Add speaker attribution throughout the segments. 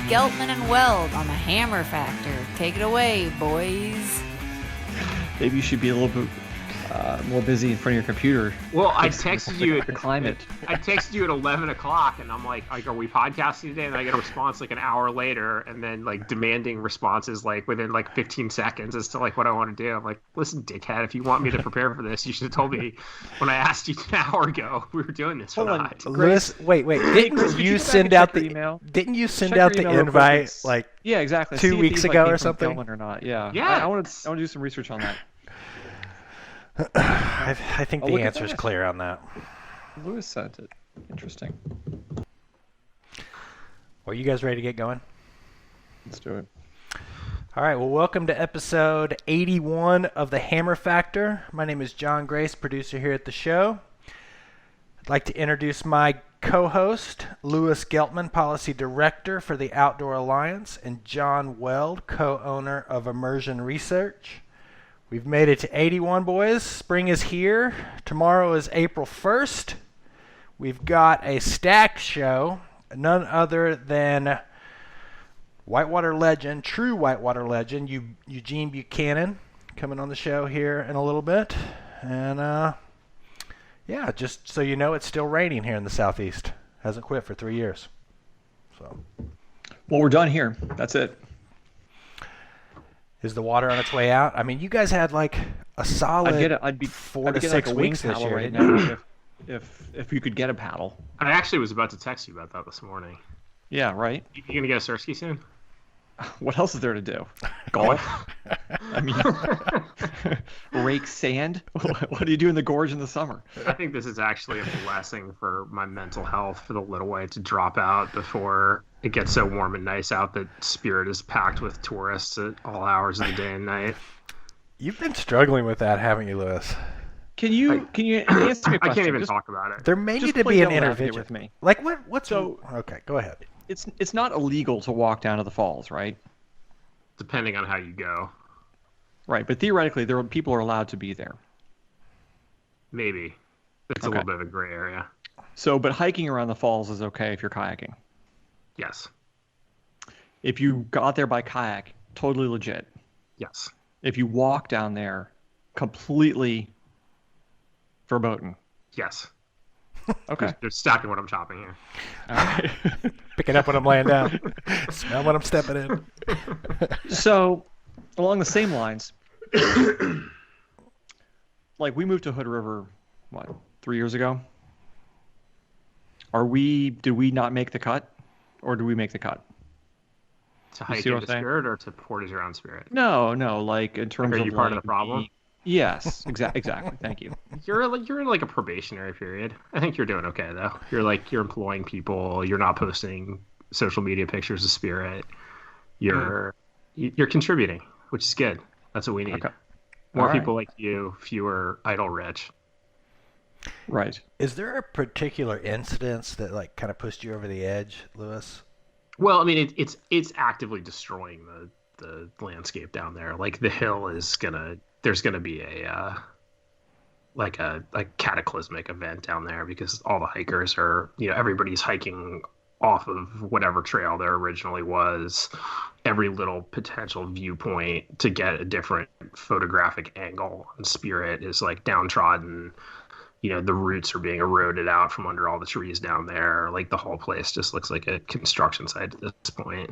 Speaker 1: Geltman and Weld on the Hammer Factor. Take it away, boys.
Speaker 2: Maybe you should be a little bit more busy in front of your computer.
Speaker 3: Well, I texted you
Speaker 2: the climate.
Speaker 3: I texted you at 11 o'clock, and I'm like, are we podcasting today? And I get a response like an hour later, and then like demanding responses like within like 15 seconds as to like what I want to do. I'm like, listen, dickhead, if you want me to prepare for this, you should have told me when I asked you an hour ago we were doing this or not.
Speaker 4: Lewis, wait. Didn't you send out the email? Didn't you send out the invite like
Speaker 2: yeah, exactly
Speaker 4: 2 weeks ago or something?
Speaker 2: Or not? Yeah.
Speaker 3: Yeah.
Speaker 2: I want to do some research on that.
Speaker 4: I think the answer is clear on that.
Speaker 2: Lewis sent it. Interesting.
Speaker 4: Well, you guys ready to get going?
Speaker 2: Let's do it.
Speaker 4: All right. Well, welcome to episode 81 of the Hammer Factor. My name is John Grace, producer here at the show. I'd like to introduce my co-host, Lewis Geltman, policy director for the Outdoor Alliance, and John Weld, co-owner of Immersion Research. We've made it to 81, boys. Spring is here. Tomorrow is April 1st. We've got a stacked show, none other than whitewater legend, true whitewater legend, Eugene Buchanan, coming on the show here in a little bit. And, yeah, just so you know, it's still raining here in the Southeast. Hasn't quit for 3 years. So,
Speaker 2: well, we're done here. That's it.
Speaker 4: Is the water on its way out? I mean, you guys had like a solid
Speaker 2: I'd be
Speaker 4: 4 to
Speaker 2: get
Speaker 4: 6
Speaker 2: like a
Speaker 4: weeks
Speaker 2: wing
Speaker 4: this
Speaker 2: paddle
Speaker 4: year.
Speaker 2: right now if you could get a paddle.
Speaker 3: I actually was about to text you about that this morning.
Speaker 2: Yeah, right.
Speaker 3: You gonna get a Sirski soon?
Speaker 2: What else is there to do? Golf? I mean, rake sand? What do you do in the gorge in the summer?
Speaker 3: I think this is actually a blessing for my mental health for the little way to drop out before it gets so warm and nice out that Spirit is packed with tourists at all hours of the day and night.
Speaker 4: You've been struggling with that, haven't you, Lewis?
Speaker 2: Can you answer me a question?
Speaker 3: I can't even talk about it.
Speaker 4: There may need to
Speaker 2: play
Speaker 4: be an
Speaker 2: devil's advocate
Speaker 4: intervention
Speaker 2: with me.
Speaker 4: Like what's
Speaker 2: So-
Speaker 4: okay, go ahead.
Speaker 2: It's not illegal to walk down to the falls, right?
Speaker 3: Depending on how you go.
Speaker 2: Right, but theoretically, people are allowed to be there.
Speaker 3: Maybe. It's a
Speaker 2: Okay.
Speaker 3: little bit of a gray area.
Speaker 2: So, but hiking around the falls is okay if you're kayaking.
Speaker 3: Yes.
Speaker 2: If you got there by kayak, totally legit.
Speaker 3: Yes.
Speaker 2: If you walk down there, completely verboten.
Speaker 3: Yes.
Speaker 2: Okay.
Speaker 3: Just stopping what I'm chopping here.
Speaker 2: All right.
Speaker 4: Picking up when I'm laying down. Smell when I'm stepping in.
Speaker 2: So, along the same lines, like we moved to Hood River, 3 years ago? Did we not make the cut? Or do we make the cut?
Speaker 3: To hike
Speaker 2: see what
Speaker 3: into
Speaker 2: I'm saying?
Speaker 3: Spirit or to portage around Spirit?
Speaker 2: No, like in terms
Speaker 3: Are
Speaker 2: of
Speaker 3: you part of
Speaker 2: like,
Speaker 3: the problem?
Speaker 2: Yes, exactly. Thank you.
Speaker 3: You're in like a probationary period. I think you're doing okay though. You're employing people. You're not posting social media pictures of Spirit. You're contributing, which is good. That's what we need.
Speaker 2: Okay.
Speaker 3: More
Speaker 2: All right.
Speaker 3: people like you, fewer idle rich.
Speaker 2: Right.
Speaker 4: Is there a particular incident that like kind of pushed you over the edge, Lewis?
Speaker 3: Well, I mean, it's actively destroying the landscape down there. Like the hill there's gonna be a cataclysmic event down there because all the hikers are, everybody's hiking off of whatever trail there originally was. Every little potential viewpoint to get a different photographic angle and Spirit is like downtrodden. The roots are being eroded out from under all the trees down there. Like the whole place just looks like a construction site at this point.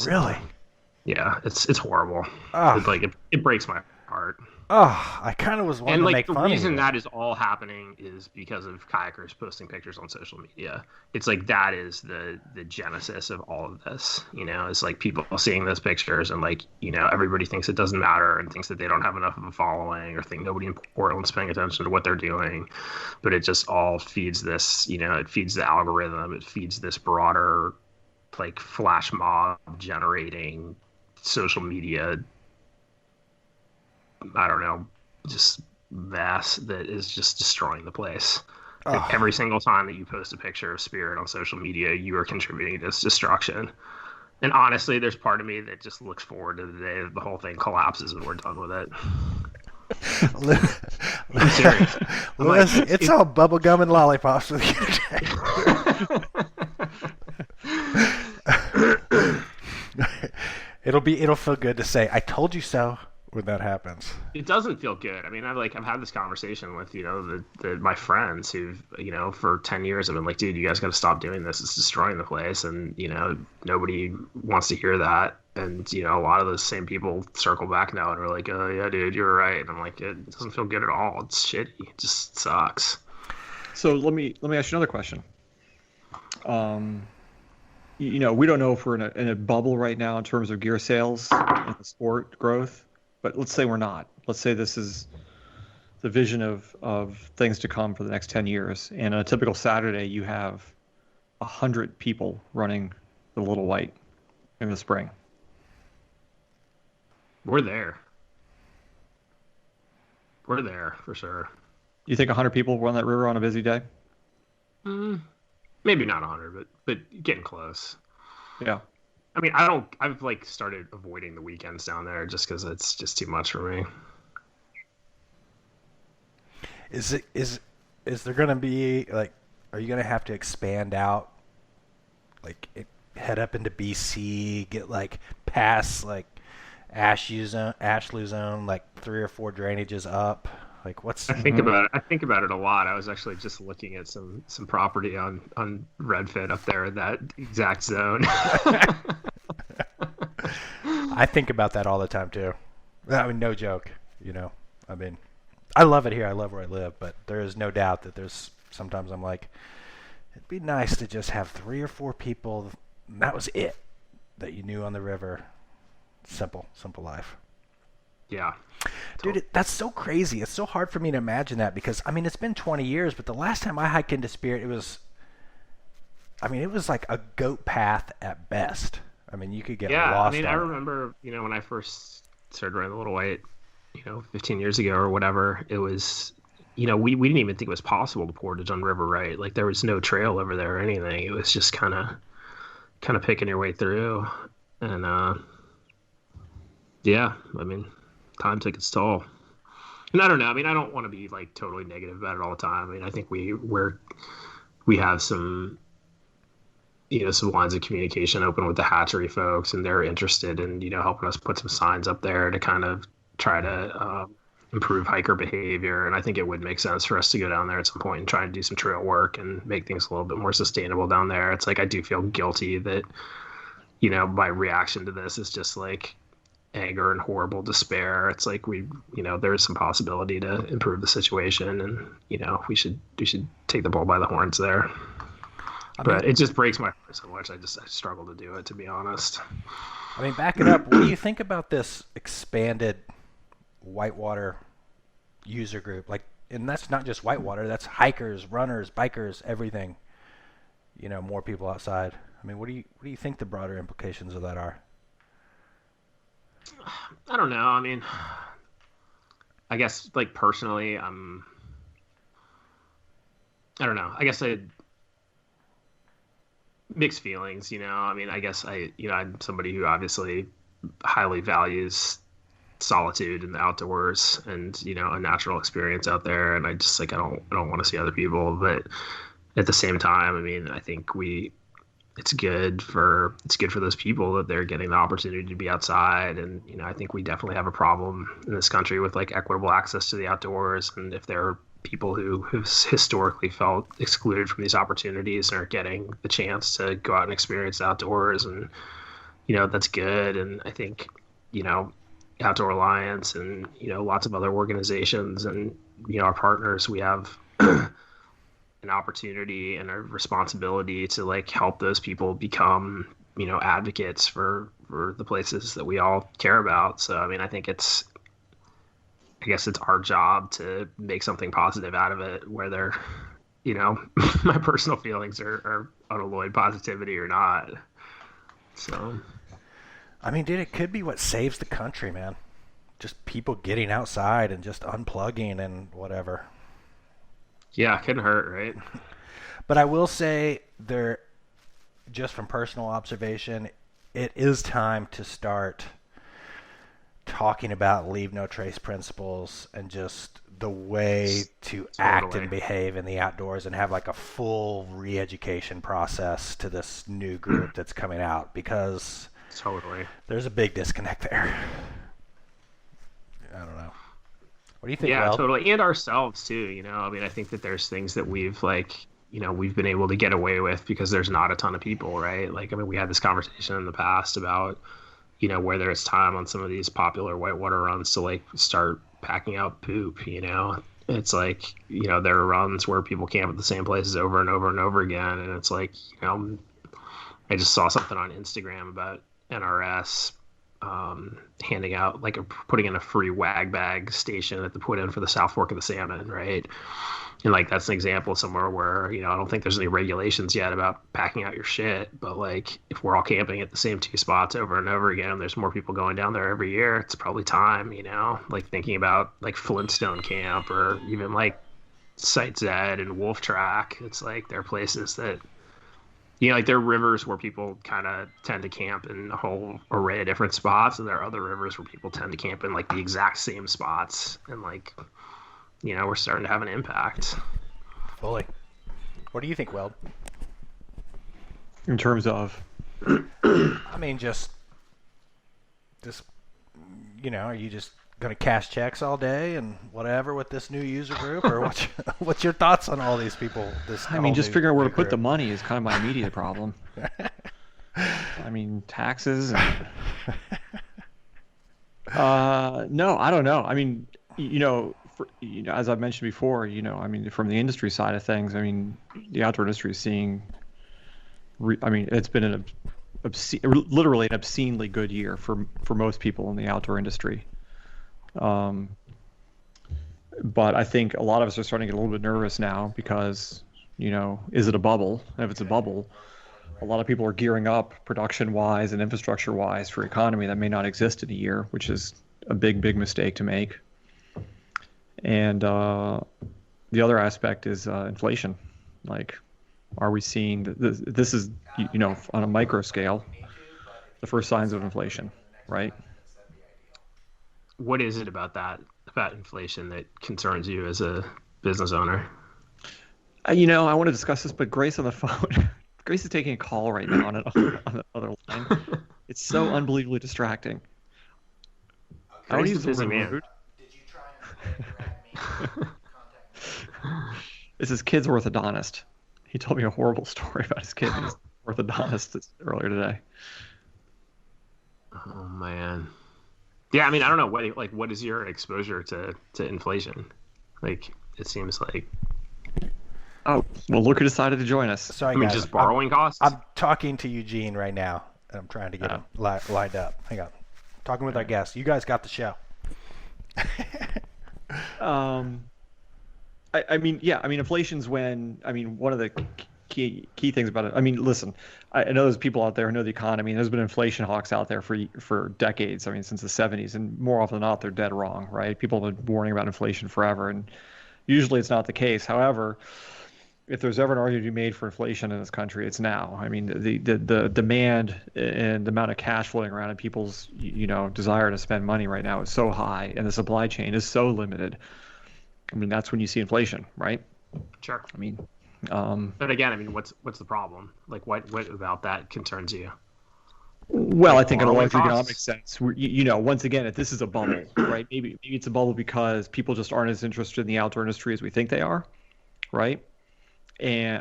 Speaker 4: Really?
Speaker 3: Yeah, it's horrible.
Speaker 4: Oh.
Speaker 3: It breaks my heart.
Speaker 4: Oh, I kind of was wanting
Speaker 3: And
Speaker 4: to
Speaker 3: like
Speaker 4: make
Speaker 3: the
Speaker 4: fun of
Speaker 3: reason
Speaker 4: you.
Speaker 3: that is all happening is because of kayakers posting pictures on social media. It's like that is the genesis of all of this. It's like people seeing those pictures and like everybody thinks it doesn't matter and thinks that they don't have enough of a following or think nobody in Portland's paying attention to what they're doing. But it just all feeds this. It feeds the algorithm. It feeds this broader like flash mob generating social media. I don't know, just mass that is just destroying the place. Like every single time that you post a picture of Spirit on social media, you are contributing to this destruction. And honestly, there's part of me that just looks forward to the day that the whole thing collapses and we're done with it. I'm serious.
Speaker 4: Lewis, it's all bubble gum and lollipops with you today. It'll feel good to say, "I told you so," when that happens.
Speaker 3: It doesn't feel good. I mean, I've had this conversation with my friends who've for 10 years have been like, dude, you guys got to stop doing this. It's destroying the place, and nobody wants to hear that. And a lot of those same people circle back now and are like, oh yeah, dude, you're right. And I'm like, it doesn't feel good at all. It's shitty. It just sucks.
Speaker 2: So let me ask you another question. We don't know if we're in a bubble right now in terms of gear sales and the sport growth, but let's say we're not. Let's say this is the vision of things to come for the next 10 years. And on a typical Saturday, you have 100 people running the Little White in the spring.
Speaker 3: We're there. We're there for sure.
Speaker 2: You think 100 people run that river on a busy day?
Speaker 3: Maybe not 100, but getting close.
Speaker 2: Yeah.
Speaker 3: I mean, I've started avoiding the weekends down there just because it's just too much for me.
Speaker 4: Is there going to be are you going to have to expand out, head up into BC, get past Ashley Zone, 3 or 4 drainages up? What's
Speaker 3: I think about it a lot. I was actually just looking at some property on Redfin up there in that exact zone.
Speaker 4: I think about that all the time too. I mean, no joke. I mean, I love it here. I love where I live, but there is no doubt that there's sometimes I'm like, it'd be nice to just have 3 or 4 people. And that was it that you knew on the river. Simple life.
Speaker 3: Yeah.
Speaker 4: Dude, that's so crazy. It's so hard for me to imagine that because, I mean, it's been 20 years, but the last time I hiked into Spirit, it was like a goat path at best. I mean, you could get lost.
Speaker 3: Yeah, I mean, I remember, when I first started running the Little White, 15 years ago or whatever, it was, we didn't even think it was possible to portage on River Right. There was no trail over there or anything. It was just kind of picking your way through. And, yeah, I mean, time took its toll. And I don't know. I mean, I don't want to be totally negative about it all the time. I mean, I think we have some, some lines of communication open with the hatchery folks, and they're interested in, helping us put some signs up there to kind of try to improve hiker behavior. And I think it would make sense for us to go down there at some point and try and do some trail work and make things a little bit more sustainable down there. It's I do feel guilty that, my reaction to this is just anger and horrible despair. It's there's some possibility to improve the situation, and we should take the bull by the horns there. But it just breaks my heart so much. I struggle to do it, to be honest.
Speaker 4: I mean, back it up. What do you think about this expanded whitewater user group? And that's not just whitewater. That's hikers, runners, bikers, everything. More people outside. I mean, what do you think the broader implications of that are?
Speaker 3: I don't know. I mean, I guess personally, I don't know. I guess I mixed feelings, I mean, I guess I'm somebody who obviously highly values solitude in the outdoors and, a natural experience out there. And I just I don't want to see other people, but at the same time, I mean, I think it's good for those people that they're getting the opportunity to be outside. And, I think we definitely have a problem in this country with equitable access to the outdoors. And if there are people who have historically felt excluded from these opportunities and are getting the chance to go out and experience the outdoors, and, that's good. And I think, Outdoor Alliance and, lots of other organizations and, our partners, we have an opportunity and a responsibility to help those people become advocates for the places that we all care about. So I mean, I guess it's our job to make something positive out of it, whether my personal feelings are unalloyed positivity or not. So
Speaker 4: I mean, dude, it could be what saves the country, man. Just people getting outside and just unplugging and whatever.
Speaker 3: Yeah, it couldn't hurt, right?
Speaker 4: But I will say just from personal observation, it is time to start talking about leave no trace principles and just the way to act
Speaker 3: Totally.
Speaker 4: and behave in the outdoors and have like a full re-education process to this new group that's coming out, because
Speaker 3: Totally.
Speaker 4: there's a big disconnect there. I don't know. What do you think,
Speaker 3: Yeah,
Speaker 4: Weld?
Speaker 3: totally. And ourselves too, you know. I mean, I think that there's things that we've we've been able to get away with because there's not a ton of people, right? Like, I mean, we had this conversation in the past about, whether it's time on some of these popular whitewater runs to like start packing out poop, It's like, there are runs where people camp at the same places over and over and over again. And it's like, I just saw something on Instagram about NRS handing out, like, putting in a free wag bag station at the put in for the South Fork of the Salmon, right? And like, that's an example somewhere where, I don't think there's any regulations yet about packing out your shit. But like, if we're all camping at the same two spots over and over again, there's more people going down there every year. It's probably time, like thinking about like Flintstone Camp or even like Site Z and Wolf Track. It's like, there are places that, like, there are rivers where people kind of tend to camp in a whole array of different spots. And there are other rivers where people tend to camp in like the exact same spots. And like, we're starting to have an impact.
Speaker 4: Fully. What do you think, Weld?
Speaker 2: In terms of,
Speaker 4: I mean, just, are you just going to cash checks all day and whatever with this new user group, or what's your thoughts on all these people?
Speaker 2: Just figuring out where to put the money is kind of my immediate problem. I mean, taxes. And... no, I don't know. I mean, as I've mentioned before, from the industry side of things, I mean, the outdoor industry is seeing, it's been literally an obscenely good year for most people in the outdoor industry. But I think a lot of us are starting to get a little bit nervous now because, is it a bubble? And if it's a bubble, a lot of people are gearing up production-wise and infrastructure-wise for economy that may not exist in a year, which is a big, big mistake to make. And the other aspect is inflation. Like, are we seeing this is, on a micro scale, the first signs of inflation, right?
Speaker 3: What is it about inflation that concerns you as a business owner?
Speaker 2: I want to discuss this, but Grace on the phone, Grace is taking a call right now on the other line. It's so unbelievably distracting. I don't use the word rude. This is kid's orthodontist. He told me a horrible story about his kid's orthodontist earlier today.
Speaker 3: Oh man. Yeah, I mean, I don't know what is your exposure to inflation? Like, it seems like.
Speaker 2: Oh, well, look who decided to join us.
Speaker 4: Sorry,
Speaker 3: I mean,
Speaker 4: guys,
Speaker 3: just borrowing costs.
Speaker 4: I'm talking to Eugene right now, and I'm trying to get him lined up. Hang on, talking with our guest. You guys got the show.
Speaker 2: Inflation's when, one of the key things about it. I mean, listen, I know there's people out there who know the economy, and there's been inflation hawks out there for decades. I mean, since the 70s, and more often than not, they're dead wrong, right? People have been warning about inflation forever, and usually it's not the case. However, if there's ever an argument to be made for inflation in this country, it's now. I mean, the demand and the amount of cash floating around and people's, desire to spend money right now is so high, and the supply chain is so limited. I mean, that's when you see inflation, right?
Speaker 3: Sure.
Speaker 2: I mean,
Speaker 3: but again, I mean, what's the problem? Like, what about that concerns you?
Speaker 2: Well,
Speaker 3: Like,
Speaker 2: I think in a
Speaker 3: borrowing
Speaker 2: larger economic
Speaker 3: costs?
Speaker 2: sense, once again, if this is a bubble, right? Maybe it's a bubble because people just aren't as interested in the outdoor industry as we think they are, right?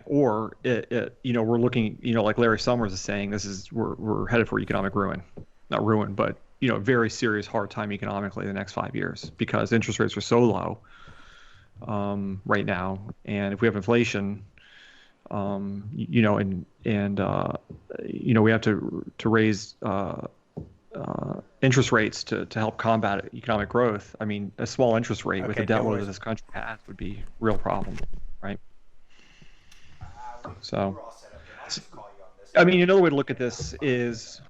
Speaker 2: Or we're looking, like Larry Summers is saying, we're headed for economic ruin, not ruin, but very serious hard time economically the next 5 years because interest rates are so low right now, and if we have inflation, we have to raise interest rates to help combat economic growth. I mean, a small interest rate with the debt load that this country has would be a real problem, right? So, I mean, another way to look at this is,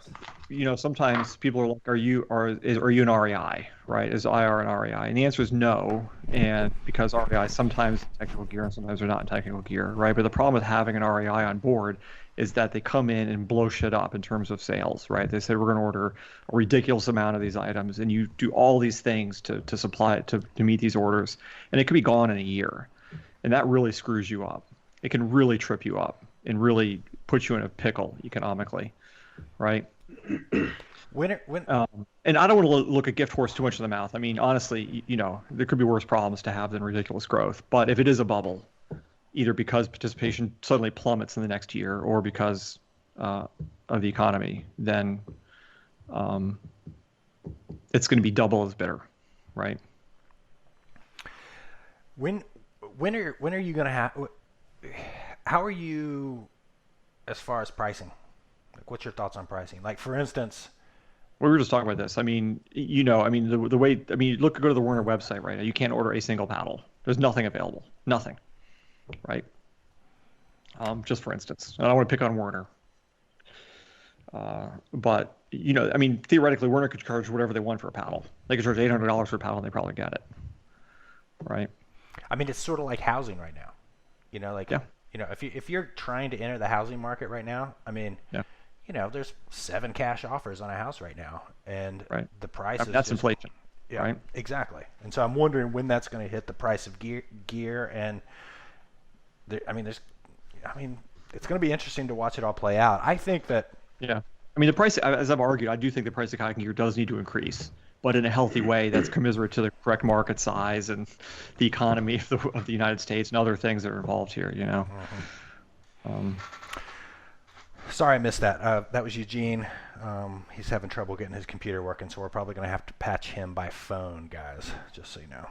Speaker 2: sometimes people are like, are you an REI, right? Is IR an REI? And the answer is no. And because REI sometimes in technical gear and sometimes they're not in technical gear, right? But the problem with having an REI on board is that they come in and blow shit up in terms of sales, right? They say we're going to order a ridiculous amount of these items, and you do all these things to supply it to meet these orders, and it could be gone in a year, and that really screws you up. It can really trip you up and really put you in a pickle economically, right? And I don't want to look a gift horse too much in the mouth. I mean, honestly, there could be worse problems to have than ridiculous growth. But if it is a bubble, either because participation suddenly plummets in the next year or because of the economy, then it's going to be double as bitter, right?
Speaker 4: When are you going to have? How are you as far as pricing? Like, what's your thoughts on pricing? Like, for instance,
Speaker 2: we were just talking about this. I mean, the way, go to the Werner website right now. You can't order a single paddle. There's nothing available. Nothing. Right. Just for instance, and I don't want to pick on Werner. But theoretically, Werner could charge whatever they want for a paddle. They could charge $800 for a paddle, and they probably get it. Right.
Speaker 4: I mean, it's sort of like housing right now. If you're trying to enter the housing market right now, I mean, there's 7 cash offers on a house right now, and the price is
Speaker 2: that's inflation.
Speaker 4: Yeah,
Speaker 2: right?
Speaker 4: Exactly. And so I'm wondering when that's going to hit the price of gear, and it's going to be interesting to watch it all play out. I think that. Yeah.
Speaker 2: I mean, the price, as I've argued, I do think the price of kayaking gear does need to increase, but in a healthy way that's commensurate to the correct market size and the economy of the United States and other things that are involved here,
Speaker 4: Sorry I missed that. That was Eugene. He's having trouble getting his computer working, so we're probably going to have to patch him by phone, guys, just so you know.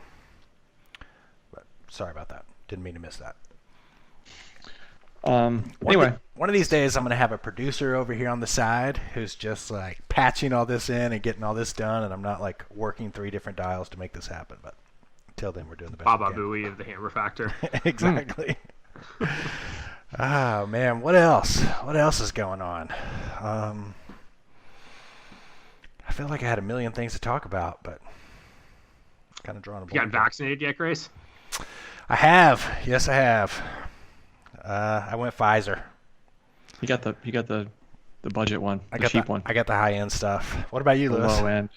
Speaker 4: But sorry about that. Didn't mean to miss that.
Speaker 2: Anyway,
Speaker 4: one of these days I'm going to have a producer over here on the side who's just like patching all this in and getting all this done, and I'm not like working 3 different dials to make this happen. But until then, we're doing the best.
Speaker 3: Baba Booey of the Hammer Factor.
Speaker 4: Exactly. Oh man, what else? What else is going on? I feel like I had a million things to talk about, but kind of drawing a blank.
Speaker 3: You got vaccinated yet, Grace?
Speaker 4: I have. Yes, I have. I went Pfizer.
Speaker 2: You got the budget one, the cheap one.
Speaker 4: I got the high end stuff. What about you, Lewis?
Speaker 2: Low end.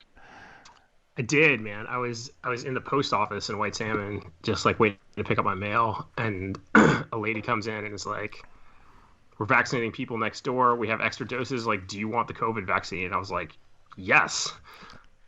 Speaker 3: I did, man. I was in the post office in White Salmon, just like waiting to pick up my mail, and a lady comes in and is like, "We're vaccinating people next door. We have extra doses. Like, do you want the COVID vaccine?" And I was like, "Yes."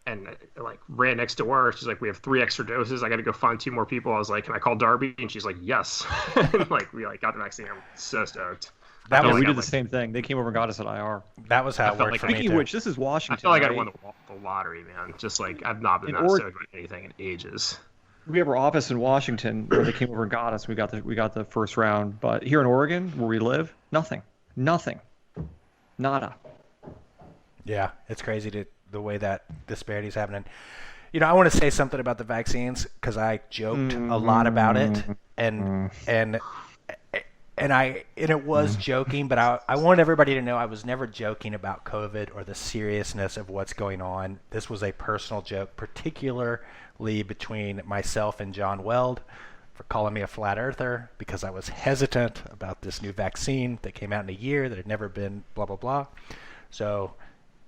Speaker 3: And I, like, ran next door. She's like, "We have 3 extra doses. I got to go find 2 more people." I was like, "Can I call Darby?" And she's like, "Yes." And we got the vaccine. I'm so stoked.
Speaker 2: We did the same thing. They came over and got us at IR.
Speaker 4: That was how it worked
Speaker 3: like,
Speaker 4: for me,
Speaker 2: speaking of which, this is Washington.
Speaker 3: I feel like
Speaker 2: right?
Speaker 3: I won the lottery, man. Just like I've not been that stoked about anything in ages.
Speaker 2: We have our office in Washington where they came over and got us. We got the first round. But here in Oregon, where we live, nothing, nada.
Speaker 4: Yeah, it's crazy the way that disparity is happening. I want to say something about the vaccines because I joked a lot about it, and it was joking, but I want everybody to know I was never joking about COVID or the seriousness of what's going on. This was a personal joke, particularly between myself and John Weld for calling me a flat earther because I was hesitant about this new vaccine that came out in a year that had never been blah, blah, blah. So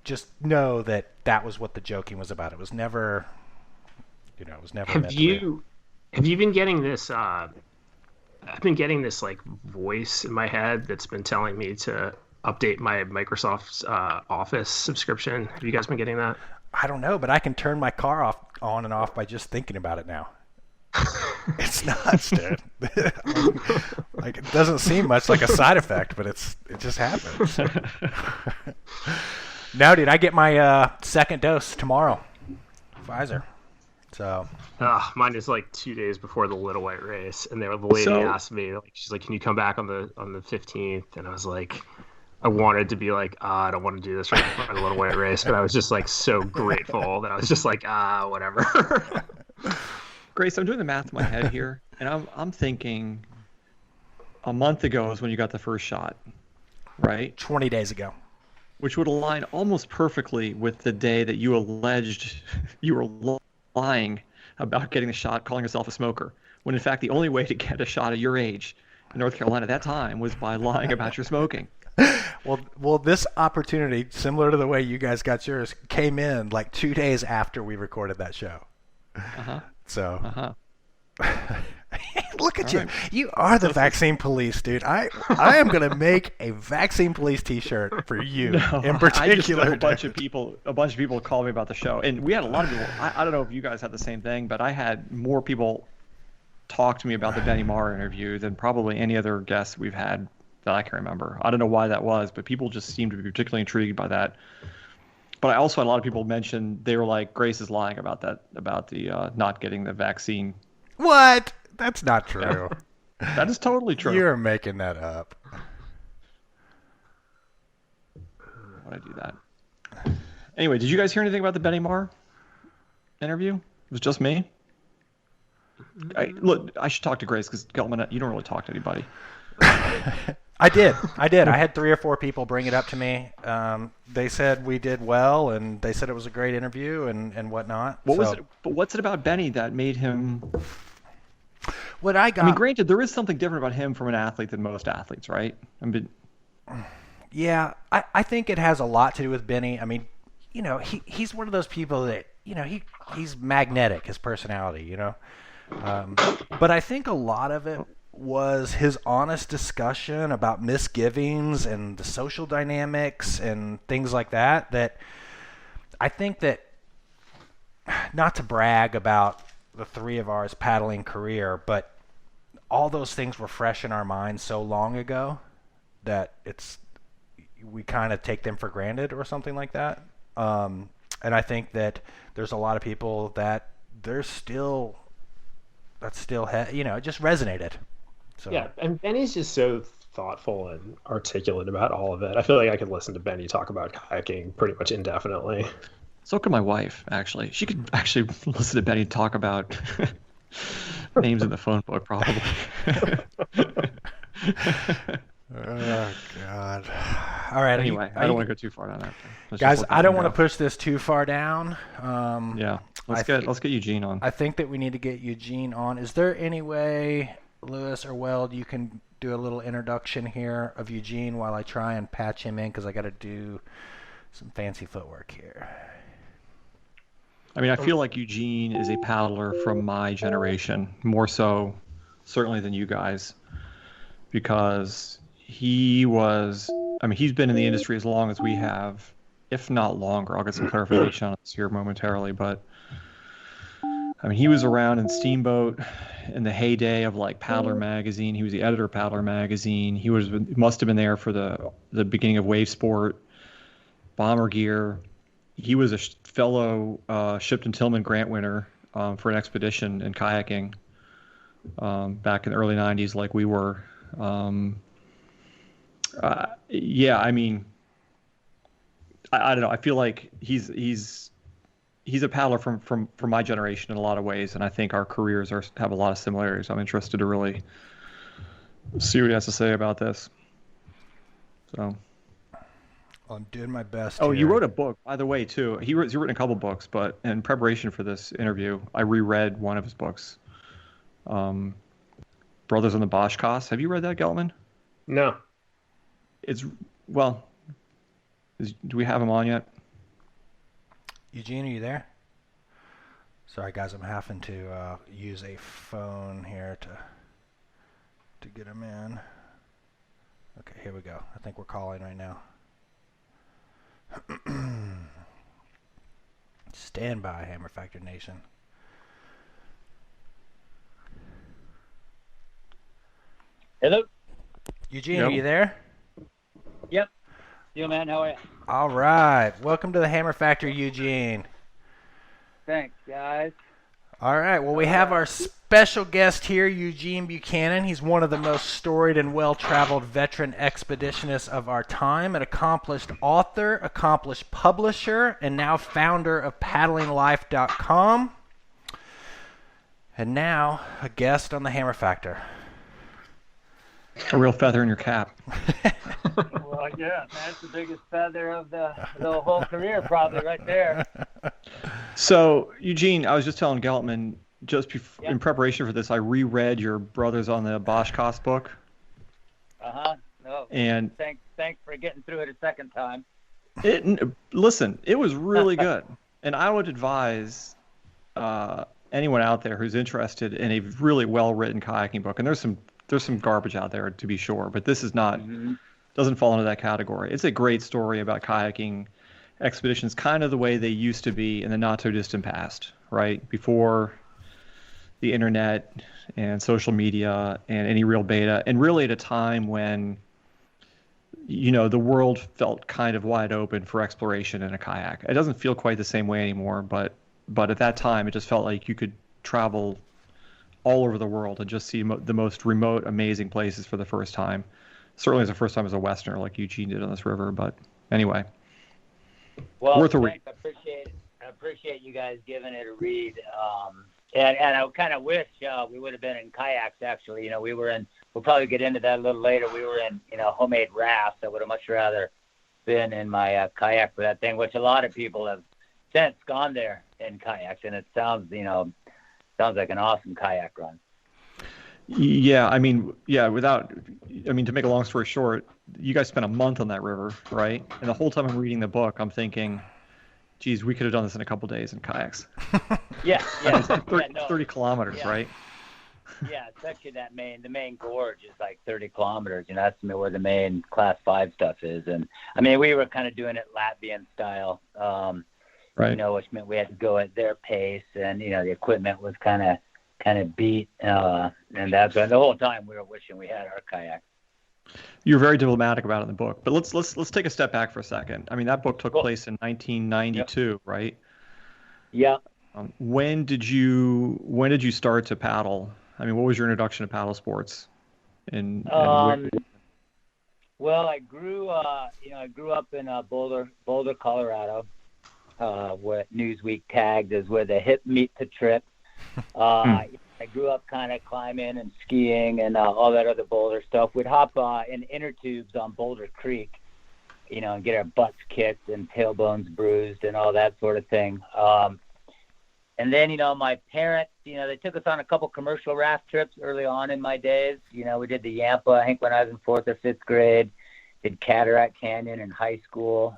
Speaker 4: just know that was what the joking was about. It was never, it was never.
Speaker 3: Have you been getting this? I've been getting this like voice in my head that's been telling me to update my Microsoft Office subscription. Have you guys been getting that?
Speaker 4: I don't know, but I can turn my car on and off by just thinking about it now. It's nuts, dude. Like it doesn't seem much like a side effect, but it just happens. No, dude, I get my second dose tomorrow, Pfizer. So
Speaker 3: mine is like 2 days before the Little White race, and the lady asked me, like, she's like, "Can you come back on the 15th?" And I was like, I wanted to be like, I don't want to do this right before the Little White race, but I was just like so grateful that I was just like, whatever.
Speaker 2: Grace, I'm doing the math in my head here, and I'm thinking a month ago is when you got the first shot, right?
Speaker 4: 20 days ago.
Speaker 2: which would align almost perfectly with the day that you alleged you were lying about getting the shot, calling yourself a smoker, when in fact the only way to get a shot at your age in North Carolina at that time was by lying about your smoking.
Speaker 4: Well, this opportunity, similar to the way you guys got yours, came in like 2 days after we recorded that show. So, look at
Speaker 2: All
Speaker 4: you.
Speaker 2: right.
Speaker 4: You are the vaccine police, dude. I am going to make a vaccine police T-shirt for you in particular.
Speaker 2: I just know a bunch of people called me about the show, and we had a lot of people. I don't know if you guys had the same thing, but I had more people talk to me about the Benny Maher interview than probably any other guest we've had that I can remember. I don't know why that was, but people just seemed to be particularly intrigued by that. But I also had a lot of people mention they were like, Grace is lying about that, about the not getting the vaccine.
Speaker 4: What? That's not true.
Speaker 2: That is totally true.
Speaker 4: You're making that up.
Speaker 2: Why would I do that? Anyway, did you guys hear anything about the Benny Maher interview? It was just me. Look, I should talk to Grace because Gelman, you don't really talk to anybody.
Speaker 4: I did. I had 3 or 4 people bring it up to me. They said we did well, and they said it was a great interview and whatnot.
Speaker 2: But what's it about Benny that made him?
Speaker 4: What I got.
Speaker 2: I mean, granted, there is something different about him from an athlete than most athletes, right? I mean,
Speaker 4: yeah, I think it has a lot to do with Benny. I mean, he's one of those people that he's magnetic, his personality, But I think a lot of it was his honest discussion about misgivings and the social dynamics and things like that. That I think that, not to brag about the 3 of ours paddling career, but all those things were fresh in our minds so long ago that we kind of take them for granted or something like that. And I think that there's a lot of people that it just resonated. So.
Speaker 3: Yeah, and Benny's just so thoughtful and articulate about all of it. I feel like I could listen to Benny talk about kayaking pretty much indefinitely.
Speaker 2: So could my wife, actually. She could actually listen to Benny talk about names in the phone book, probably.
Speaker 4: Oh, God. All right.
Speaker 2: Anyway, I don't want to go too far down that.
Speaker 4: Guys, I don't want to push this too far down.
Speaker 2: Yeah. Let's get Eugene on.
Speaker 4: I think that we need to get Eugene on. Is there any way, Lewis or Weld, you can do a little introduction here of Eugene while I try and patch him in, because I got to do some fancy footwork here.
Speaker 2: I mean, I feel like Eugene is a paddler from my generation, more so certainly than you guys, because he's been in the industry as long as we have, if not longer. I'll get some clarification on this here momentarily, but I mean, he was around in Steamboat in the heyday of like Paddler Magazine. He was the editor of Paddler Magazine. He must have been there for the beginning of Wave Sport, Bomber Gear. He was a fellow Shipton Tillman grant winner for an expedition in kayaking back in the early 90s, like we were. Yeah, I mean, I don't know. I feel like he's a paddler from my generation in a lot of ways, and I think our careers have a lot of similarities. I'm interested to really see what he has to say about this. So.
Speaker 4: I'm doing my best.
Speaker 2: Oh,
Speaker 4: here.
Speaker 2: you wrote a book, by the way, too. He's written a couple books, but in preparation for this interview, I reread one of his books, Brothers on the Boschkoss. Have you read that, Gelman?
Speaker 3: No.
Speaker 2: Do we have him on yet?
Speaker 4: Eugene, are you there? Sorry, guys, I'm having to use a phone here to get him in. Okay, here we go. I think we're calling right now. Stand by, Hammer Factor Nation.
Speaker 5: Hello?
Speaker 4: Eugene,
Speaker 2: Yep.
Speaker 4: are you there?
Speaker 5: Yep. Yo, man, how are you?
Speaker 4: All right. Welcome to the Hammer Factor, Eugene.
Speaker 5: Thanks, guys.
Speaker 4: All right. Well, we have our special guest here, Eugene Buchanan. He's one of the most storied and well-traveled veteran expeditionists of our time, an accomplished author, accomplished publisher, and now founder of paddlinglife.com. And now a guest on the Hammer Factor.
Speaker 2: A real feather in your cap.
Speaker 5: Well, Oh yeah, that's the biggest feather of the whole career, probably right there.
Speaker 2: So, Eugene, I was just telling Geltman,
Speaker 5: Yeah.
Speaker 2: in preparation for this, I reread your Brothers on the Boschkoss book.
Speaker 5: No.
Speaker 2: And
Speaker 5: Thanks for getting through it a second time.
Speaker 2: Listen, it was really good. And I would advise anyone out there who's interested in a really well-written kayaking book, and there's some garbage out there to be sure, but this is not doesn't fall into that category. It's a great story about kayaking expeditions, kind of the way they used to be in the not so distant past, right? Before the internet and social media and any real beta, and really at a time when the world felt kind of wide open for exploration in a kayak. It doesn't feel quite the same way anymore, but at that time, it just felt like you could travel all over the world and just see the most remote, amazing places for the first time. Certainly, as the first time as a Westerner, like Eugene did on this river. But anyway,
Speaker 5: well,
Speaker 2: worth a read.
Speaker 5: I appreciate you guys giving it a read. And I kind of wish we would have been in kayaks. Actually, we'll probably get into that a little later. We were in homemade rafts. I would have much rather been in my kayak for that thing, which a lot of people have since gone there in kayaks, and it sounds like an awesome kayak run.
Speaker 2: Yeah, to make a long story short, you guys spent a month on that river, right? And the whole time I'm reading the book, I'm thinking, geez, we could have done this in a couple days in kayaks.
Speaker 5: Yeah.
Speaker 2: 30 kilometers,
Speaker 5: yeah.
Speaker 2: Right?
Speaker 5: Yeah, especially the main gorge is like 30 kilometers. That's where the main Class 5 stuff is. And, we were kind of doing it Latvian style,
Speaker 2: right.
Speaker 5: Which meant we had to go at their pace, and, the equipment was kind of beat. And that's why the whole time we were wishing we had our kayak.
Speaker 2: You're very diplomatic about it in the book, but let's take a step back for a second. That book took place in 1992,
Speaker 5: Yep.
Speaker 2: right?
Speaker 5: Yeah.
Speaker 2: When did you start to paddle? What was your introduction to paddle sports?
Speaker 5: Well, I grew up in Boulder, Colorado, what Newsweek tagged as where the hip meet the trip. I grew up kind of climbing and skiing and all that other Boulder stuff. We'd hop in inner tubes on Boulder Creek, and get our butts kicked and tailbones bruised and all that sort of thing. And then, my parents, they took us on a couple commercial raft trips early on in my days. We did the Yampa, I think, when I was in 4th or 5th grade. Did Cataract Canyon in high school.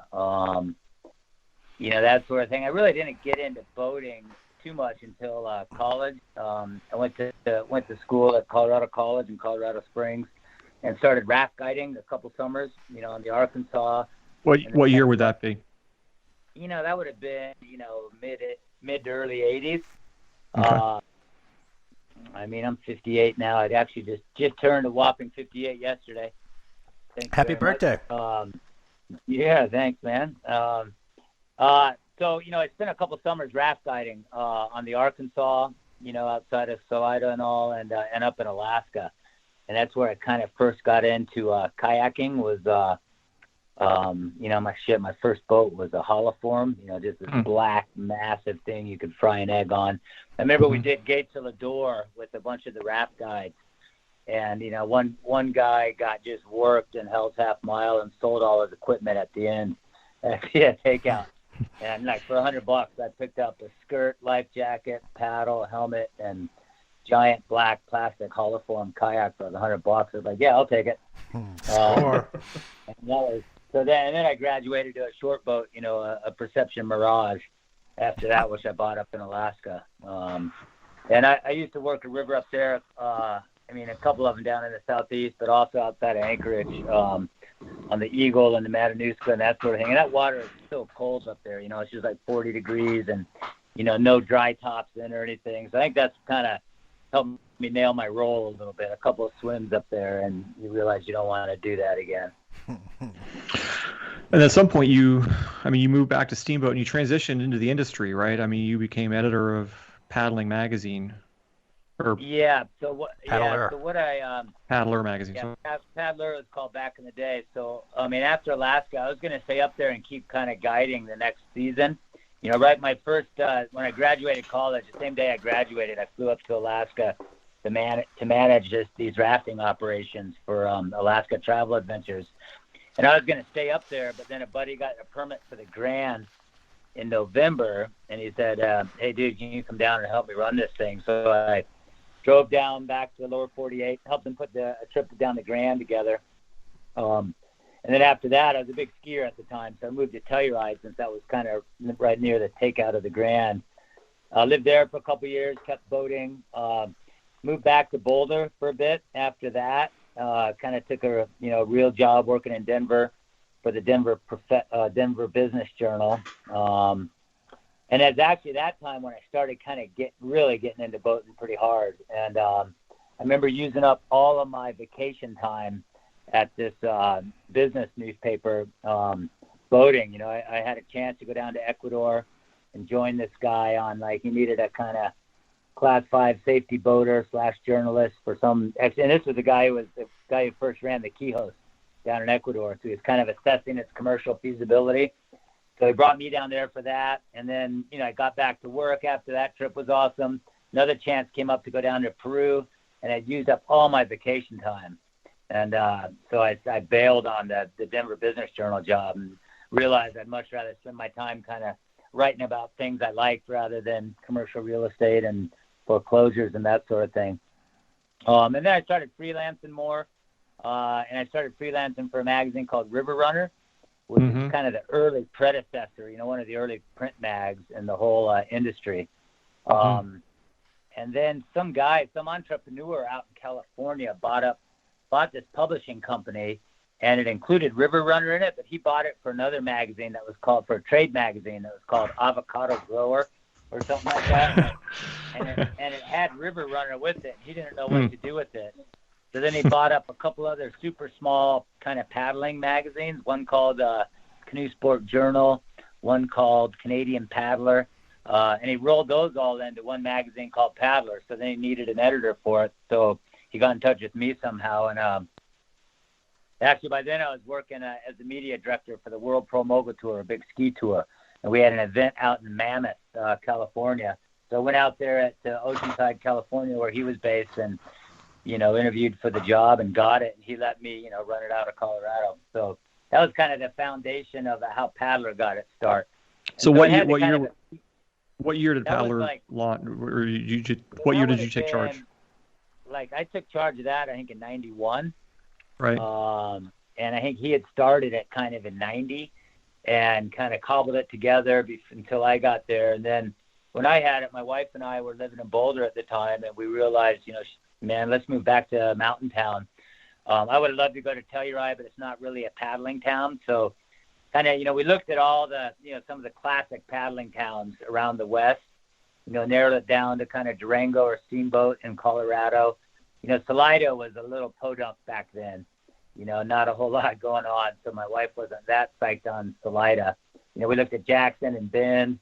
Speaker 5: That sort of thing. I really didn't get into boating too much until college. I went to school at Colorado College in Colorado Springs and started raft guiding a couple summers, on the Arkansas.
Speaker 2: What year would that be?
Speaker 5: That would have been, mid to early 80s.
Speaker 2: Okay.
Speaker 5: I'm 58 now. I'd actually just turned a whopping 58 yesterday.
Speaker 4: Happy birthday.
Speaker 5: Yeah, thanks, man. So, I spent a couple summers raft guiding on the Arkansas, outside of Salida and all, and up in Alaska. And that's where I kind of first got into kayaking was, my first boat was a holiform, just this black, massive thing you could fry an egg on. I remember we did Gates of Lodore with a bunch of the raft guides. And, one guy got just worked in Hell's Half Mile and sold all his equipment at the end. Takeout. And for $100, I picked up a skirt, life jacket, paddle, helmet, and giant black plastic holoform kayak for $100. I was like, yeah, I'll take it. And then I graduated to a short boat, a Perception Mirage after that, which I bought up in Alaska. And I used to work a river up there. A couple of them down in the southeast, but also outside of Anchorage, on the Eagle and the Matanuska and that sort of thing. And that water is so cold up there, it's just like 40 degrees and, no dry tops in or anything. So I think that's kind of helped me nail my role a little bit. A couple of swims up there and you realize you don't want to do that again.
Speaker 2: And at some point you moved back to Steamboat and you transitioned into the industry, right? You became editor of Paddling Magazine.
Speaker 4: Paddler.
Speaker 2: Paddler Magazine.
Speaker 5: Yeah, Paddler was called back in the day. So, after Alaska, I was going to stay up there and keep kind of guiding the next season. Right, my first, when I graduated college, the same day I graduated, I flew up to Alaska to manage these rafting operations for Alaska Travel Adventures. And I was going to stay up there, but then a buddy got a permit for the Grand in November, and he said, hey, dude, you need to come down and help me run this thing. So I drove down back to the lower 48, helped them put a trip down the Grand together. And then after that, I was a big skier at the time, so I moved to Telluride since that was kind of right near the takeout of the Grand. I lived there for a couple of years, kept boating, moved back to Boulder for a bit after that. Kind of took a real job working in Denver for the Denver Business Journal. And it's actually that time when I started kind of really getting into boating pretty hard. And I remember using up all of my vacation time at this business newspaper boating. I had a chance to go down to Ecuador and join this guy on, he needed a kind of Class 5 safety boater / journalist for some. And this was the guy who first ran the Quijos down in Ecuador. So he was kind of assessing its commercial feasibility. So he brought me down there for that. And then, I got back to work after that trip was awesome. Another chance came up to go down to Peru, and I'd used up all my vacation time. And so I bailed on the Denver Business Journal job and realized I'd much rather spend my time kind of writing about things I liked rather than commercial real estate and foreclosures and that sort of thing. And then I started freelancing more, and I started freelancing for a magazine called River Runner, which is kind of the early predecessor, one of the early print mags in the whole industry. And then some entrepreneur out in California bought this publishing company, and it included River Runner in it, but he bought it for another magazine that was called, for a trade magazine that was called Avocado Grower or something like that. and it had River Runner with it. He didn't know what to do with it. So then he bought up a couple other super small kind of paddling magazines, one called Canoe Sport Journal, one called Canadian Paddler, and he rolled those all into one magazine called Paddler. So then he needed an editor for it. So he got in touch with me somehow, and actually by then I was working as the media director for the World Pro Mogul Tour, a big ski tour, and we had an event out in Mammoth, California. So I went out there at Oceanside, California, where he was based, and interviewed for the job and got it, and he let me run it out of Colorado. So that was kind of the foundation of how Paddler got its start.
Speaker 2: So what year did Paddler launch? What year did you take charge?
Speaker 5: I took charge of that, I think, in 91.
Speaker 2: Right.
Speaker 5: And I think he had started it kind of in 90 and kind of cobbled it together until I got there. And then when I had it, my wife and I were living in Boulder at the time, and we realized, man, let's move back to Mountain Town. I would have loved to go to Telluride, but it's not really a paddling town. So kind of, we looked at all the, some of the classic paddling towns around the West, narrowed it down to kind of Durango or Steamboat in Colorado. Salida was a little podunk back then, not a whole lot going on. So my wife wasn't that psyched on Salida. We looked at Jackson and Bend,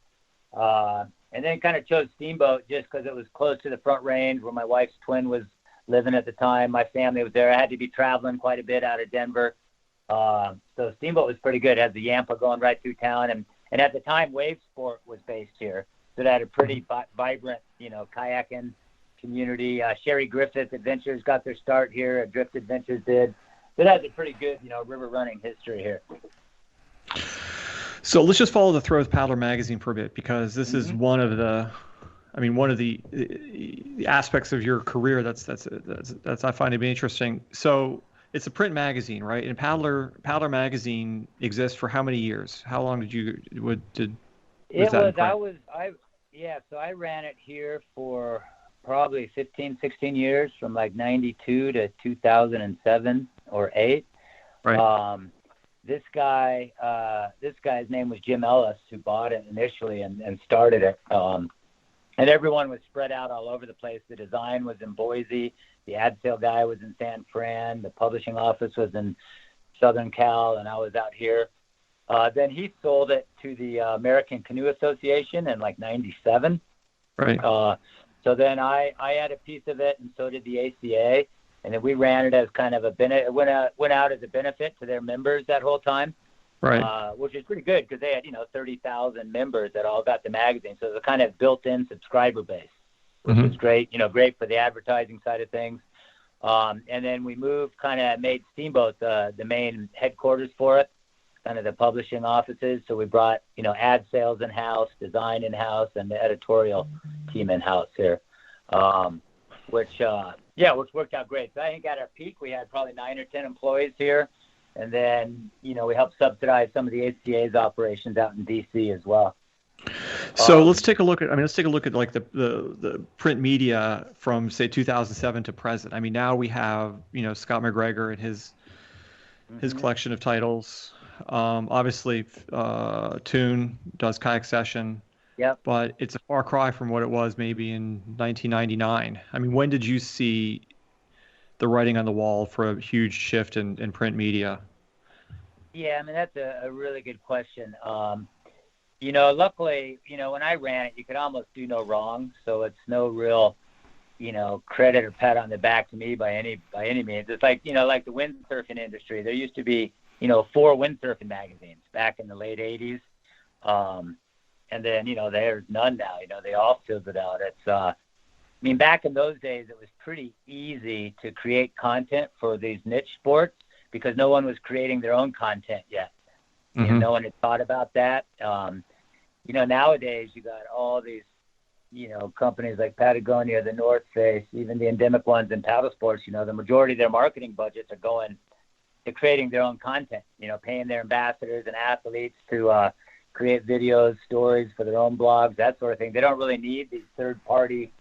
Speaker 5: and then kind of chose Steamboat just because it was close to the Front Range where my wife's twin was living at the time. My family was there. I had to be traveling quite a bit out of Denver. So Steamboat was pretty good. It had the Yampa going right through town. And at the time, Wave Sport was based here. So it had a pretty vibrant, kayaking community. Sherry Griffith Adventures got their start here. Drift Adventures did. So it has a pretty good, river running history here.
Speaker 2: So let's just follow the Throws Paddler magazine for a bit, because this is one of the aspects of your career that's I find to be interesting. So it's a print magazine, right? And Paddler magazine exists for how many years? How long
Speaker 5: So I ran it here for probably 15, 16 years, from 92 to 2007 or 8.
Speaker 2: Right.
Speaker 5: This guy's name was Jim Ellis, who bought it initially and started it. And everyone was spread out all over the place. The design was in Boise. The ad sale guy was in San Fran. The publishing office was in Southern Cal, and I was out here. Then he sold it to the American Canoe Association in 97.
Speaker 2: Right.
Speaker 5: So then I had a piece of it, and so did the ACA. And then we ran it as kind of it went out as a benefit to their members that whole time.
Speaker 2: Right.
Speaker 5: Which is pretty good because they had 30,000 members that all got the magazine, so it was a kind of built-in subscriber base, which was great. Great for the advertising side of things. And then we moved, kind of made Steamboat the main headquarters for it, kind of the publishing offices. So we brought, ad sales in-house, design in-house, and the editorial team in-house here, which worked out great. So I think at our peak, we had probably 9 or 10 employees here. And then, we helped subsidize some of the HCA's operations out in D.C. as well.
Speaker 2: So let's take a look at like the print media from, say, 2007 to present. I mean, now we have, Scott McGregor and his collection of titles. Obviously, Toon does Kayak Session.
Speaker 5: Yep.
Speaker 2: But it's a far cry from what it was maybe in 1999. I mean, when did you see the writing on the wall for a huge shift in print media?
Speaker 5: Yeah, I mean, that's a really good question. Luckily, when I ran it, you could almost do no wrong. So it's no real, credit or pat on the back to me by any means. It's like, like the windsurfing industry. There used to be, 4 windsurfing magazines back in the late 80s. And then, there's none now. They all fizzled out. It's, back in those days, it was pretty easy to create content for these niche sports because no one was creating their own content yet.
Speaker 2: Mm-hmm.
Speaker 5: No one had thought about that. Nowadays you got all these, companies like Patagonia, the North Face, even the endemic ones in paddle sports. The majority of their marketing budgets are going to creating their own content. Paying their ambassadors and athletes to create videos, stories for their own blogs, that sort of thing. They don't really need these third-party,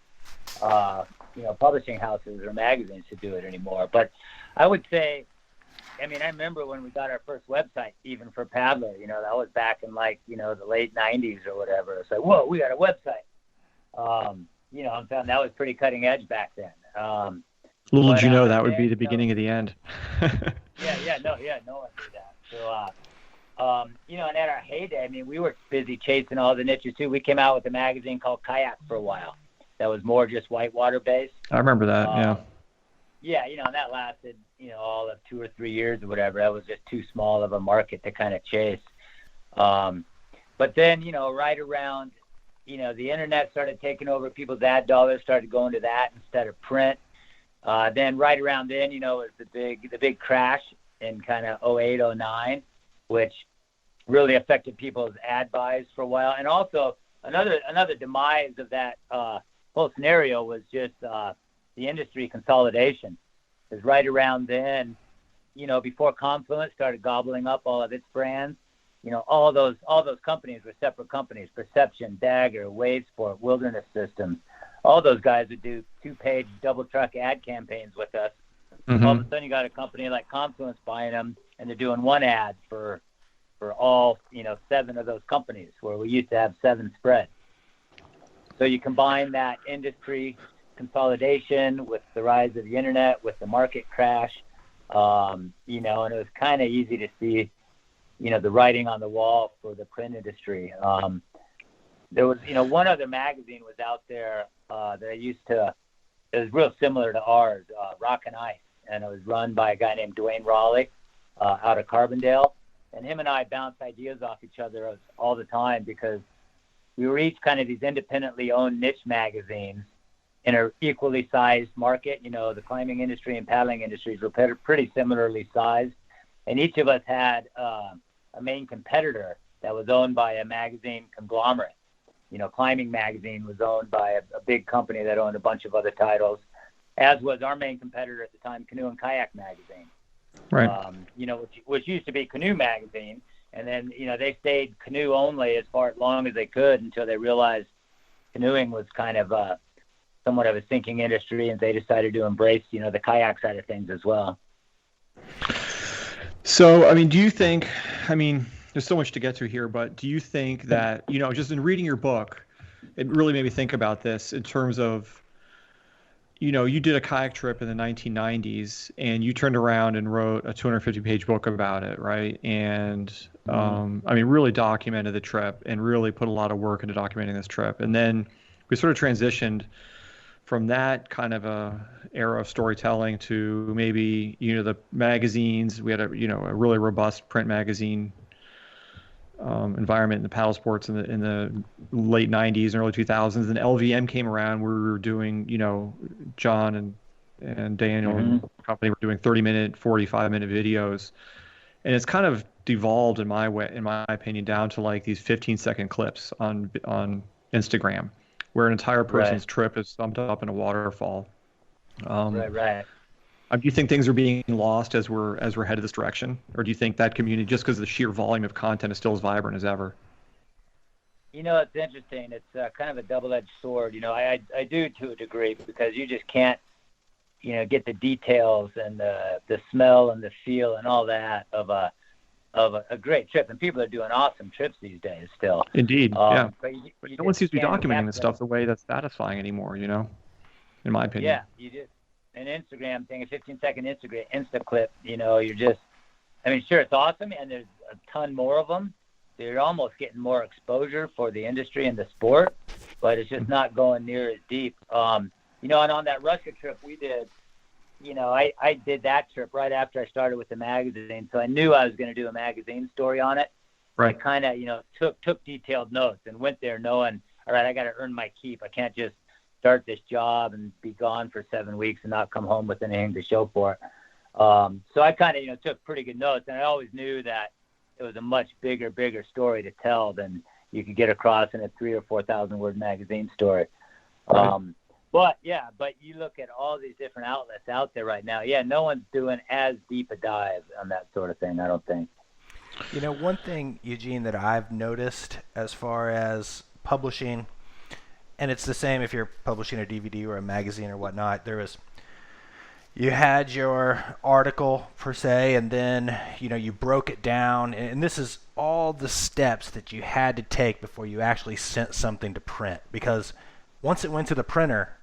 Speaker 5: publishing houses or magazines to do it anymore. But I would say, I remember when we got our first website, even for Paddler, that was back in the late 90s or whatever. It's like, whoa, we got a website. I found that was pretty cutting edge back then.
Speaker 2: Little did you know that would be the beginning of the end.
Speaker 5: No one knew that. So, and at our heyday, we were busy chasing all the niches too. We came out with a magazine called Kayak for a while. That was more just whitewater based.
Speaker 2: I remember that. Yeah.
Speaker 5: Yeah, and that lasted, all of 2 or 3 years or whatever. That was just too small of a market to kind of chase. But then, right around, the internet started taking over. People's ad dollars started going to that instead of print. Then right around then, was the big crash in kind of 08, 09, which really affected people's ad buys for a while. And also another demise of that whole scenario was just the industry consolidation. Because right around then, before Confluence started gobbling up all of its brands, all those companies were separate companies: Perception, Dagger, Wavesport, Wilderness Systems. All those guys would do 2-page double truck ad campaigns with us.
Speaker 2: Mm-hmm.
Speaker 5: All of a sudden, you got a company like Confluence buying them, and they're doing one ad for all 7 of those companies, where we used to have 7 spreads. So you combine that industry consolidation with the rise of the internet, with the market crash, and it was kind of easy to see, the writing on the wall for the print industry. There was, one other magazine was out there that I used to, it was real similar to ours, Rock and Ice, and it was run by a guy named Dwayne Raleigh out of Carbondale. And him and I bounced ideas off each other all the time because we were each kind of these independently owned niche magazines in an equally sized market. The climbing industry and paddling industries were pretty similarly sized. And each of us had a main competitor that was owned by a magazine conglomerate. Climbing Magazine was owned by a big company that owned a bunch of other titles, as was our main competitor at the time, Canoe and Kayak Magazine.
Speaker 2: Right.
Speaker 5: Which used to be Canoe Magazine. And then, they stayed canoe only as long as they could until they realized canoeing was kind of somewhat of a sinking industry, and they decided to embrace, the kayak side of things as well.
Speaker 2: So, do you think, there's so much to get to here, but do you think that, just in reading your book, it really made me think about this in terms of, you did a kayak trip in the 1990s and you turned around and wrote a 250-page book about it, right? And, really documented the trip and really put a lot of work into documenting this trip. And then we sort of transitioned from that kind of a era of storytelling to maybe, the magazines. We had a really robust print magazine environment in the paddle sports in the late 90s and early 2000s. And LVM came around where we were doing, John and Daniel and company were doing 30-minute, 45-minute videos, and it's kind of devolved in my opinion, down to like these 15-second clips on Instagram, where an entire person's trip is summed up in a waterfall.
Speaker 5: Right.
Speaker 2: Do you think things are being lost as we're headed this direction, or do you think that community, just because the sheer volume of content, is still as vibrant as ever?
Speaker 5: It's interesting. It's kind of a double-edged sword. I do to a degree, because you just can't, get the details and the smell and the feel and all that of a great trip. And people are doing awesome trips these days still.
Speaker 2: Indeed, yeah.
Speaker 5: But
Speaker 2: no one seems to be documenting this stuff the way that's satisfying anymore, in my opinion.
Speaker 5: Yeah, you just an Instagram thing, a 15-second Insta clip, you're just, sure, it's awesome, and there's a ton more of them. So you're almost getting more exposure for the industry and the sport, but it's just not going near as deep. And on that Russia trip we did, I did that trip right after I started with the magazine, so I knew I was going to do a magazine story on it.
Speaker 2: Right.
Speaker 5: I kind of, took detailed notes and went there knowing, all right, I got to earn my keep. I can't just start this job and be gone for 7 weeks and not come home with anything to show for it. So I kind of, took pretty good notes, and I always knew that it was a much bigger story to tell than you could get across in a 3,000 or 4,000 word magazine story. But you look at all these different outlets out there right now. Yeah, no one's doing as deep a dive on that sort of thing, I don't think.
Speaker 4: One thing, Eugene, that I've noticed as far as publishing, and it's the same if you're publishing a DVD or a magazine or whatnot, you had your article per se, and then you broke it down, and this is all the steps that you had to take before you actually sent something to print, because once it went to the printer,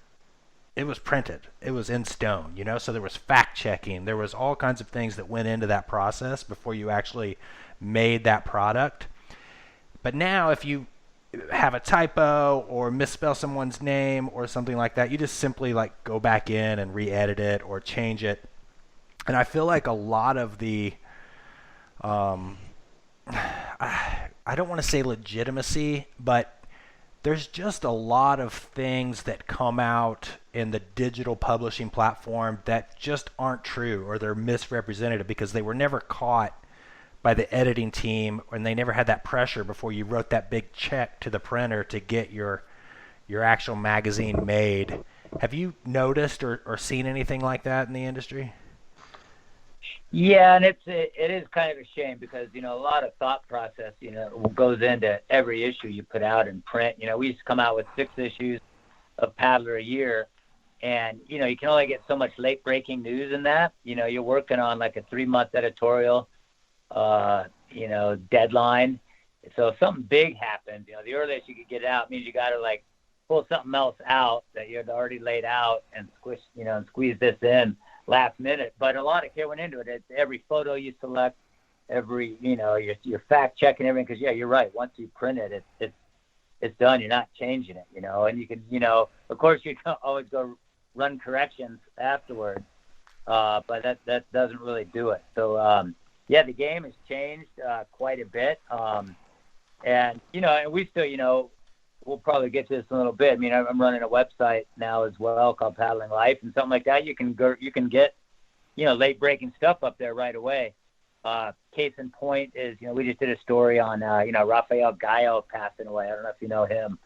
Speaker 4: it was printed, it was in stone, so there was fact checking, there was all kinds of things that went into that process before you actually made that product. But now if you have a typo or misspell someone's name or something like that, you just simply go back in and re-edit it or change it. And I feel like a lot of the I don't want to say legitimacy, but there's just a lot of things that come out in the digital publishing platform that just aren't true, or they're misrepresented because they were never caught by the editing team, and they never had that pressure before you wrote that big check to the printer to get your actual magazine made. Have you noticed or seen anything like that in the industry?
Speaker 5: Yeah, and it is kind of a shame, because a lot of thought process goes into every issue you put out in print. We used to come out with 6 issues of Paddler a year, and you can only get so much late breaking news in that. You're working on like a 3-month editorial deadline. So if something big happens, the earliest you could get it out means you got to pull something else out that you had already laid out and squeeze this in last minute. But a lot of care went into it. It's every photo you select, every, your fact checking everything. Cause yeah, you're right. Once you print it, it's done. You're not changing it, and you can, of course you can always go run corrections afterwards. But that doesn't really do it. So, yeah, the game has changed quite a bit, and we still, we'll probably get to this in a little bit. I'm running a website now as well called Paddling Life, and something like that. You can get, late breaking stuff up there right away. Case in point is, we just did a story on, Rafael Gallo passing away. I don't know if you know him.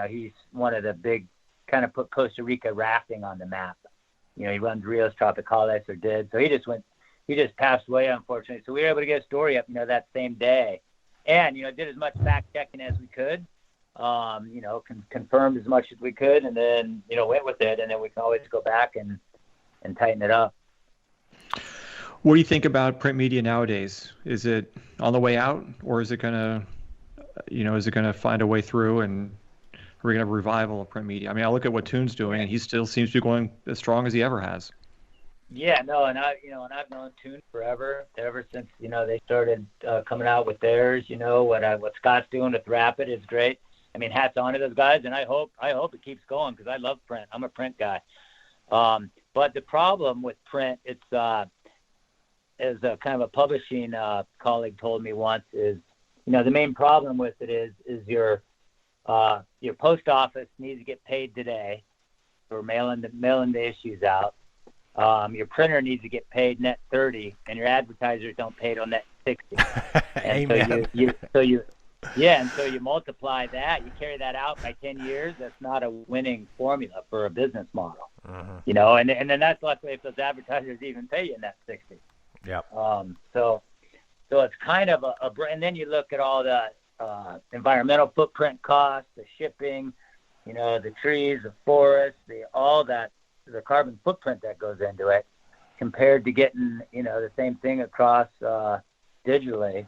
Speaker 5: He's one of the big, kind of put Costa Rica rafting on the map. He runs Rios Tropicales, or did. So he just passed away, unfortunately. So we were able to get a story up, that same day, and did as much fact checking as we could, confirmed as much as we could, and then went with it, and then we can always go back and tighten it up.
Speaker 2: What do you think about print media nowadays? Is it on the way out, or is it gonna find a way through, and are we gonna have a revival of print media? I look at what Toon's doing, and he still seems to be going as strong as he ever has.
Speaker 5: Yeah, no, and I've known Toon forever, ever since they started coming out with theirs. What Scott's doing with Rapid is great. Hats on to those guys, and I hope it keeps going, because I love print. I'm a print guy. But the problem with print, it's as a kind of a publishing colleague told me once, is the main problem with it is your post office needs to get paid today. for mailing the issues out. Your printer needs to get paid net 30, and your advertisers don't pay till net 60. And
Speaker 4: Amen.
Speaker 5: so you multiply that, you carry that out by 10 years. That's not a winning formula for a business model, you know. And then that's luckily if those advertisers even pay you net 60.
Speaker 4: Yep.
Speaker 5: So it's kind of and then you look at all the environmental footprint costs, the shipping, you know, the trees, the forests, the carbon footprint that goes into it, compared to getting, you know, the same thing across digitally.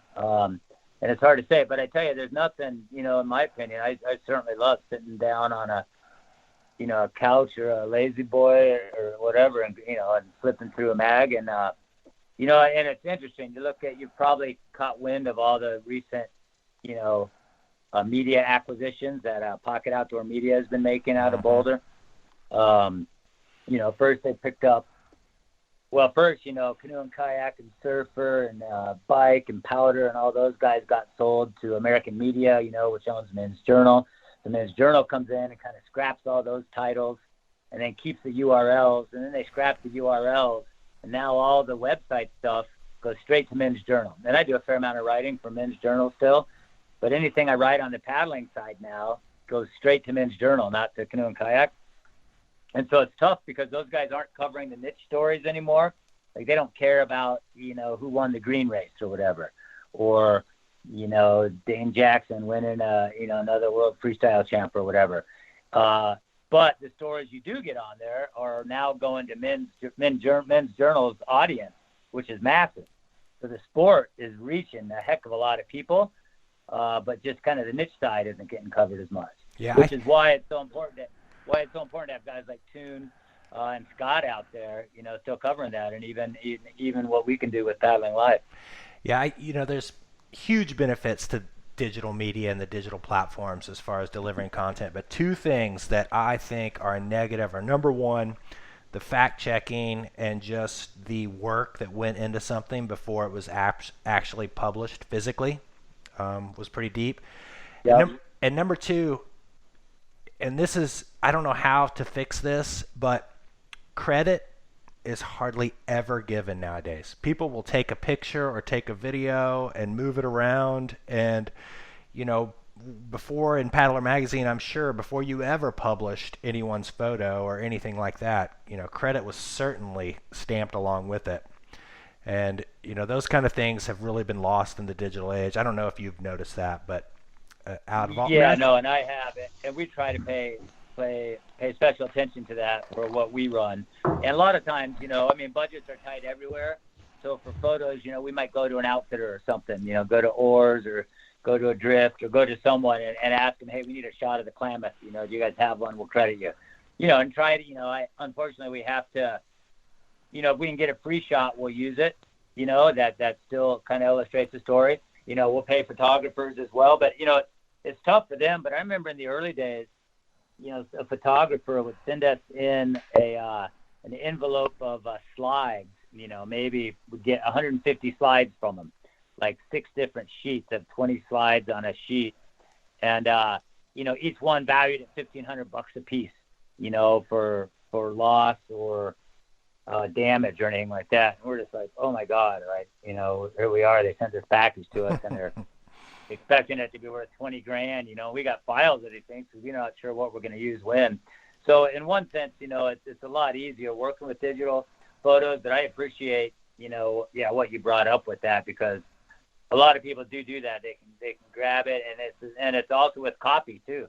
Speaker 5: And it's hard to say, but I tell you, there's nothing, you know, in my opinion, I certainly love sitting down on a couch or a lazy boy or whatever, and, you know, and flipping through a mag. And, you know, and it's interesting. You've probably caught wind of all the recent, you know, media acquisitions that Pocket Outdoor Media has been making out of Boulder. You know, first they picked up, you know, Canoe and Kayak and Surfer and Bike and Powder and all those guys got sold to American Media, you know, which owns Men's Journal. The Men's Journal comes in and kind of scraps all those titles and then keeps the URLs, and then they scrap the URLs, and now all the website stuff goes straight to Men's Journal. And I do a fair amount of writing for Men's Journal still, but anything I write on the paddling side now goes straight to Men's Journal, not to Canoe and Kayak. And so it's tough because those guys aren't covering the niche stories anymore. Like, they don't care about, you know, who won the green race or whatever, or, you know, Dane Jackson winning another world freestyle champ or whatever. But the stories you do get on there are now going to Men's Journal's audience, which is massive. So the sport is reaching a heck of a lot of people, but just kind of the niche side isn't getting covered as much.
Speaker 4: Yeah,
Speaker 5: which is why it's so important to have guys like Toon and Scott out there, you know, still covering that, and even what we can do with Paddling Live.
Speaker 4: Yeah, there's huge benefits to digital media and the digital platforms as far as delivering content, but two things that I think are negative are, number one, the fact checking and just the work that went into something before it was actually published physically was pretty deep.
Speaker 5: Yep.
Speaker 4: And number two, and this is, I don't know how to fix this, but credit is hardly ever given nowadays. People will take a picture or take a video and move it around, and, you know, before in Paddler Magazine, I'm sure before you ever published anyone's photo or anything like that, you know, credit was certainly stamped along with it. And, you know, those kind of things have really been lost in the digital age. I don't know if you've noticed that, but out of all...
Speaker 5: Yeah, no, and I have it. And we try to pay special attention to that for what we run. And a lot of times, you know, I mean, budgets are tight everywhere. So for photos, you know, we might go to an outfitter or something, you know, go to Oars or go to Adrift or go to someone and ask them, hey, we need a shot of the Klamath. You know, do you guys have one? We'll credit you. You know, and try to, you know, unfortunately we have to, you know, if we can get a free shot, we'll use it. You know, that still kind of illustrates the story. You know, we'll pay photographers as well. But, you know, it's tough for them. But I remember in the early days, you know, a photographer would send us in an envelope of slides. You know, maybe we'd get 150 slides from them, like 6 different sheets of 20 slides on a sheet. And, you know, each one valued at $1,500 a piece, you know, for loss or damage or anything like that. And we're just like, oh my God, right? You know, here we are. They sent this package to us and they're expecting it to be worth $20,000. You know, we got files of these things, so we're not sure what we're going to use when. So in one sense, you know, it's a lot easier working with digital photos, but I appreciate, you know, what you brought up with that, because a lot of people do that. They can grab it, and it's also with copy too.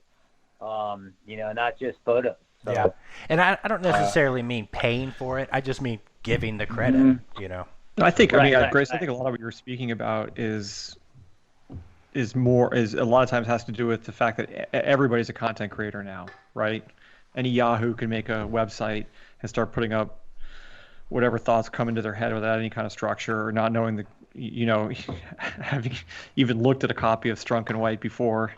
Speaker 5: You know, not just photos. So,
Speaker 4: yeah, and I don't necessarily mean paying for it. I just mean giving the credit. You know,
Speaker 2: I think,
Speaker 5: Right.
Speaker 2: Grace, I think a lot of what you're speaking about is a lot of times has to do with the fact that everybody's a content creator now, right? Any Yahoo can make a website and start putting up whatever thoughts come into their head without any kind of structure, or not knowing having even looked at a copy of Strunk and White before,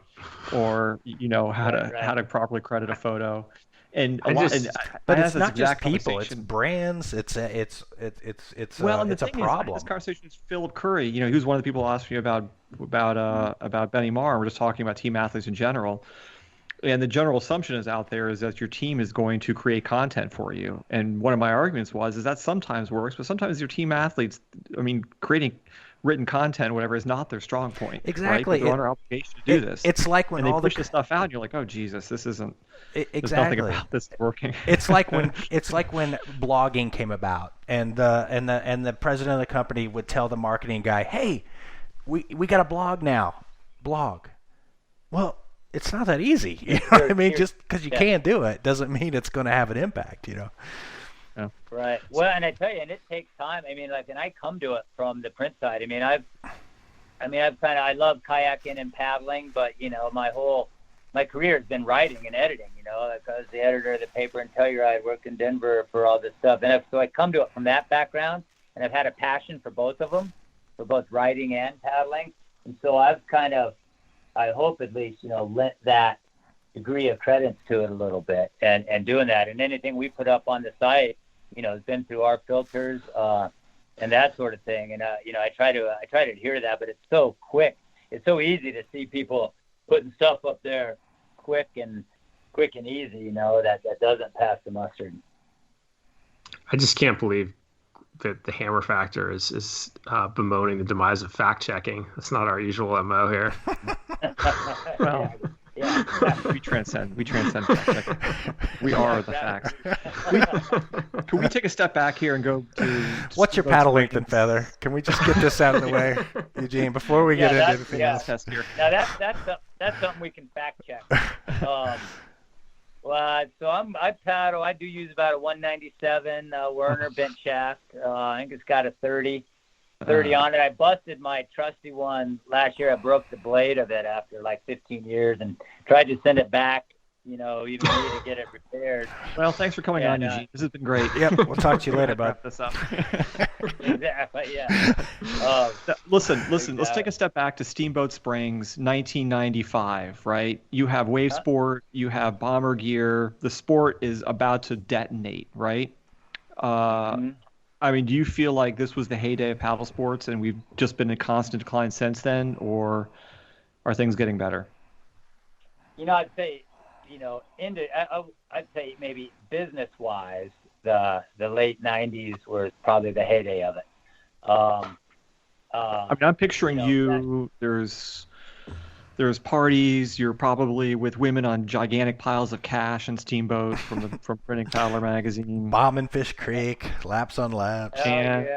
Speaker 2: or, you know, how to properly credit a photo. And
Speaker 4: but it's not just people; it's brands. It's a problem.
Speaker 2: This conversation is Philip Curry. You know, he was one of the people who asked me about Benny Marr. We're just talking about team athletes in general. And the general assumption is out there is that your team is going to create content for you. And one of my arguments is that sometimes works, but sometimes your team athletes, creating written content, whatever, is not their strong point.
Speaker 4: Exactly.
Speaker 2: Right? But they're under obligation to do this.
Speaker 4: It's like when
Speaker 2: and they
Speaker 4: all
Speaker 2: push the stuff out, and you're like, oh Jesus, this isn't.
Speaker 4: Exactly.
Speaker 2: There's nothing about this working.
Speaker 4: It's like when blogging came about, and the president of the company would tell the marketing guy, "Hey, we got a blog now. Blog." Well, it's not that easy. You know what I mean? Just because you can't do it doesn't mean it's going to have an impact. You know.
Speaker 2: Yeah.
Speaker 5: Right. Well, and I tell you, and it takes time. I mean, and I come to it from the print side. I love kayaking and paddling, but my career has been writing and editing. I was the editor of the paper in Telluride, worked in Denver for all this stuff, and so I come to it from that background, and I've had a passion for both of them, for both writing and paddling, and so I've kind of, I hope at least, lent that degree of credence to it a little bit, and doing that, and anything we put up on the site, has been through our filters, and that sort of thing. And I try to adhere to that, but it's so quick. It's so easy to see people putting stuff up there quick and easy, that doesn't pass the mustard.
Speaker 3: I just can't believe that the hammer factor is bemoaning the demise of fact checking. That's not our usual MO here.
Speaker 2: Well,
Speaker 5: yeah.
Speaker 2: we transcend fact checking. We are the facts. Can we take a step back here and go to
Speaker 4: what's your paddle length and feather? Can we just get this out of the way, Eugene, before we get into anything else?
Speaker 2: Test here.
Speaker 5: Now that's something we can fact check. So I paddle. I do use about a 197 Werner bent shaft. I think it's got a 30 on it. I busted my trusty one last year. I broke the blade of it after like 15 years and tried to send it back, even me to get it repaired.
Speaker 2: Well, thanks for coming on, Eugene. This has been great.
Speaker 4: Yep, we'll talk to you later, bud.
Speaker 2: Wrap this up.
Speaker 5: Exactly, yeah.
Speaker 2: Listen, let's take a step back to Steamboat Springs, 1995, right? You have wave sport, you have bomber gear. The sport is about to detonate, right? Do you feel like this was the heyday of paddle sports and we've just been in constant decline since then, or are things getting better?
Speaker 5: I'd say, I'd say maybe business-wise, the late 90s was probably the heyday of it.
Speaker 2: I'm picturing there's parties. You're probably with women on gigantic piles of cash and steamboats from printing Paddler magazine.
Speaker 4: Bombing Fish Creek, laps on laps.
Speaker 2: And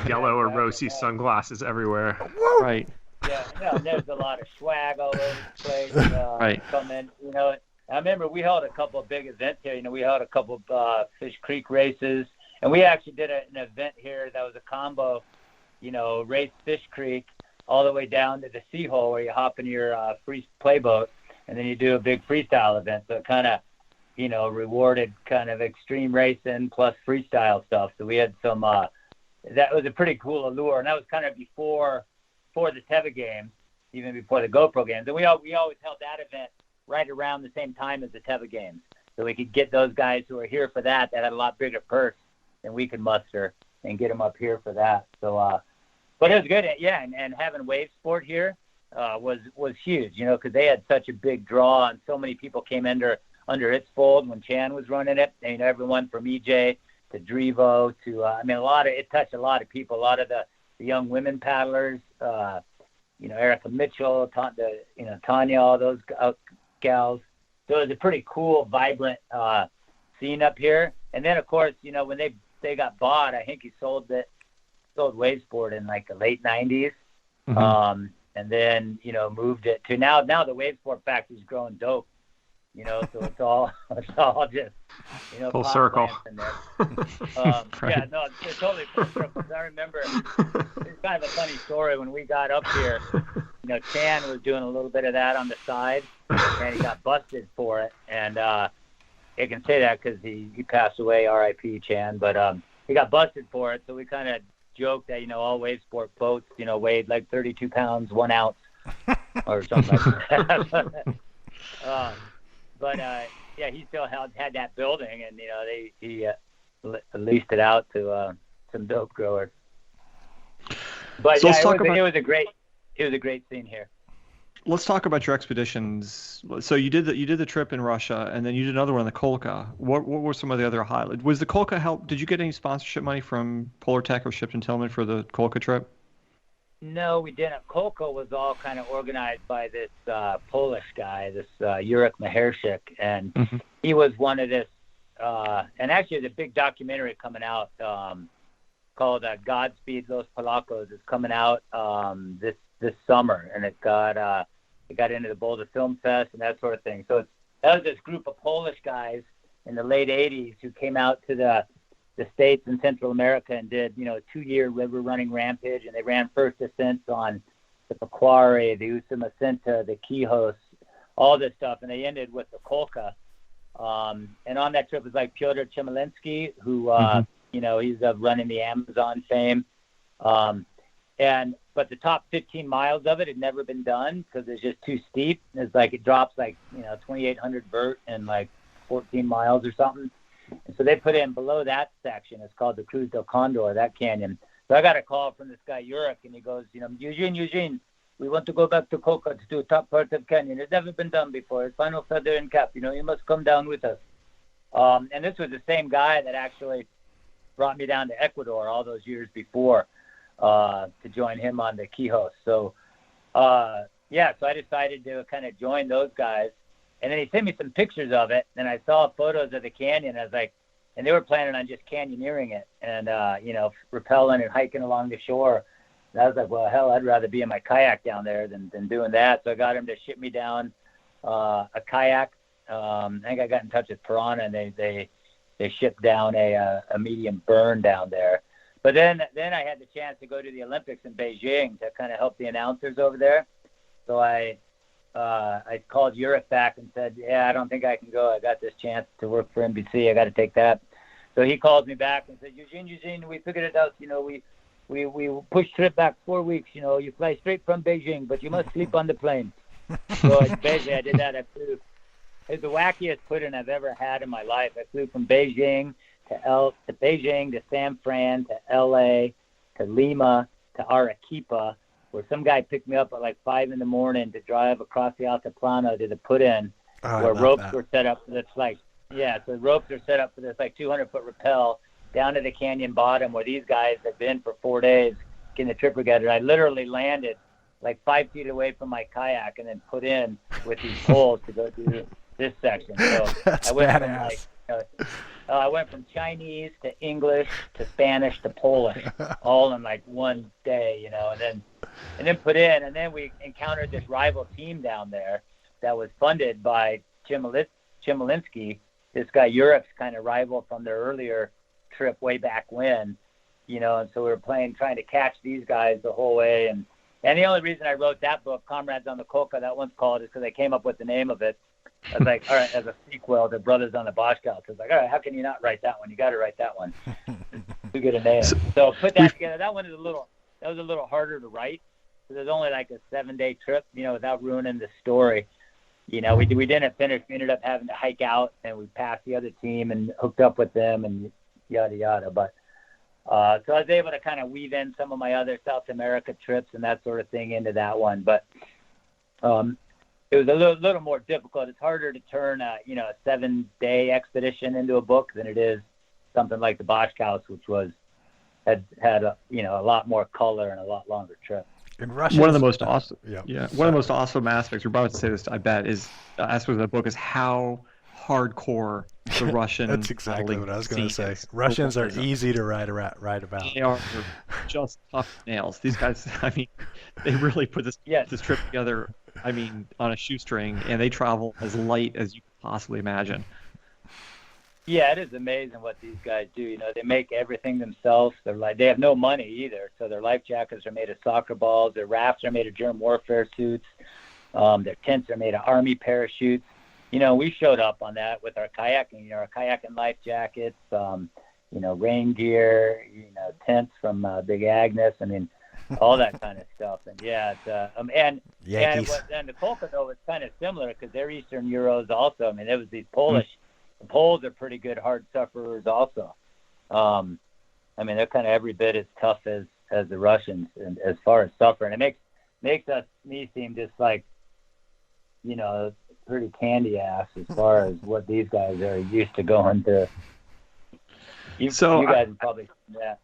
Speaker 3: yellow or rosy sunglasses everywhere.
Speaker 2: Right.
Speaker 5: Yeah, there's a lot of swag all over the place.
Speaker 2: Right.
Speaker 5: Coming, I remember we held a couple of big events here. We held a couple of Fish Creek races, and we actually did an event here that was a combo, race Fish Creek all the way down to the Seahole where you hop in your free playboat, and then you do a big freestyle event. So it kind of, rewarded kind of extreme racing plus freestyle stuff. So we had some, that was a pretty cool allure, and that was kind of before the Teva games, even before the GoPro games. And we always held that event right around the same time as the Teva games, so we could get those guys who are here for that had a lot bigger purse than we could muster and get them up here for that. So, but it was good, yeah. And having wave sport here was huge, because they had such a big draw, and so many people came under its fold when Chan was running it. And everyone from EJ to Drevo to it touched a lot of people, a lot of the young women paddlers, Erica Mitchell, Tanya, all those gals. So it was a pretty cool, vibrant scene up here. And then, of course, when they got bought, I think he sold wave sport in like the late 90s.
Speaker 2: Mm-hmm.
Speaker 5: And then, moved it to now the wave sport factory's growing dope. So it's all just,
Speaker 3: full circle.
Speaker 2: Right.
Speaker 5: Yeah, no, it's totally full circle. I remember it's kind of a funny story when we got up here. Chan was doing a little bit of that on the side, and he got busted for it. And I can say that because he passed away, R.I.P. Chan. But he got busted for it, so we kind of joked that all wave sport boats, weighed like 32 pounds, 1 ounce, or something like that. But he still had that building, and he leased it out to some dope growers. But
Speaker 2: so
Speaker 5: it was a great scene here.
Speaker 2: let's talk about your expeditions. So you did the trip in Russia, and then you did another one on the Kolka. What were some of the other highlights? Was the Kolka help? Did you get any sponsorship money from Polar Tech or Shipton Tillman for the Kolka trip?
Speaker 5: No, we didn't. Kolka was all kind of organized by this Polish guy, this Jurek Mahershik, and he was one of this. And actually, there's a big documentary coming out called "Godspeed Los Polacos." It's coming out this summer, and it got into the Boulder Film Fest and that sort of thing. So that was this group of Polish guys in the late '80s who came out to the States and Central America and did, a 2-year river running rampage, and they ran first ascents on the Pequare, the Usumacinta, the Quijos, all this stuff, and they ended with the Kolka. And on that trip was like Pyotr Chemalinsky, who, he's running the Amazon fame. But the top 15 miles of it had never been done because it's just too steep. It's like it drops 2,800 vert in like 14 miles or something. And so they put in below that section. It's called the Cruz del Condor, that canyon. So I got a call from this guy, Jurek, and he goes, Eugene, we want to go back to Kolka to do a top part of canyon. It's never been done before. It's final feather and cap. You must come down with us. And this was the same guy that actually brought me down to Ecuador all those years before to join him on the Quijos. So, so I decided to kind of join those guys. And then he sent me some pictures of it, and I saw photos of the canyon. I was like, and they were planning on just canyoneering it and, rappelling and hiking along the shore. And I was like, well, hell, I'd rather be in my kayak down there than doing that. So I got him to ship me down a kayak. I think I got in touch with Piranha, and they shipped down a medium burn down there. But then I had the chance to go to the Olympics in Beijing to kind of help the announcers over there. So I called Jurek back and said, I don't think I can go. I got this chance to work for NBC. I got to take that. So he called me back and said, Eugene, we figured it out. We pushed trip back 4 weeks. You fly straight from Beijing, but you must sleep on the plane. So basically I did that. I flew. It's the wackiest pudding I've ever had in my life. I flew from Beijing to San Fran to L.A. to Lima to Arequipa, where some guy picked me up at like 5 a.m. to drive across the Altiplano to the put-in, where ropes were set up for this so ropes are set up for this 200-foot rappel down to the canyon bottom, where these guys have been for 4 days getting the trip together. I literally landed like 5 feet away from my kayak and then put in with these poles to go through this section. So
Speaker 4: That's badass.
Speaker 5: I went from Chinese to English to Spanish to Polish, all in like one day, and then put in, and then we encountered this rival team down there that was funded by Chemalinsky, this guy Jurek's kind of rival from their earlier trip way back when, and so we were trying to catch these guys the whole way. And the only reason I wrote that book, Comrades on the Kolka, that one's called, is because I came up with the name of it. I was like, all right, as a sequel to Brothers on the Boschkowitz. I was like, all right, how can you not write that one? You got to write that one. Too good a name. So put that together. That one was a little harder to write. So there's only like a 7-day trip, without ruining the story. We didn't finish. We ended up having to hike out, and we passed the other team and hooked up with them and yada yada. But so I was able to kind of weave in some of my other South America trips and that sort of thing into that one. But it was a little more difficult. It's harder to turn a 7-day expedition into a book than it is something like the Boschkowitz, which had a lot more color and a lot longer trip.
Speaker 2: One of the most awesome, one of the most awesome aspects. You're about to say this, I bet, is aspect of the book is how hardcore the Russian.
Speaker 4: That's exactly what I was going to say. Russians are easy to write about.
Speaker 2: They are just tough nails. These guys, they really put this trip together. On a shoestring, and they travel as light as you could possibly imagine.
Speaker 5: Yeah, it is amazing what these guys do. They make everything themselves. They have no money either, so their life jackets are made of soccer balls. Their rafts are made of germ warfare suits. Their tents are made of army parachutes. We showed up on that with our kayaking. Our kayaking life jackets. Rain gear. Tents from Big Agnes. All that kind of stuff. And and the Kolka though was kind of similar because they're Eastern Euros also. There was these Polish. The Poles are pretty good hard sufferers also. They're kind of every bit as tough as the Russians, and as far as suffering, it makes me seem just like pretty candy ass as far as what these guys are used to going through. You guys probably, yeah.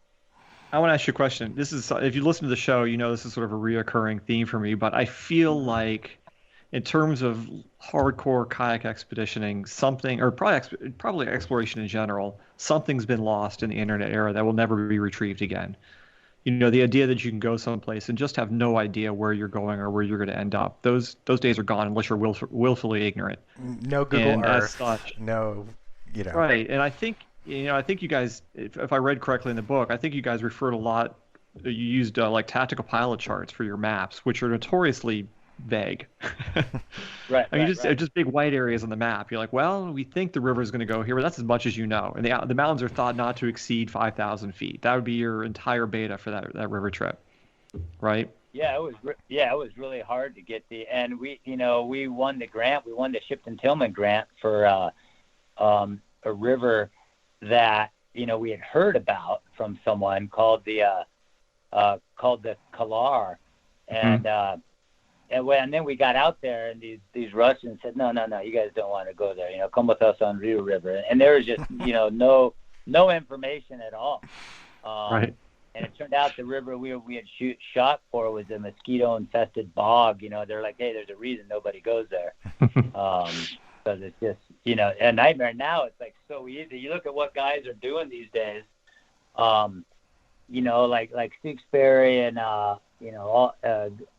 Speaker 2: I want to ask you a question. This is, if you listen to the show, this is sort of a reoccurring theme for me, but I feel like in terms of hardcore kayak expeditioning, something, or probably exploration in general, something's been lost in the internet era that will never be retrieved again. The idea that you can go someplace and just have no idea where you're going or where you're going to end up. Those days are gone unless you're willfully ignorant.
Speaker 4: No Google
Speaker 2: and
Speaker 4: Earth.
Speaker 2: As such,
Speaker 4: no,
Speaker 2: Right, and I think you guys, if I read correctly in the book, I think you guys referred a lot. You used like tactical pilot charts for your maps, which are notoriously vague.
Speaker 5: Right.
Speaker 2: I mean, just big white areas on the map. You're like, well, we think the river is going to go here, but that's as much as you know. And the mountains are thought not to exceed 5,000 feet. That would be your entire beta for that river trip, right?
Speaker 5: Yeah, it was really hard to get and we won the grant. We won the Shipton Tillman grant for a river that we had heard about from someone called the Kalar, and and then we got out there, and these Russians said, no, you guys don't want to go there. Come with us on Rio River, and there was just no information at all.
Speaker 2: Right.
Speaker 5: And it turned out the river we had shot for was a mosquito-infested bog. They're like, hey, there's a reason nobody goes there. Because it's just, a nightmare. Now it's like so easy. You look at what guys are doing these days, like Stewksbury and,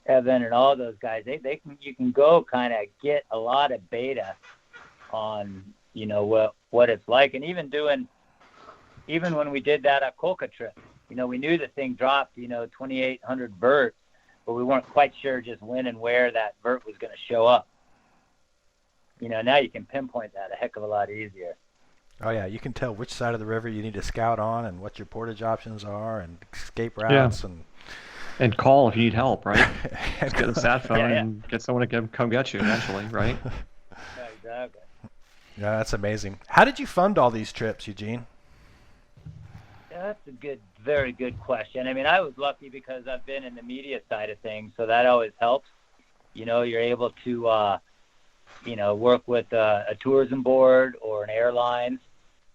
Speaker 5: Evan and all those guys, you can go kind of get a lot of beta on, what it's like. And even when we did that Akolka trip, we knew the thing dropped, 2,800 vert, but we weren't quite sure just when and where that vert was going to show up. Now you can pinpoint that a heck of a lot easier.
Speaker 4: Oh yeah, you can tell which side of the river you need to scout on and what your portage options are and escape routes
Speaker 2: and call if you need help, right? Just get a sat phone and get someone to come get you eventually, right?
Speaker 5: Yeah, exactly.
Speaker 4: Yeah, that's amazing. How did you fund all these trips, Eugene?
Speaker 5: Yeah, that's a very good question. I mean, I was lucky because I've been in the media side of things, so that always helps. You're able to work with a tourism board or an airline.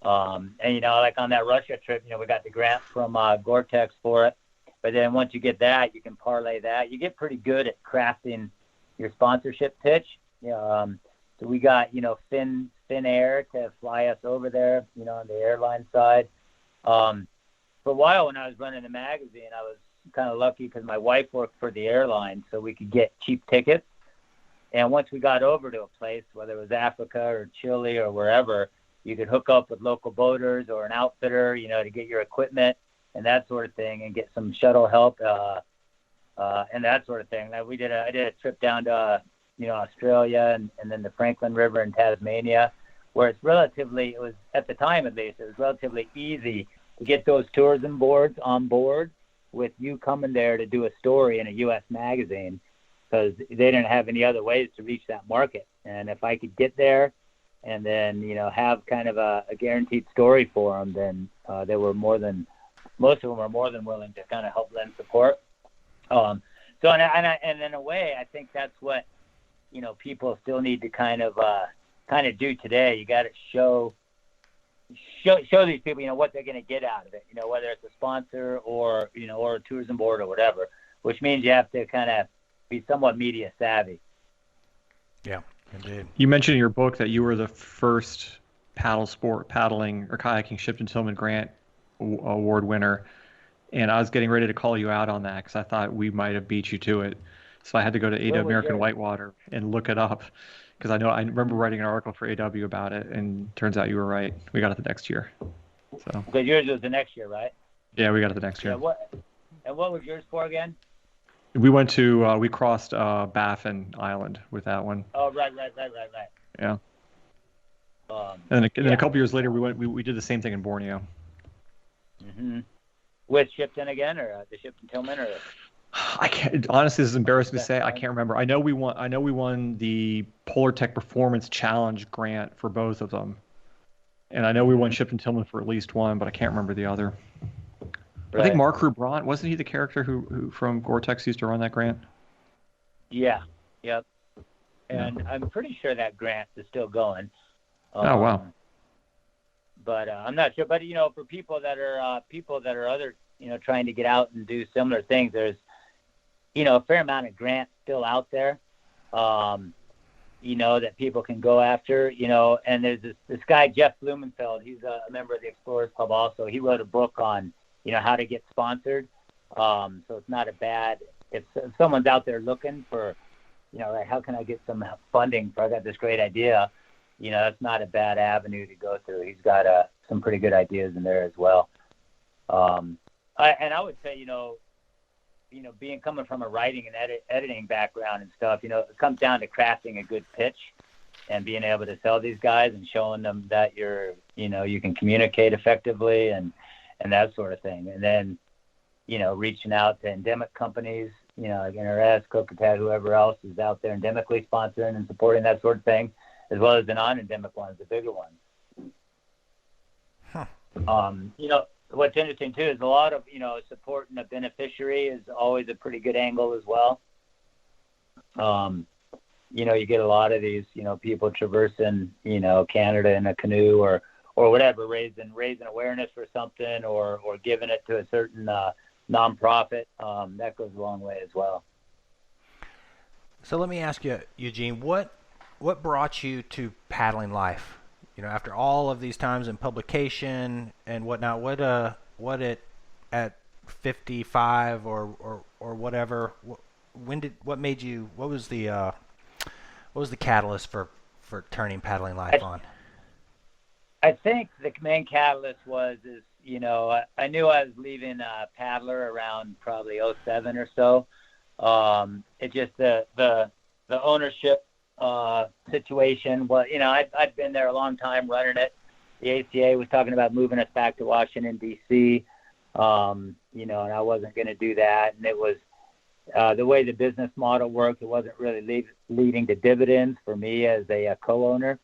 Speaker 5: And, like on that Russia trip, we got the grant from Gore-Tex for it. But then once you get that, you can parlay that. You get pretty good at crafting your sponsorship pitch. So we got, Finn Air to fly us over there, on the airline side. For a while when I was running the magazine, I was kind of lucky because my wife worked for the airline, so we could get cheap tickets. And once we got over to a place, whether it was Africa or Chile or wherever, you could hook up with local boaters or an outfitter, to get your equipment and that sort of thing, and get some shuttle help and that sort of thing. Like I did a trip down to Australia and then the Franklin River in Tasmania, where it was at the time at least, it was relatively easy to get those tourism boards on board with you coming there to do a story in a U.S. magazine, because they didn't have any other ways to reach that market. And if I could get there and then, have kind of a guaranteed story for them, then most of them were more than willing to kind of help lend support. So and in a way, I think that's what, people still need to kind of do today. You got to show these people, what they're going to get out of it, whether it's a sponsor or, or a tourism board or whatever, which means you have to kind of be somewhat media savvy.
Speaker 4: Yeah, indeed.
Speaker 2: You mentioned in your book that you were the first paddling or kayaking Shipton Tillman Grant Award winner, and I was getting ready to call you out on that because I thought we might have beat you to it. So I had to go to AW American Whitewater and look it up, because I remember writing an article for AW about it, and turns out you were right. We got it the next year. So
Speaker 5: because yours was the next year, right?
Speaker 2: Yeah, we got it the next year.
Speaker 5: Yeah, what was yours for again?
Speaker 2: We went to we crossed Baffin Island with that one.
Speaker 5: Oh, right.
Speaker 2: Yeah. And then a couple years later, we did the same thing in Borneo.
Speaker 5: Mm-hmm. With Shipton again, or the Shipton Tillman, or?
Speaker 2: I can't. Honestly, this is embarrassing to say. I can't remember. I know we won the Polar Tech Performance Challenge grant for both of them, and I know we won Shipton Tillman for at least one, but I can't remember the other. Right. I think Mark Rubrant, wasn't he the character who from Gore-Tex used to run that grant?
Speaker 5: Yeah. Yep. and I'm pretty sure that grant is still going.
Speaker 2: Oh, wow.
Speaker 5: But I'm not sure. But for people that are other trying to get out and do similar things, there's a fair amount of grants still out there. That people can go after, and there's this guy, Jeff Blumenfeld. He's a member of the Explorers Club also. He wrote a book on, how to get sponsored. So it's not a bad, if someone's out there looking for, like, how can I get some funding for, I got this great idea, that's not a bad avenue to go through. He's got some pretty good ideas in there as well. I would say, coming from a writing and editing background and stuff, it comes down to crafting a good pitch and being able to sell these guys and showing them that you can communicate effectively and that sort of thing. And then, reaching out to endemic companies, like NRS, Cocatat, whoever else is out there endemically sponsoring and supporting that sort of thing, as well as the non-endemic ones, the bigger ones. What's interesting too is a lot of supporting a beneficiary is always a pretty good angle as well. You get a lot of these people traversing Canada in a canoe or whatever, raising awareness for something or giving it to a certain nonprofit. That goes a long way as well.
Speaker 4: So let me ask you, Eugene, what brought you to Paddling Life? After all of these times in publication and whatnot, what at 55 or whatever, what was the catalyst for turning Paddling Life on?
Speaker 5: I think the main catalyst was I knew I was leaving Paddler around probably 07 or so. It just the ownership situation. Well, I'd been there a long time running it. The ACA was talking about moving us back to Washington, D.C., and I wasn't going to do that. And it was the way the business model worked, it wasn't really leading to dividends for me as a co-owner.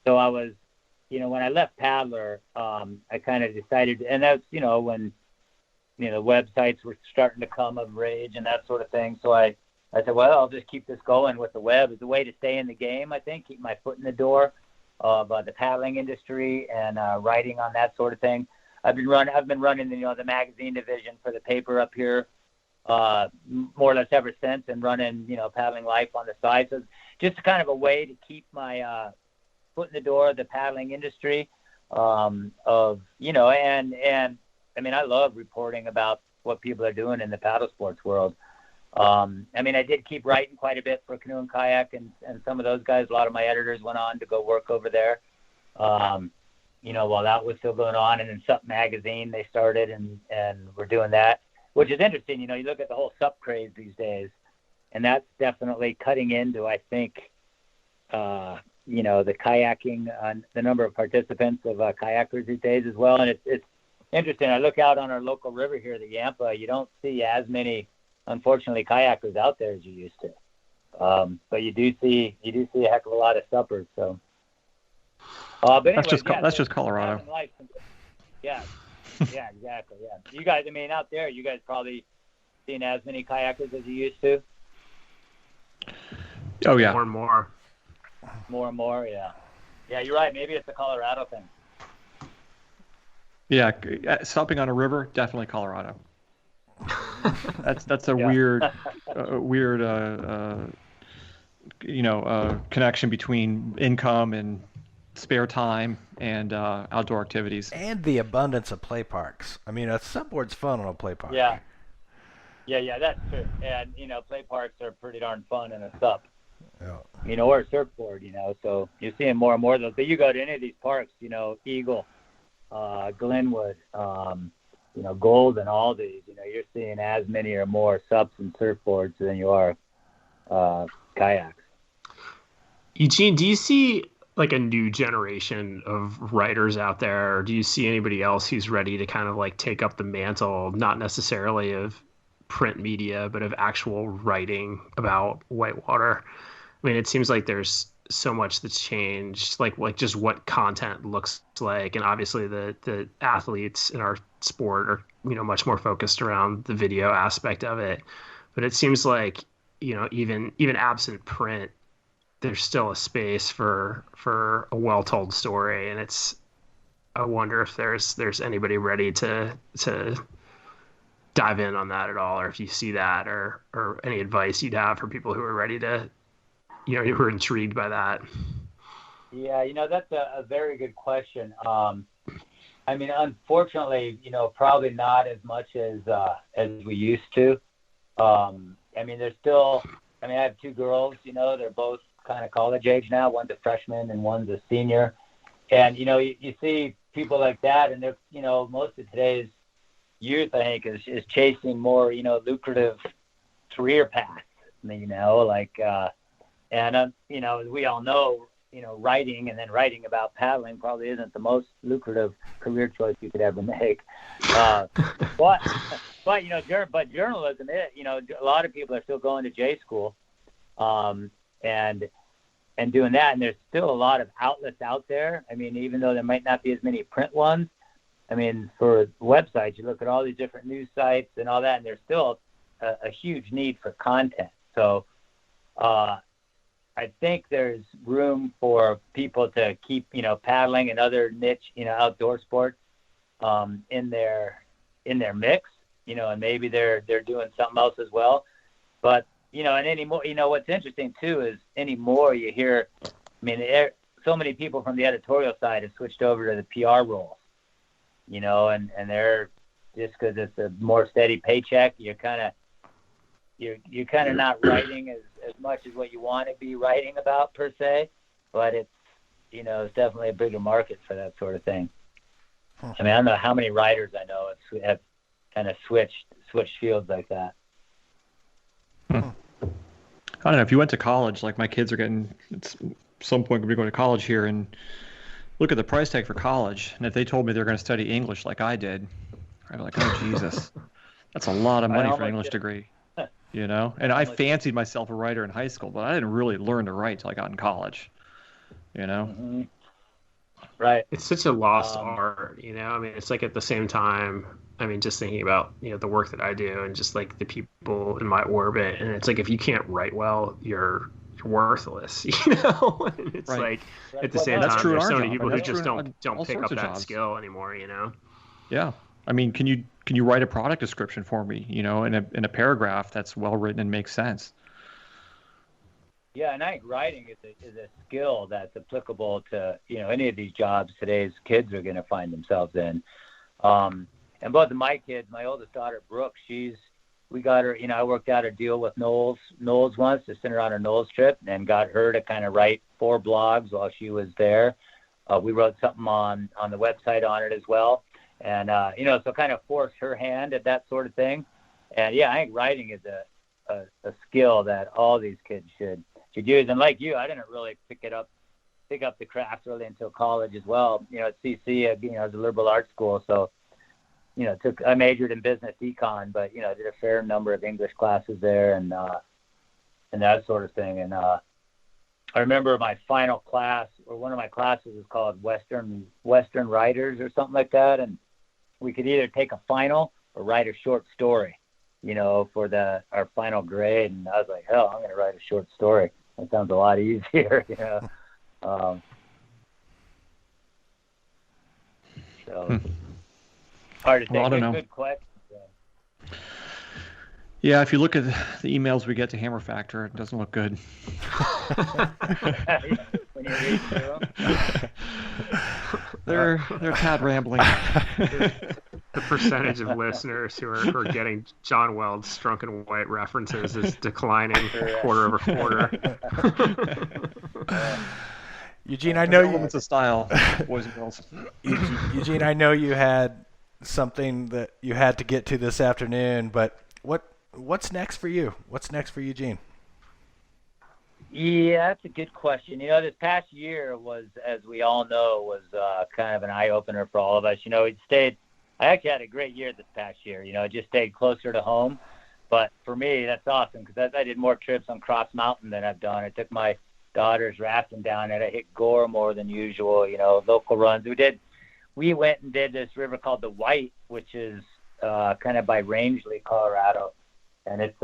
Speaker 5: So I was, when I left Paddler, I kind of decided, and that's, when, the websites were starting to come of age and that sort of thing. So I said, well, I'll just keep this going with the web as a way to stay in the game, I think, keep my foot in the door of the paddling industry and writing on that sort of thing. I've been running the magazine division for the paper up here more or less ever since, and running, Paddling Life on the side. So it's just kind of a way to keep my foot in the door of the paddling industry and I mean, I love reporting about what people are doing in the paddle sports world. I did keep writing quite a bit for Canoe and Kayak and some of those guys. A lot of my editors went on to go work over there, while that was still going on. And then SUP Magazine, they started and we're doing that, which is interesting. You look at the whole SUP craze these days, and that's definitely cutting into, I think, the kayaking, the number of participants of kayakers these days as well. And it's interesting. I look out on our local river here, the Yampa. You don't see as many, unfortunately, kayakers out there as you used to, but you do see a heck of a lot of suppers. So, but anyway,
Speaker 2: that's just Colorado.
Speaker 5: Yeah, exactly. Yeah, you guys. Out there, you guys probably seen as many kayakers as you used to.
Speaker 2: Oh yeah,
Speaker 3: more and more.
Speaker 5: More and more. Yeah, you're right. Maybe it's a Colorado thing.
Speaker 2: Yeah, stopping on a river, definitely Colorado. That's a weird connection between income and spare time and outdoor activities.
Speaker 4: And the abundance of play parks. A subboard's fun on a play park.
Speaker 5: Yeah, that's true. And play parks are pretty darn fun in a SUP. Yeah. Or a surfboard. So you're seeing more and more of those. But you go to any of these parks, Eagle, Glenwood, Gold, and all these, you're seeing as many or more SUPs and surfboards than you are kayaks.
Speaker 3: Eugene, do you see like a new generation of writers out there, or do you see anybody else who's ready to kind of like take up the mantle, not necessarily of print media, but of actual writing about whitewater? It seems like there's so much that's changed, like just what content looks like, and obviously the athletes in our sport are much more focused around the video aspect of it. But it seems like even absent print, there's still a space for a well-told story, and I wonder if there's anybody ready to dive in on that at all, or if you see that, or any advice you'd have for people who are ready to, who are intrigued by that.
Speaker 5: Yeah, that's a very good question. I mean, unfortunately, probably not as much as we used to. I mean, there's still. I mean, I have two girls. They're both kind of college age now. One's a freshman and one's a senior. And you see people like that, and they're most of today's youth, I think, is chasing more lucrative career paths. And as we all know, writing and then writing about paddling probably isn't the most lucrative career choice you could ever make. But journalism, a lot of people are still going to J school, and doing that. And there's still a lot of outlets out there. I mean, even though there might not be as many print ones, I mean, for websites, you look at all these different news sites and all that, and there's still a huge need for content. So, I think there's room for people to keep, paddling and other niche, outdoor sports, in their mix, and maybe they're doing something else as well. But, and anymore, what's interesting too is anymore you hear, I mean, so many people from the editorial side have switched over to the PR roles, and they're just because it's a more steady paycheck, you're kind of not writing as much as what you want to be writing about per se, but it's it's definitely a bigger market for that sort of thing. I mean, I don't know how many writers I know have kind of switched fields like that.
Speaker 2: I don't know, if you went to college, like my kids are at some point going to be going to college here, and look at the price tag for college, and if they told me they're going to study English like I did, I'd be like, oh Jesus, that's a lot of money for an English degree. And I fancied myself a writer in high school, but I didn't really learn to write till I got in college,
Speaker 5: Mm-hmm. Right.
Speaker 3: It's such a lost art, I mean, it's like at the same time, I mean, just thinking about, the work that I do and just like the people in my orbit, and it's like, if you can't write well, you're worthless, and it's
Speaker 2: right.
Speaker 3: Like at the same time, there's so many people who just don't pick up that
Speaker 2: jobs.
Speaker 3: skill anymore,
Speaker 2: Yeah. I mean, can you write a product description for me, in a paragraph that's well written and makes sense?
Speaker 5: Yeah, and I think writing is a skill that's applicable to any of these jobs today's kids are going to find themselves in. And both of my kids, my oldest daughter Brooke, we got her. I worked out a deal with Knowles once to send her on her Knowles trip, and got her to kind of write 4 blogs while she was there. We wrote something on the website on it as well. And, so kind of force her hand at that sort of thing. And yeah, I think writing is a skill that all these kids should use. And like you, I didn't really pick up the craft really until college as well. At CC, as a liberal arts school. So, I majored in business econ, but, did a fair number of English classes there and that sort of thing. And, I remember my final class, or one of my classes was called Western Writers or something like that. And we could either take a final or write a short story, for our final grade. And I was like, hell, I'm going to write a short story. That sounds a lot easier, So hard to think.
Speaker 2: Well, I don't know.
Speaker 5: Good question.
Speaker 2: Yeah, if you look at the emails we get to Hammer Factor, it doesn't look good.
Speaker 5: When you read through them.
Speaker 2: They're tad rambling.
Speaker 3: The percentage of listeners who are getting John Weld's Drunk and White references is declining quarter over quarter.
Speaker 4: Eugene, I know
Speaker 2: Elements of style, boys and girls.
Speaker 4: Eugene, I know you had something that you had to get to this afternoon, but what's next for you? What's next for Eugene?
Speaker 5: Yeah, that's a good question. This past year was, as we all know, was kind of an eye-opener for all of us. I actually had a great year this past year. Just stayed closer to home. But for me, that's awesome because I did more trips on Cross Mountain than I've done. I took my daughters rafting down it. I hit Gore more than usual, local runs. We went and did this river called the White, which is kind of by Rangeley, Colorado. And it's,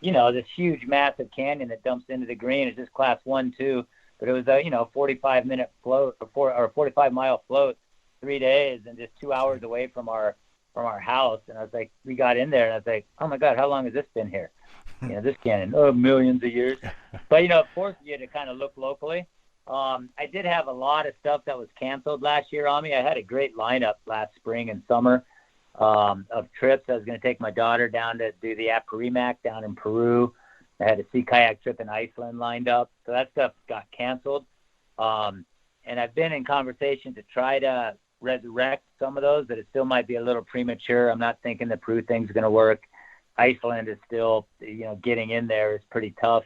Speaker 5: this huge, massive canyon that dumps into the green. It's just class 1, 2, but it was a 45-minute float or 45-mile float, 3 days, and just 2 hours away from our house. And I was like, we got in there, and I was like, oh my God, how long has this been here? This canyon, millions of years. But it forces you to kind of look locally. I did have a lot of stuff that was canceled last year on me. I had a great lineup last spring and summer of trips. I was going to take my daughter down to do the Apurimac down in Peru. I had a sea kayak trip in Iceland lined up. So that stuff got canceled. And I've been in conversation to try to resurrect some of those, but it still might be a little premature. I'm not thinking the Peru thing's going to work. Iceland is still, getting in there is pretty tough.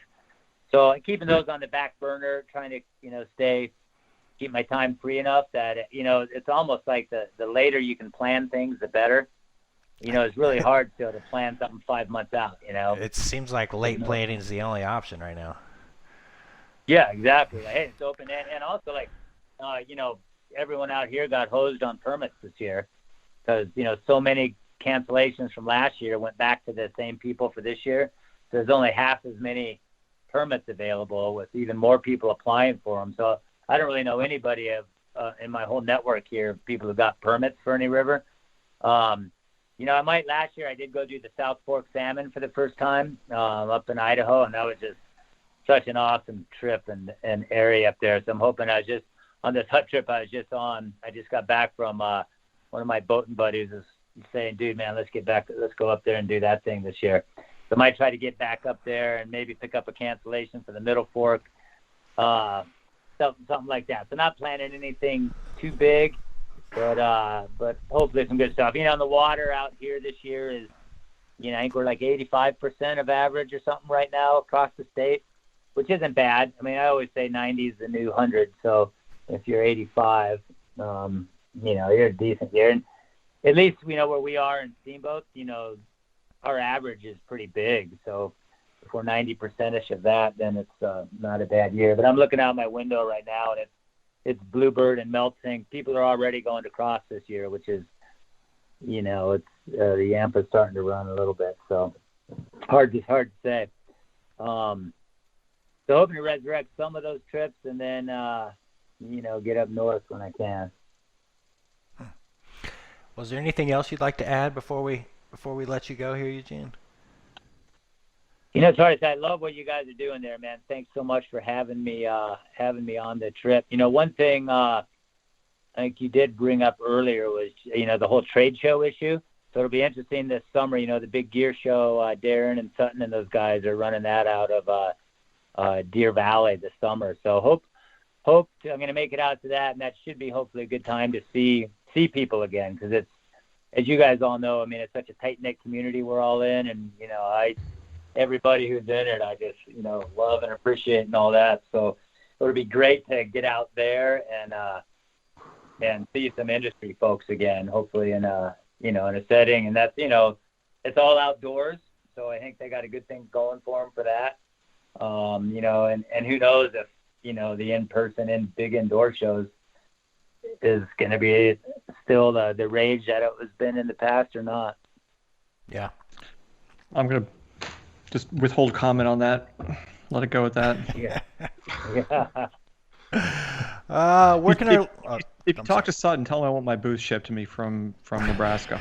Speaker 5: So keeping those on the back burner, trying to, keep my time free enough that, it's almost like the later you can plan things, the better. It's really hard to plan something 5 months out,
Speaker 4: It seems like late planning is the only option right now.
Speaker 5: Yeah, exactly. Hey, it's open. And also, everyone out here got hosed on permits this year because, so many cancellations from last year went back to the same people for this year. So there's only half as many permits available with even more people applying for them. So I don't really know anybody in my whole network here of people who got permits for any river. Last year I did go do the South Fork salmon for the first time up in Idaho, and that was just such an awesome trip and area up there. So I'm hoping on this hut trip I was just on, I just got back from one of my boating buddies is saying, dude, man, let's go up there and do that thing this year. So I might try to get back up there and maybe pick up a cancellation for the Middle Fork, something like that. So not planning anything too big, but hopefully some good stuff. On the water out here this year is, I think we're like 85% of average or something right now across the state, which isn't bad. I mean, I always say 90 is the new 100. So if you're 85, you're a decent year. And at least we know where we are in steamboats, our average is pretty big. So if we're 90%ish of that, then it's not a bad year. But I'm looking out my window right now, and it's bluebird and melting. People are already going to cross this year, which is, it's the Yampa's starting to run a little bit. So hard to say. So hoping to resurrect some of those trips and then, get up north when I can.
Speaker 4: Was there anything else you'd like to add before we let you go here, Eugene?
Speaker 5: Sorry, I love what you guys are doing there, man. Thanks so much for having me on the trip. One thing I think you did bring up earlier was, the whole trade show issue. So it'll be interesting this summer, the big gear show, Darren and Sutton and those guys are running that out of Deer Valley this summer. So hope I'm going to make it out to that, and that should be hopefully a good time to see people again, because it's, as you guys all know, I mean, it's such a tight-knit community we're all in, and, everybody who's in it, I just, love and appreciate and all that. So it would be great to get out there and see some industry folks again, hopefully in a setting. And that's, it's all outdoors. So I think they got a good thing going for them for that. And who knows if, the in-person big indoor shows is going to be still the rage that it has been in the past or not.
Speaker 4: Yeah.
Speaker 2: I'm going to just withhold comment on that. Let it go with that.
Speaker 5: Yeah.
Speaker 2: If you talk to Sutton, tell him I want my booth shipped to me from Nebraska.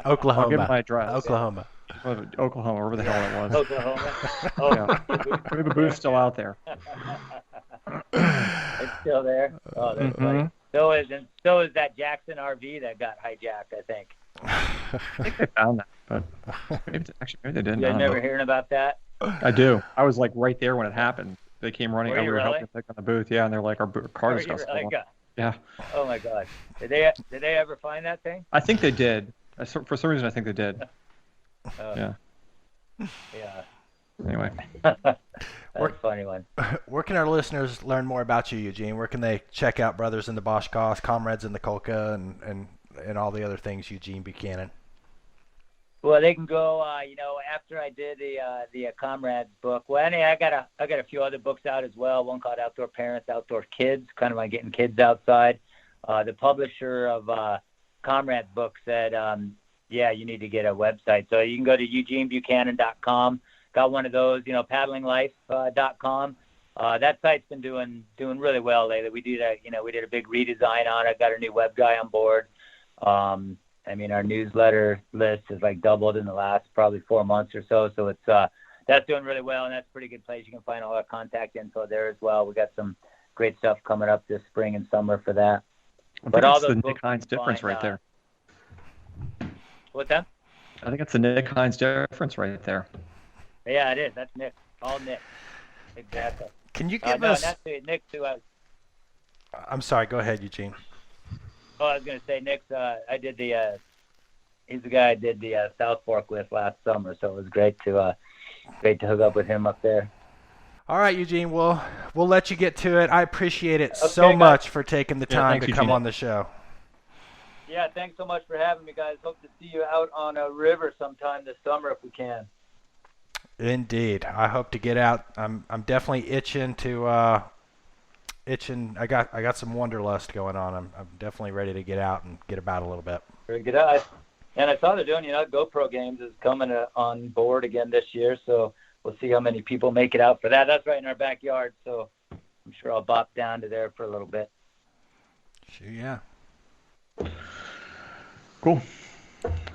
Speaker 4: Oklahoma.
Speaker 2: I'll give him my address.
Speaker 4: Oklahoma,
Speaker 2: wherever the hell that was.
Speaker 5: Oklahoma. Oh,
Speaker 2: Yeah. Maybe the booth's still out there.
Speaker 5: It's still there. Oh, that's funny. So is that Jackson RV that got hijacked, I think.
Speaker 2: I think they found that, but maybe they didn't.
Speaker 5: You guys never hearing about that?
Speaker 2: I do. I was like right there when it happened. They came running.
Speaker 5: Were you
Speaker 2: We were
Speaker 5: really?
Speaker 2: helping pick on the booth. Yeah, and they're like, our car
Speaker 5: Were
Speaker 2: just
Speaker 5: you
Speaker 2: got
Speaker 5: really?
Speaker 2: stolen. Yeah.
Speaker 5: Oh my God. Did they ever find that thing?
Speaker 2: I think they did. For some reason, I think they did. Yeah.
Speaker 5: Yeah.
Speaker 2: Anyway.
Speaker 5: That's a funny one.
Speaker 4: Where can our listeners learn more about you, Eugene? Where can they check out Brothers in the Boschkoss, Comrades in the Kolka, and all the other things, Eugene Buchanan?
Speaker 5: Well, they can go, after I did the Comrades book. Well, anyway, I got a few other books out as well. One called Outdoor Parents, Outdoor Kids, kind of like getting kids outside. The publisher of Comrades book said, yeah, you need to get a website. So you can go to eugenebuchanan.com. Got one of those, paddlinglife.com. That site's been doing really well lately. We did a big redesign on it. Got a new web guy on board. Our newsletter list has like doubled in the last probably 4 months or so. So it's that's doing really well, and that's a pretty good place. You can find all our contact info there as well. We got some great stuff coming up this spring and summer for that.
Speaker 2: But all the Nick Hines difference right there.
Speaker 5: What's that?
Speaker 2: I think it's the Nick Hines difference right there.
Speaker 5: Yeah, it is. That's Nick. All Nick. Exactly.
Speaker 4: Can you give us?
Speaker 5: That's Nick too.
Speaker 4: I'm sorry. Go ahead, Eugene.
Speaker 5: Oh, I was going to say Nick's. I did the. He's the guy I did the South Fork with last summer, so it was great to hook up with him up there.
Speaker 4: All right, Eugene. We'll let you get to it. I appreciate it so much for taking the time to come on the show.
Speaker 5: Yeah, thanks so much for having me, guys. Hope to see you out on a river sometime this summer if we can.
Speaker 4: Indeed, I hope to get out. I'm definitely itching to itching. I got some wanderlust going on. I'm definitely ready to get out and get about a little bit.
Speaker 5: Get out. And I saw they're doing, GoPro Games is coming on board again this year, so we'll see how many people make it out for that. That's right in our backyard, so I'm sure I'll bop down to there for a little bit.
Speaker 4: Sure, yeah.
Speaker 2: Cool.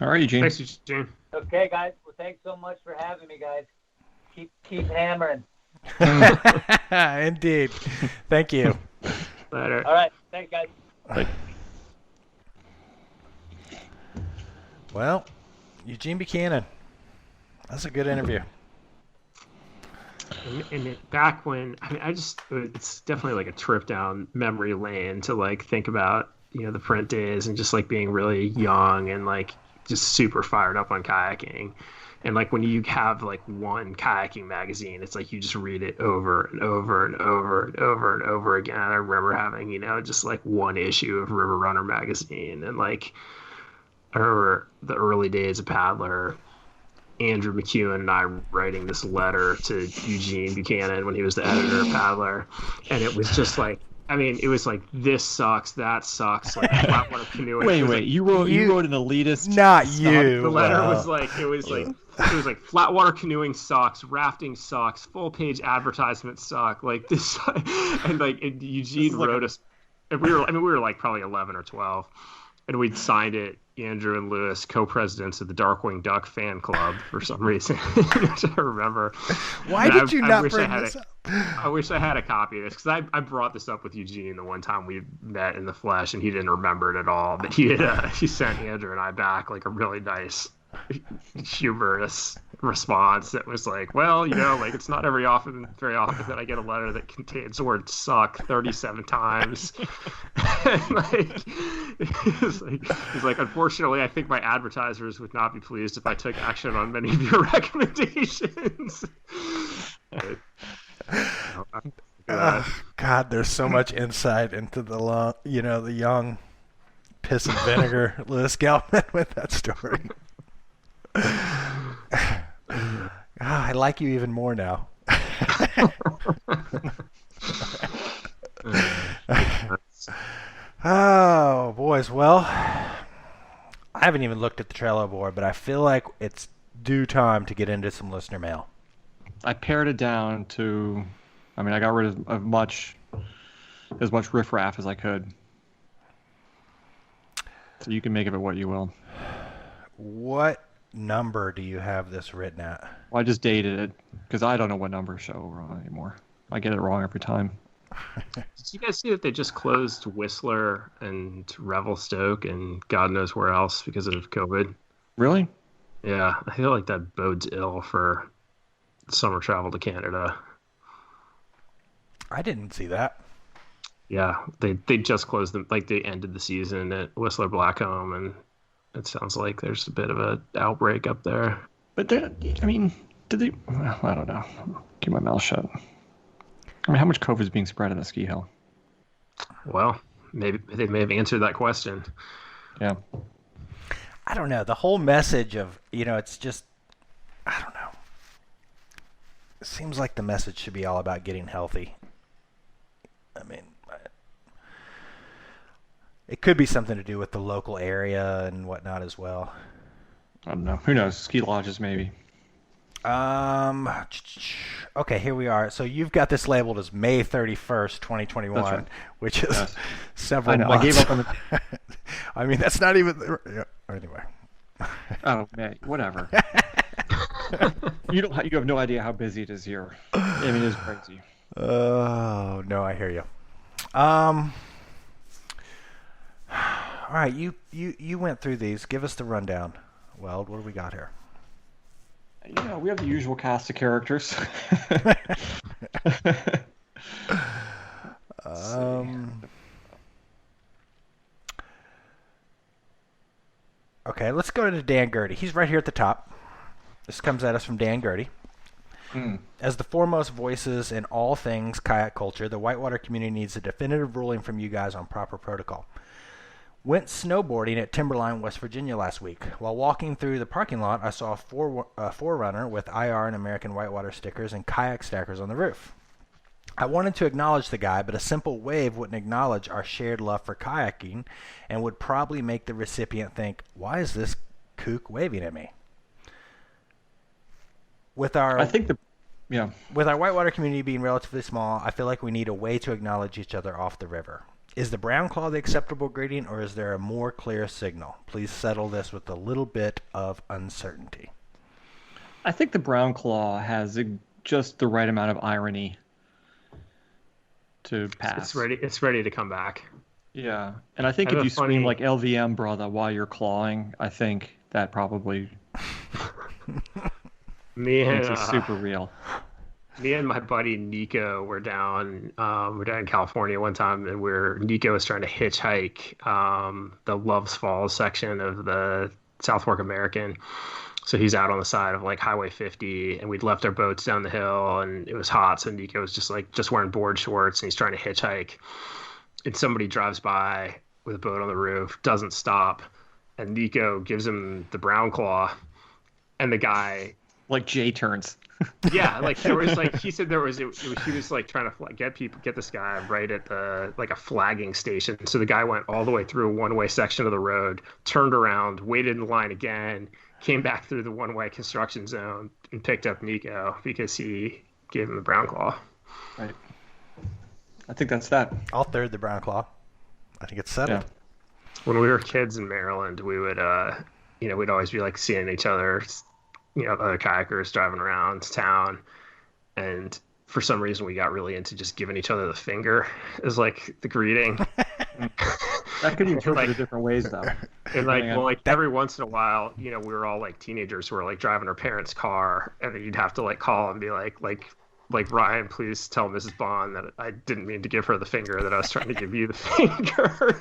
Speaker 2: All right, Eugene.
Speaker 3: Thanks, Eugene.
Speaker 5: Okay, guys. Well, thanks so much for having me, guys. Keep hammering.
Speaker 4: Indeed. Thank you.
Speaker 3: Later.
Speaker 5: All right. Thanks, guys.
Speaker 2: Bye.
Speaker 4: Well, Eugene Buchanan. That's a good interview.
Speaker 3: And back when, it's definitely like a trip down memory lane to like think about, the print days and just like being really young and like just super fired up on kayaking. And like when you have like one kayaking magazine, it's like you just read it over and over and over and over and over again. I remember having, just like one issue of River Runner magazine. And like I remember the early days of Paddler, Andrew McEwen and I writing this letter to Eugene Buchanan when he was the editor of Paddler. And it was just like, it was like, this sucks, that sucks, like flatwater canoeing.
Speaker 2: Wait, you wrote an elitist.
Speaker 4: Not you.
Speaker 3: The letter was like, it was like flatwater canoeing sucks, rafting sucks, full page advertisements suck, like this, and Eugene wrote us, and we were like probably 11 or 12, and we'd signed it, Andrew and Lewis, co-presidents of the Darkwing Duck fan club for some reason, which I remember.
Speaker 4: Why did you not bring this up?
Speaker 3: I wish I had a copy of this, because I brought this up with Eugene the one time we met in the flesh, and he didn't remember it at all. But he sent Andrew and I back like a really nice, humorous response that was like, well, like it's not very often that I get a letter that contains the word "suck" 37 times. And he's like, unfortunately, I think my advertisers would not be pleased if I took action on many of your recommendations.
Speaker 4: God, there's so much insight into the young piss and vinegar Lewis Gelman with that story. I like you even more now. Oh, boys. Well, I haven't even looked at the Trello board, but I feel like it's due time to get into some listener mail.
Speaker 2: I pared it down to, I got rid of as much riffraff as I could. So you can make of it what you will.
Speaker 4: What number do you have this written at?
Speaker 2: Well, I just dated it because I don't know what number show we're on anymore. I get it wrong every time.
Speaker 3: Did you guys see that they just closed Whistler and Revelstoke and God knows where else because of COVID?
Speaker 2: Really?
Speaker 3: Yeah, I feel like that bodes ill for summer travel to Canada.
Speaker 4: I didn't see that.
Speaker 3: Yeah, they just closed them. Like they ended the season at Whistler Blackcomb, and it sounds like there's a bit of an outbreak up there.
Speaker 2: But did they? Well, I don't know. Keep my mouth shut. How much COVID is being spread on the ski hill?
Speaker 3: Well, maybe they may have answered that question.
Speaker 2: Yeah.
Speaker 4: I don't know. The whole message of, it's just, I don't know. It seems like the message should be all about getting healthy. It could be something to do with the local area and whatnot as well.
Speaker 2: I don't know. Who knows? Ski lodges, maybe.
Speaker 4: Okay, here we are. So you've got this labeled as May 31st, 2021,
Speaker 2: That's right.
Speaker 4: which is
Speaker 2: Yes.
Speaker 4: several
Speaker 2: I know.
Speaker 4: months.
Speaker 2: I gave up on the.
Speaker 4: I mean, that's not even. Yeah, anyway.
Speaker 2: Oh man, whatever. You have no idea how busy it is here. I mean, it's crazy.
Speaker 4: Oh no, I hear you. All right, you went through these. Give us the rundown. Weld, what do we got here?
Speaker 2: We have the usual cast of characters.
Speaker 4: Okay, let's go to Dan Gertie. He's right here at the top. This comes at us from Dan Gertie. As the foremost voices in all things kayak culture, the whitewater community needs a definitive ruling from you guys on proper protocol. Went snowboarding at Timberline, West Virginia last week. While walking through the parking lot, I saw a Forerunner with IR and American Whitewater stickers and kayak stackers on the roof. I wanted to acknowledge the guy, but a simple wave wouldn't acknowledge our shared love for kayaking and would probably make the recipient think, why is this kook waving at me? With our whitewater community being relatively small, I feel like we need a way to acknowledge each other off the river. Is the brown claw the acceptable greeting, or is there a more clear signal? Please settle this with a little bit of uncertainty.
Speaker 2: I think the brown claw has just the right amount of irony to pass.
Speaker 3: It's ready to come back.
Speaker 2: Yeah, and I think if you scream like LVM, brother, while you're clawing, I think that probably makes it super real.
Speaker 3: Me and my buddy Nico were down in California one time, and Nico was trying to hitchhike the Loves Falls section of the South Fork American. So he's out on the side of like Highway 50, and we'd left our boats down the hill, and it was hot. So Nico was just wearing board shorts, and he's trying to hitchhike. And somebody drives by with a boat on the roof, doesn't stop, and Nico gives him the brown claw, and the guy
Speaker 2: like J turns.
Speaker 3: Yeah, like there was like he said there was he was like trying to get this guy right at the like a flagging station. So the guy went all the way through a one-way section of the road, turned around, waited in line again, came back through the one-way construction zone, and picked up Nico because he gave him the brown claw.
Speaker 2: Right. I think that's that.
Speaker 4: I'll third the brown claw. I think it's settled.
Speaker 3: Yeah. When we were kids in Maryland, we would we'd always be like seeing each other. Other kayakers driving around town, and for some reason we got really into just giving each other the finger as like the greeting.
Speaker 2: That could be interpreted different ways though.
Speaker 3: And every once in a while, we were all like teenagers who were like driving our parents' car, and then you'd have to like call and be like Ryan, please tell Mrs. Bond that I didn't mean to give her the finger, that I was trying to give you the finger,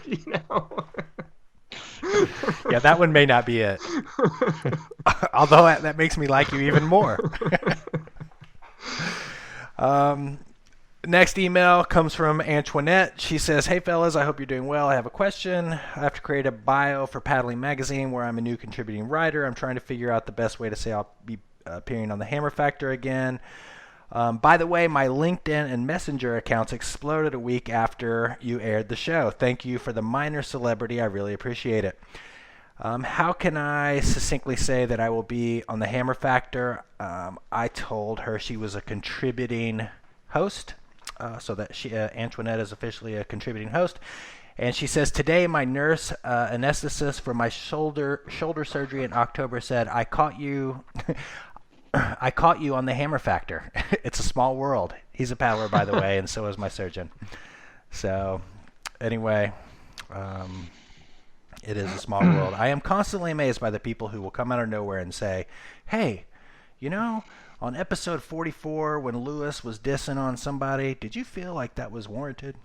Speaker 4: Yeah, that one may not be it. Although that makes me like you even more. Next email comes from Antoinette. She says, hey fellas, I hope you're doing well. I have a question. I have to create a bio for Paddling Magazine where I'm a new contributing writer. I'm trying to figure out the best way to say I'll be appearing on the Hammer Factor again. By the way, my LinkedIn and Messenger accounts exploded a week after you aired the show. Thank you for the minor celebrity. I really appreciate it. How can I succinctly say that I will be on the Hammer Factor? I told her she was a contributing host, so that Antoinette is officially a contributing host. And she says, today my nurse anesthetist for my shoulder surgery in October said, I caught you on the Hammer Factor. It's a small world. He's a paddler, by the way, and so is my surgeon. So, anyway, it is a small world. I am constantly amazed by the people who will come out of nowhere and say, hey, on episode 44 when Lewis was dissing on somebody, did you feel like that was warranted?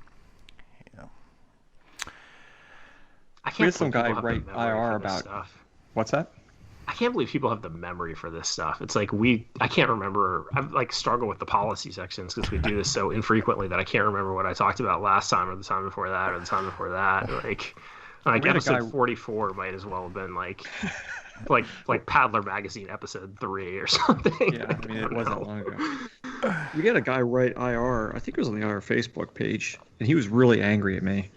Speaker 3: I
Speaker 2: we had some guy write IR about
Speaker 3: stuff.
Speaker 2: What's that?
Speaker 3: I can't believe people have the memory for this stuff. It's like I can't remember. I like struggle with the policy sections because we do this so infrequently that I can't remember what I talked about last time or the time before that or the time before that. Like episode 44 might as well have been like Paddler Magazine episode 3 or something.
Speaker 2: Yeah, I mean, it wasn't long ago. We had a guy write IR. I think it was on the IR Facebook page, and he was really angry at me.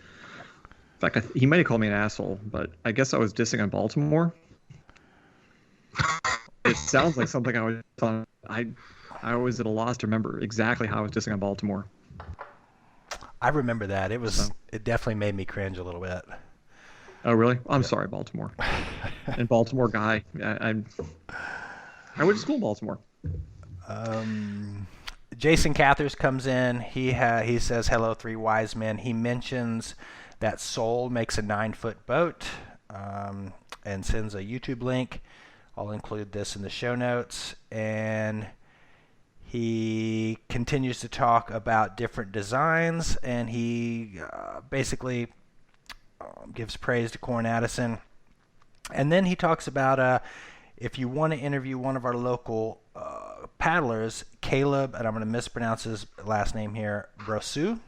Speaker 2: In fact, he might have called me an asshole, but I guess I was dissing on Baltimore. It sounds like something I was on. I was at a loss to remember exactly how I was dissing on Baltimore.
Speaker 4: I remember that. It definitely made me cringe a little bit.
Speaker 2: Oh, really? I'm sorry, Baltimore. And Baltimore guy. I went to school in Baltimore.
Speaker 4: Jason Cathers comes in. He says, hello, three wise men. He mentions that Soul makes a 9-foot boat and sends a YouTube link. I'll include this in the show notes. And he continues to talk about different designs, and he basically gives praise to Corn Addison. And then he talks about if you want to interview one of our local paddlers, Caleb, and I'm going to mispronounce his last name here, Brosu.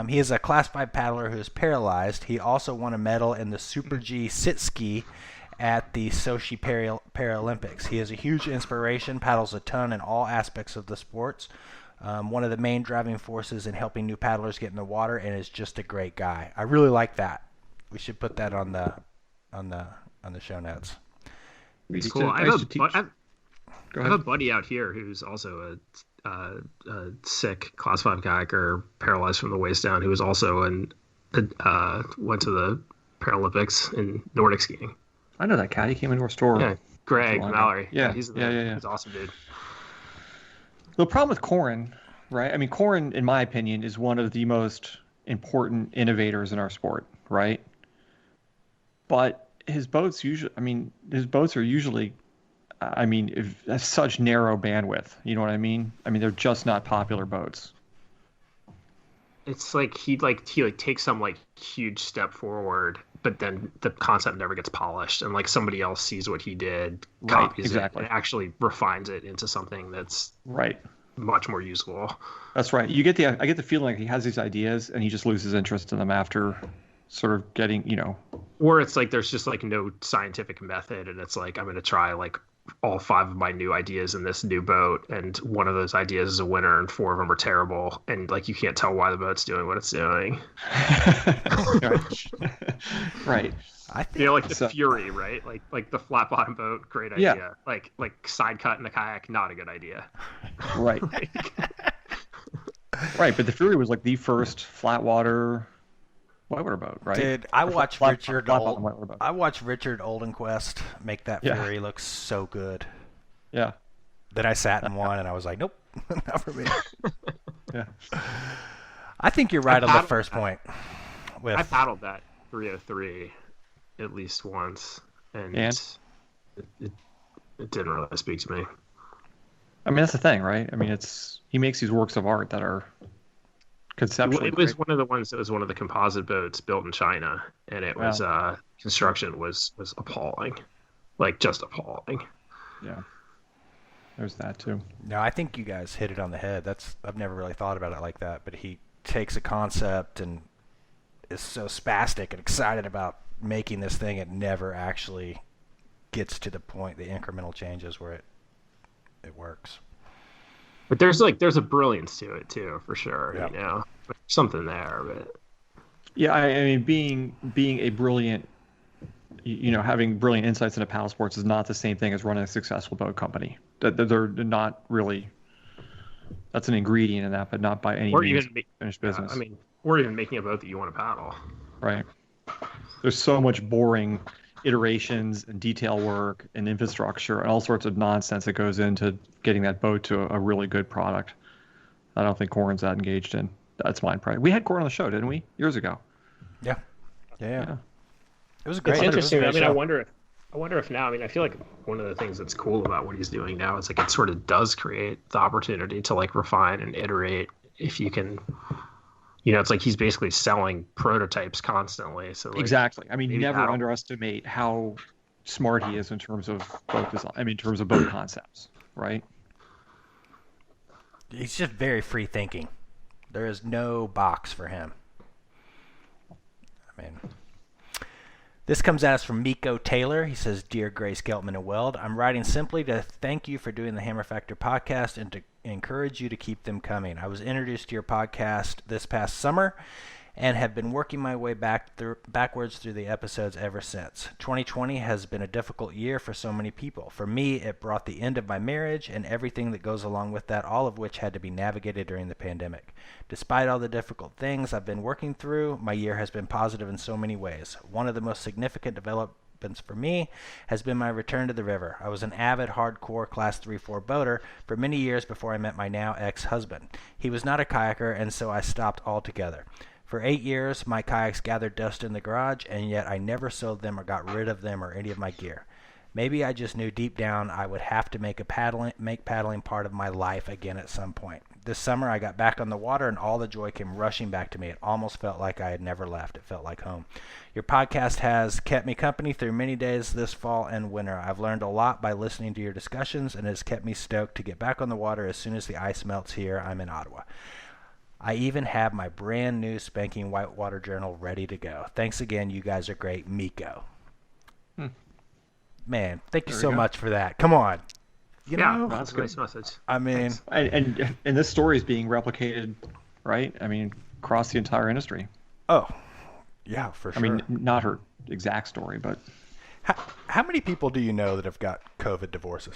Speaker 4: He is a Class 5 paddler who is paralyzed. He also won a medal in the Super G sit ski at the Sochi Paralympics. He is a huge inspiration, paddles a ton in all aspects of the sports. One of the main driving forces in helping new paddlers get in the water, and is just a great guy. I really like that. We should put that on the show notes.
Speaker 3: It's cool. I have a buddy out here who's also a sick Class 5 kayaker, paralyzed from the waist down, who was also went to the Paralympics in Nordic skiing.
Speaker 2: I know that cat. He came into our store.
Speaker 3: Yeah, Greg Mallory.
Speaker 2: Yeah,
Speaker 3: he's
Speaker 2: yeah.
Speaker 3: awesome, dude.
Speaker 2: The problem with Corin, right? I mean, Corin, in my opinion, is one of the most important innovators in our sport, right? But his boats are usually, have such narrow bandwidth. You know what I mean? I mean, they're just not popular boats.
Speaker 3: It's like he takes some huge step forward, but then the concept never gets polished, and somebody else sees what he did, copies it, and actually refines it into something that's much more usable.
Speaker 2: That's right. I get the feeling like he has these ideas and he just loses interest in them after sort of getting,
Speaker 3: or it's there's just no scientific method, and it's I'm going to try all 5 of my new ideas in this new boat, and one of those ideas is a winner and 4 of them are terrible, and you can't tell why the boat's doing what it's doing.
Speaker 2: Right.
Speaker 4: I think
Speaker 3: the Fury, right? Like the flat bottom boat, great idea. Yeah. Like side cut in the kayak, not a good idea.
Speaker 2: Right. Right, but the Fury was the first flat water whitewater boat, right?
Speaker 4: Dude, I watched Richard Oldenquist make that Fury look so good. Yeah. Then I sat in one and I was like, nope, not for me.
Speaker 2: Yeah.
Speaker 4: I think you're right on the first point.
Speaker 3: I paddled that 303 at least once, and it didn't really speak to me.
Speaker 2: I mean, that's the thing, right? I mean, he makes these works of art that are conceptually.
Speaker 3: It was one of the ones that was one of the composite boats built in China, and it was construction was appalling, just appalling.
Speaker 2: Yeah, there's that too.
Speaker 4: No, I think you guys hit it on the head. I've never really thought about it like that, but he takes a concept and is so spastic and excited about making this thing, it never actually gets to the point, the incremental changes where it works.
Speaker 3: But there's a brilliance to it too, for sure.
Speaker 4: Yeah.
Speaker 3: There's something there, but
Speaker 2: yeah, I mean, being a brilliant, having brilliant insights into paddle sports is not the same thing as running a successful boat company. They're not really. That's an ingredient in that, but not by any means finished business.
Speaker 3: or even making a boat that you want to paddle.
Speaker 2: Right. There's so much boring iterations and detail work and infrastructure and all sorts of nonsense that goes into getting that boat to a really good product. I don't think Corin's that engaged in. That's mine. Probably. We had Corin on the show, didn't we? Years ago.
Speaker 4: Yeah. It was great.
Speaker 3: It's interesting. I wonder if now. I feel like one of the things that's cool about what he's doing now is it sort of does create the opportunity to refine and iterate. If you can, it's he's basically selling prototypes constantly. So
Speaker 2: exactly. Never underestimate how smart he is in terms of boat design. In terms of boat concepts, right?
Speaker 4: He's just very free thinking. There is no box for him. This comes at us from Miko Taylor. He says, Dear Grace, Geltman, and Weld, I'm writing simply to thank you for doing the Hammer Factor podcast and to encourage you to keep them coming. I was introduced to your podcast this past summer, and have been working my way backwards through the episodes ever since. 2020 has been a difficult year for so many people. For me, it brought the end of my marriage and everything that goes along with that, all of which had to be navigated during the pandemic. Despite all the difficult things I've been working through, my year has been positive in so many ways. One of the most significant developments for me has been my return to the river. I was an avid, hardcore Class 3-4 boater for many years before I met my now ex-husband. He was not a kayaker, and so I stopped altogether. For 8 years, my kayaks gathered dust in the garage, and yet I never sold them or got rid of them or any of my gear. Maybe I just knew deep down I would have to make paddling part of my life again at some point. This summer I got back on the water and all the joy came rushing back to me. It almost felt like I had never left. It felt like home. Your podcast has kept me company through many days this fall and winter. I've learned a lot by listening to your discussions, and it has kept me stoked to get back on the water as soon as the ice melts here. I'm in Ottawa. I even have my brand new spanking whitewater journal ready to go. Thanks again. You guys are great. Miko. Man, thank you so much for that. Come on. You know,
Speaker 3: that's a nice message.
Speaker 4: I mean,
Speaker 2: and this story is being replicated, right? I mean, across the entire industry.
Speaker 4: Oh, yeah, for sure.
Speaker 2: I mean, not her exact story, but
Speaker 4: how many people do you know that have got COVID divorces?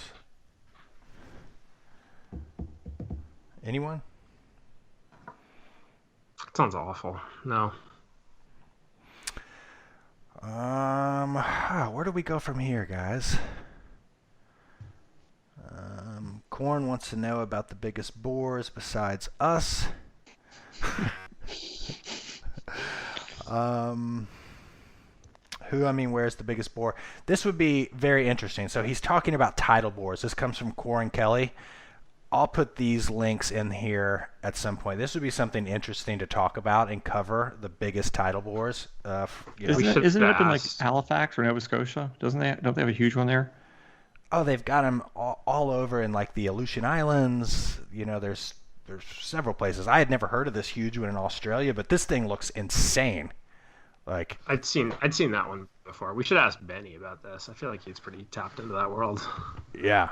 Speaker 4: Anyone?
Speaker 3: Sounds awful. No.
Speaker 4: Where do we go from here, guys? Corn wants to know about the biggest bores besides us. Where's the biggest bore? This would be very interesting. So he's talking about tidal bores. This comes from Corin Kelly. I'll put these links in here at some point. This would be something interesting to talk about and cover, the biggest tidal bores.
Speaker 2: Isn't it up in like Halifax or Nova Scotia? Don't they have a huge one there?
Speaker 4: Oh, they've got them all over in like the Aleutian Islands. You know, there's several places. I had never heard of this huge one in Australia, but this thing looks insane. Like
Speaker 3: I'd seen that one before. We should ask Benny about this. I feel like he's pretty tapped into that world.
Speaker 4: Yeah.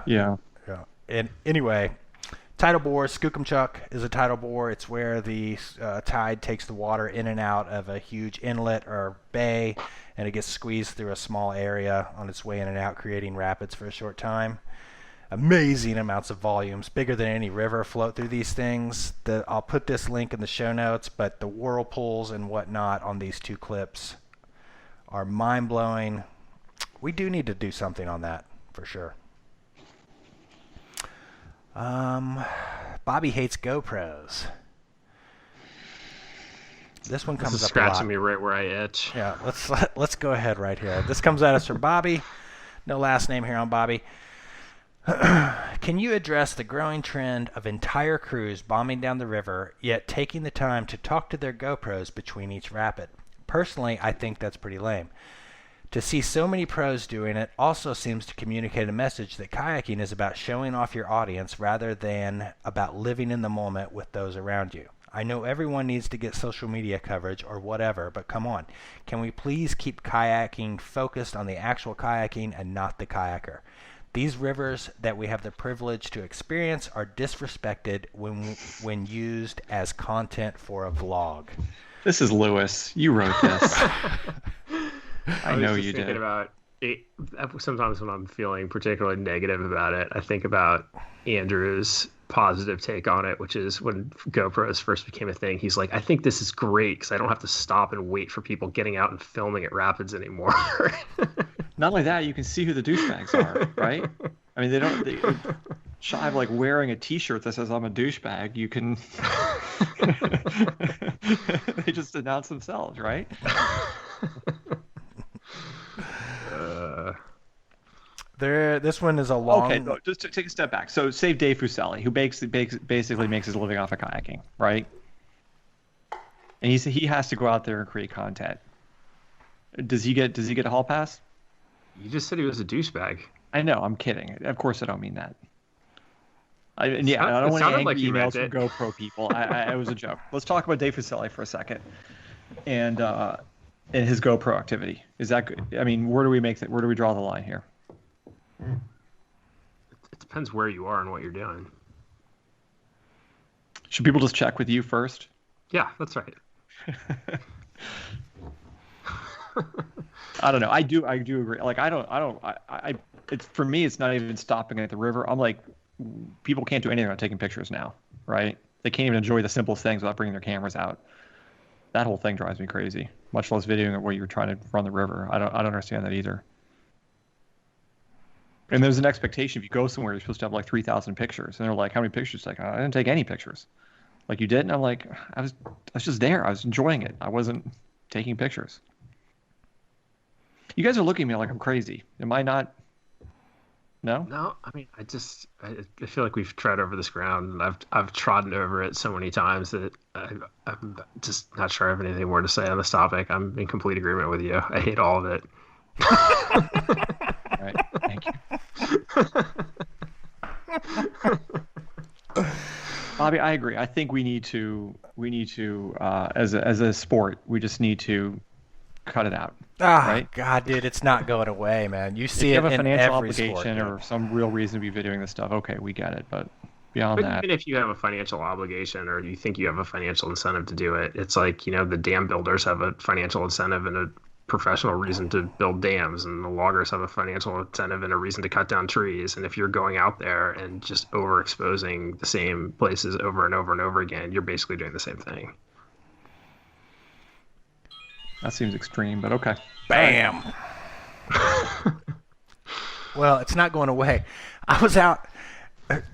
Speaker 4: And anyway, tidal bore, Skookumchuck is a tidal bore. It's where the tide takes the water in and out of a huge inlet or bay, and it gets squeezed through a small area on its way in and out, creating rapids for a short time. Amazing amounts of volumes, bigger than any river, float through these things. I'll put this link in the show notes, but the whirlpools and whatnot on these two clips are mind-blowing. We do need to do something on that, for sure. Bobby hates GoPros. This one comes up
Speaker 3: scratching me right where I itch.
Speaker 4: Yeah, let's go ahead right here. This comes at us from Bobby. No last name here on Bobby. Can you address the growing trend of entire crews bombing down the river, yet taking the time to talk to their GoPros between each rapid? Personally, I think that's pretty lame. To see so many pros doing it also seems to communicate a message that kayaking is about showing off your audience rather than about living in the moment with those around you. I know everyone needs to get social media coverage or whatever, but come on. Can we please keep kayaking focused on the actual kayaking and not the kayaker? These rivers that we have the privilege to experience are disrespected when used as content for a vlog.
Speaker 2: This is Lewis. You wrote this. I know you did.
Speaker 3: About it, sometimes when I'm feeling particularly negative about it, I think about Andrew's positive take on it, which is when GoPros first became a thing. He's like, I think this is great because I don't have to stop and wait for people getting out and filming at rapids anymore.
Speaker 2: Not only that, you can see who the douchebags are, right? I mean, they shy of like wearing a T-shirt that says I'm a douchebag. You can. They just announce themselves, right?
Speaker 4: This one is a long.
Speaker 2: Okay, no, just to take a step back. So, save Dave Fuseli, who basically makes his living off of kayaking, right? And he has to go out there and create content. Does he get a hall pass?
Speaker 3: You just said he was a douchebag.
Speaker 2: I know. I'm kidding. Of course, I don't mean that. I don't want any angry emails from GoPro people. It was a joke. Let's talk about Dave Fuseli for a second, and his GoPro activity. Is that good? I mean, where do we draw the line here?
Speaker 3: It depends where you are and what you're doing.
Speaker 2: Should people just check with you first?
Speaker 3: Yeah, that's right.
Speaker 2: I don't know. I do agree. Like, it's for me, it's not even stopping at the river. I'm like, people can't do anything without taking pictures now, right? They can't even enjoy the simplest things without bringing their cameras out. That whole thing drives me crazy. Much less videoing it where you're trying to run the river. I don't understand that either. And there's an expectation if you go somewhere, you're supposed to have like 3,000 pictures, and they're like, "How many pictures?" Like, I didn't take any pictures. Like, you did, and I'm like, I was just there. I was enjoying it. I wasn't taking pictures. You guys are looking at me like I'm crazy. Am I not? No?
Speaker 3: No, I mean, I feel like we've tread over this ground, and I've trodden over it so many times that I'm just not sure I have anything more to say on this topic. I'm in complete agreement with you. I hate all of it.
Speaker 2: All right. Thank you. Bobby, I agree. I think we need to as a sport, we just need to cut it out. Right?
Speaker 4: God, dude, it's not going away, man. You see
Speaker 2: if you
Speaker 4: it
Speaker 2: have a
Speaker 4: in
Speaker 2: financial
Speaker 4: every
Speaker 2: obligation
Speaker 4: sport,
Speaker 2: or some real reason to be videoing this stuff, okay, we get it. But beyond that,
Speaker 3: even if you have a financial obligation or you think you have a financial incentive to do it, it's like, the dam builders have a financial incentive and a professional reason to build dams, and the loggers have a financial incentive and a reason to cut down trees. And if you're going out there and just overexposing the same places over and over and over again, you're basically doing the same thing.
Speaker 2: that seems extreme, but okay.
Speaker 4: Bam. Well, it's not going away. I was out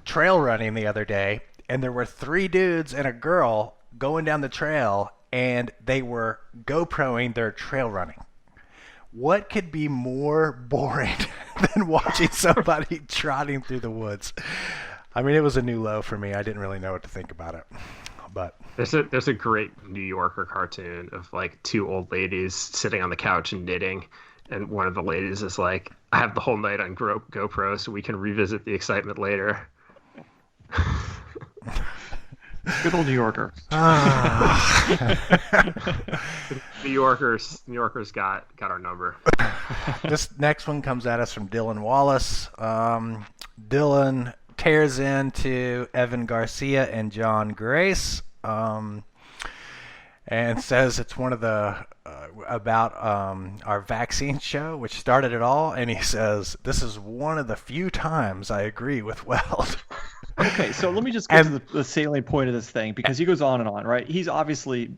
Speaker 4: trail running the other day, and there were 3 dudes and a girl going down the trail, and they were GoProing their trail running. What could be more boring than watching somebody trotting through the woods? I mean, it was a new low for me. I didn't really know what to think about it. But
Speaker 3: there's a great New Yorker cartoon of like 2 old ladies sitting on the couch and knitting, and one of the ladies is like, "I have the whole night on GoPro, so we can revisit the excitement later."
Speaker 2: Good old New Yorker.
Speaker 3: New Yorkers got our number.
Speaker 4: This next one comes at us from Dylan Wallace. Dylan tears into Evan Garcia and John Grace, and says it's one of the about our vaccine show, which started it all. And he says, "This is one of the few times I agree with Weld."
Speaker 2: Okay, so let me just get to the salient point of this thing, because he goes on and on, right? He's obviously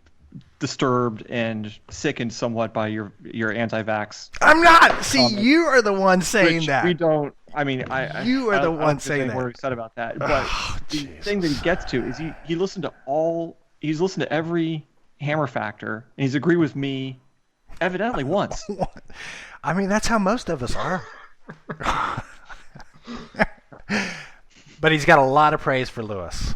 Speaker 2: disturbed and sickened somewhat by your anti-vax.
Speaker 4: I'm not. See, you are the one saying that.
Speaker 2: We don't. I mean,
Speaker 4: you are the one saying that.
Speaker 2: We're excited about that. But the thing that he gets to is he listened to he's listened to every Hammer Factor, and he's agreed with me, evidently once.
Speaker 4: I mean, that's how most of us are. But he's got a lot of praise for Lewis.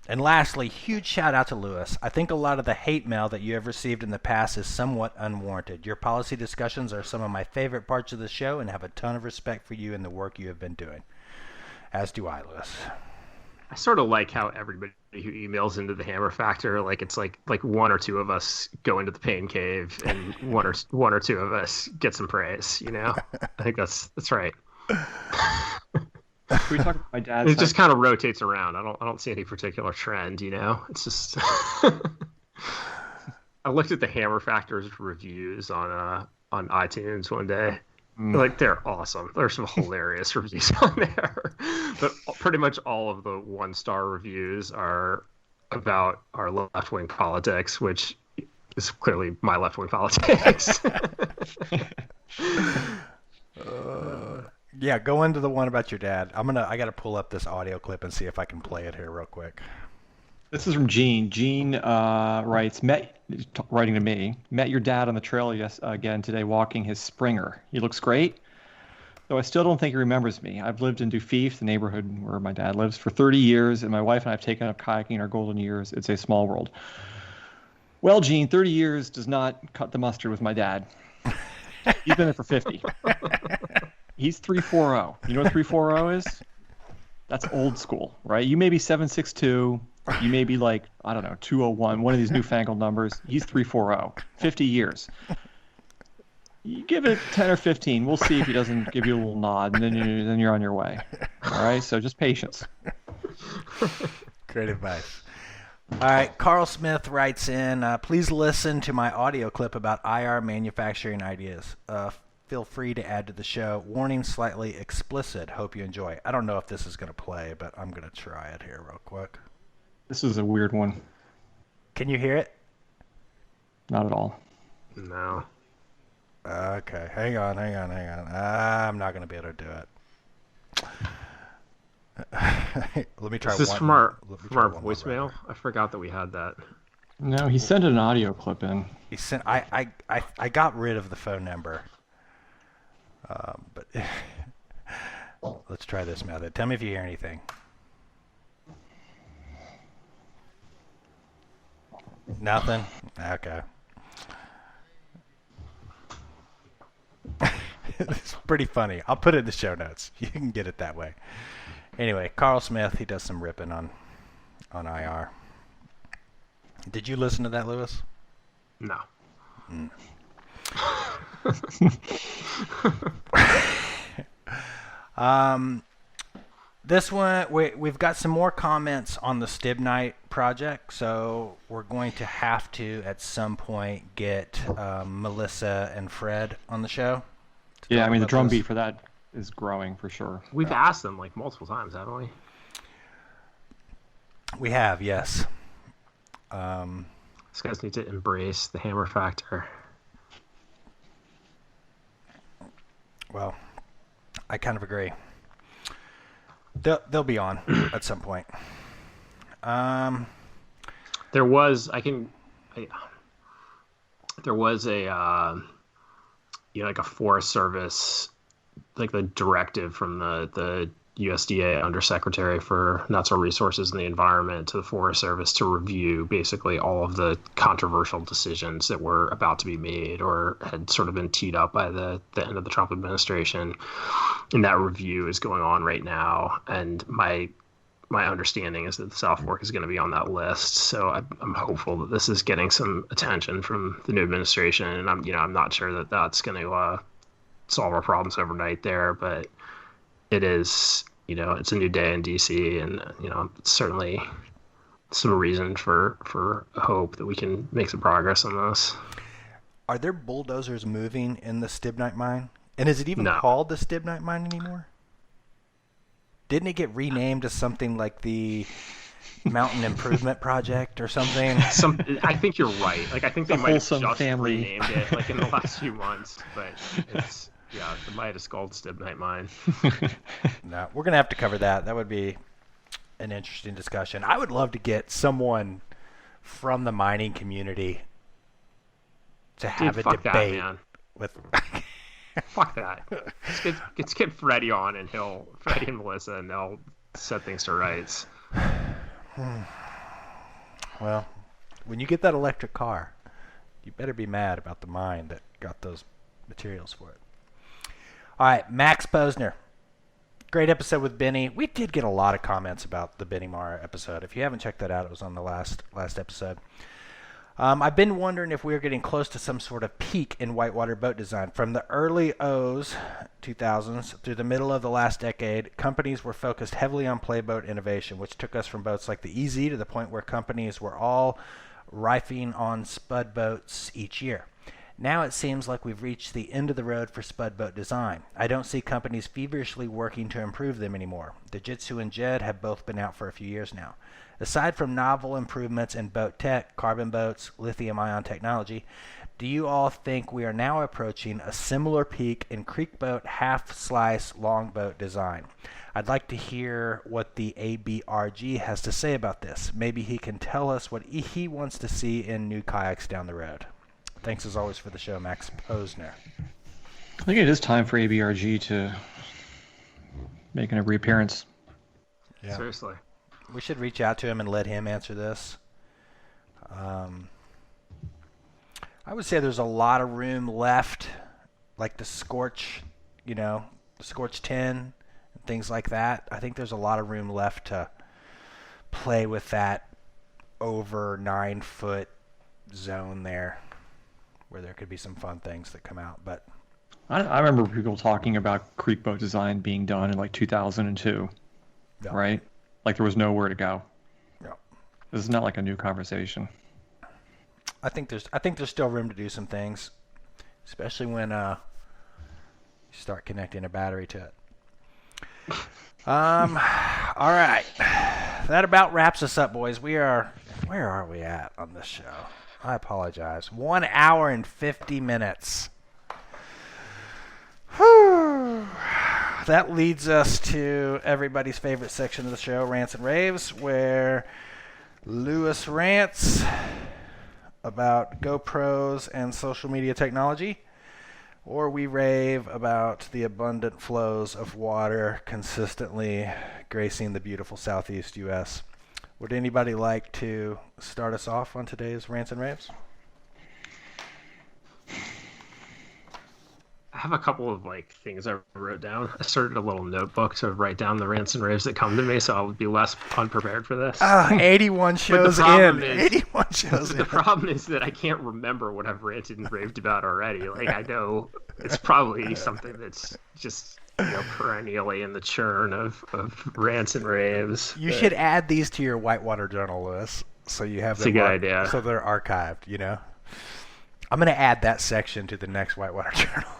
Speaker 4: And lastly, huge shout out to Lewis. I think a lot of the hate mail that you have received in the past is somewhat unwarranted. Your policy discussions are some of my favorite parts of the show, and have a ton of respect for you and the work you have been doing. As do I, Lewis.
Speaker 3: I sort of like how everybody who emails into the Hammer Factor, like it's like 1 or 2 of us go into the pain cave, and one or 2 of us get some praise. I think that's right.
Speaker 2: Can we talk about my dad's?
Speaker 3: It just kind of rotates around. I don't see any particular trend. It's just. I looked at the Hammer Factor's reviews on iTunes one day. Like, they're awesome. There's some hilarious reviews on there, but pretty much all of the 1-star reviews are about our left-wing politics, which is clearly my left-wing politics.
Speaker 4: Yeah, go into the one about your dad. I gotta pull up this audio clip and see if I can play it here real quick.
Speaker 2: This is from Gene. Gene writes, writing to me, met your dad on the trail again today walking his Springer. He looks great, though I still don't think he remembers me. I've lived in Dufif, the neighborhood where my dad lives, for 30 years, and my wife and I have taken up kayaking in our golden years. It's a small world. Well, Gene, 30 years does not cut the mustard with my dad. He's been there for 50. He's 340. You know what 340 is? That's old school, right? You may be 762. You may be like, I don't know, 201, one of these newfangled numbers. He's 340. 50 years. You give it 10 or 15. We'll see if he doesn't give you a little nod, and then you're on your way. All right? So just patience.
Speaker 4: Great advice. All right, Carl Smith writes in, please listen to my audio clip about IR manufacturing ideas. Feel free to add to the show. Warning, slightly explicit. Hope you enjoy. I don't know if this is going to play, but I'm going to try it here real quick.
Speaker 2: This is a weird one.
Speaker 4: Can you hear it?
Speaker 2: Not at all.
Speaker 3: No.
Speaker 4: Okay, hang on. I'm not going to be able to do it. Let me try.
Speaker 3: Is this
Speaker 4: one,
Speaker 3: from our
Speaker 4: one more
Speaker 3: voicemail?
Speaker 4: record.
Speaker 3: I forgot that we had that.
Speaker 2: No, he sent an audio clip in.
Speaker 4: He sent. I got rid of the phone number. But let's try this method. Tell me if you hear anything. Nothing? Okay. It's pretty funny. I'll put it in the show notes. You can get it that way. Anyway, Carl Smith, he does some ripping on IR. Did you listen to that, Lewis?
Speaker 3: No.
Speaker 4: This one, we've got some more comments on the Stibnite project, so we're going to have to, at some point, get Melissa and Fred on the show.
Speaker 2: Yeah, I mean, the drumbeat for that is growing for sure.
Speaker 3: We've asked them like multiple times, haven't we?
Speaker 4: We have, yes.
Speaker 3: These guys need to embrace the hammer factor.
Speaker 4: Well, I kind of agree. They'll be on at some point.
Speaker 3: There was like a Forest Service, like the directive from the USDA Undersecretary for Natural Resources and the Environment to the Forest Service to review basically all of the controversial decisions that were about to be made or had sort of been teed up by the end of the Trump administration. And that review is going on right now. And my understanding is that the South Fork is going to be on that list. So I'm hopeful that this is getting some attention from the new administration. And I'm not sure that that's going to solve our problems overnight there, but it is, it's a new day in DC, and it's certainly some reason for hope that we can make some progress on this.
Speaker 4: Are there bulldozers moving in the Stibnite mine? And is it even
Speaker 3: No.
Speaker 4: called the Stibnite mine anymore? Didn't it get renamed as something like the Mountain Improvement Project or something?
Speaker 3: I think you're right. Like, I think they might have
Speaker 2: wholesome
Speaker 3: just
Speaker 2: family.
Speaker 3: renamed it like in the last few months, but it's it might have called Stibnite Mine.
Speaker 4: No, we're gonna have to cover that. That would be an interesting discussion. I would love to get someone from the mining community to have
Speaker 3: Dude,
Speaker 4: a
Speaker 3: fuck
Speaker 4: debate
Speaker 3: that, man.
Speaker 4: with.
Speaker 3: Fuck that. Let's get Freddie on, and Freddie and Melissa, and they'll set things to rights.
Speaker 4: Well, when you get that electric car, you better be mad about the mine that got those materials for it. All right, Max Posner. Great episode with Benny. We did get a lot of comments about the Benny Mara episode. If you haven't checked that out, it was on the last episode. I've been wondering if we are getting close to some sort of peak in whitewater boat design. From the early 2000s, through the middle of the last decade, companies were focused heavily on playboat innovation, which took us from boats like the EZ to the point where companies were all riffing on spud boats each year. Now it seems like we've reached the end of the road for spud boat design. I don't see companies feverishly working to improve them anymore. The Jitsu and Jed have both been out for a few years now. Aside from novel improvements in boat tech, carbon boats, lithium-ion technology, do you all think we are now approaching a similar peak in creek boat, half-slice, longboat design? I'd like to hear what the ABRG has to say about this. Maybe he can tell us what he wants to see in new kayaks down the road. Thanks as always for the show, Max Posner.
Speaker 2: I think it is time for ABRG to make a reappearance.
Speaker 4: Yeah.
Speaker 3: Seriously.
Speaker 4: We should reach out to him and let him answer this. I would say there's a lot of room left, like the Scorch, the Scorch 10, and things like that. I think there's a lot of room left to play with that over 9-foot zone there, where there could be some fun things that come out. But
Speaker 2: I remember people talking about creek boat design being done in like 2002,
Speaker 4: yeah.
Speaker 2: right? Like there was nowhere to go.
Speaker 4: Yeah.
Speaker 2: This is not like a new conversation.
Speaker 4: I think there's still room to do some things, especially when you start connecting a battery to it. All right. That about wraps us up, boys. Where are we at on this show? I apologize. 1 hour and 50 minutes. Whew. That leads us to everybody's favorite section of the show, Rants and Raves, where Lewis rants about GoPros and social media technology, or we rave about the abundant flows of water consistently gracing the beautiful southeast U.S. Would anybody like to start us off on today's Rants and Raves?
Speaker 3: I have a couple of things I wrote down. I started a little notebook to write down the rants and raves that come to me, so I'll be less unprepared for this.
Speaker 4: 81 shows in. 81 shows in.
Speaker 3: The problem is that I can't remember what I've ranted and raved about already. I know it's probably something that's just perennially in the churn of rants and raves.
Speaker 4: You should add these to your Whitewater Journal, Lewis, so you have them.
Speaker 3: It's a good idea.
Speaker 4: So they're archived. I'm going to add that section to the next Whitewater Journal.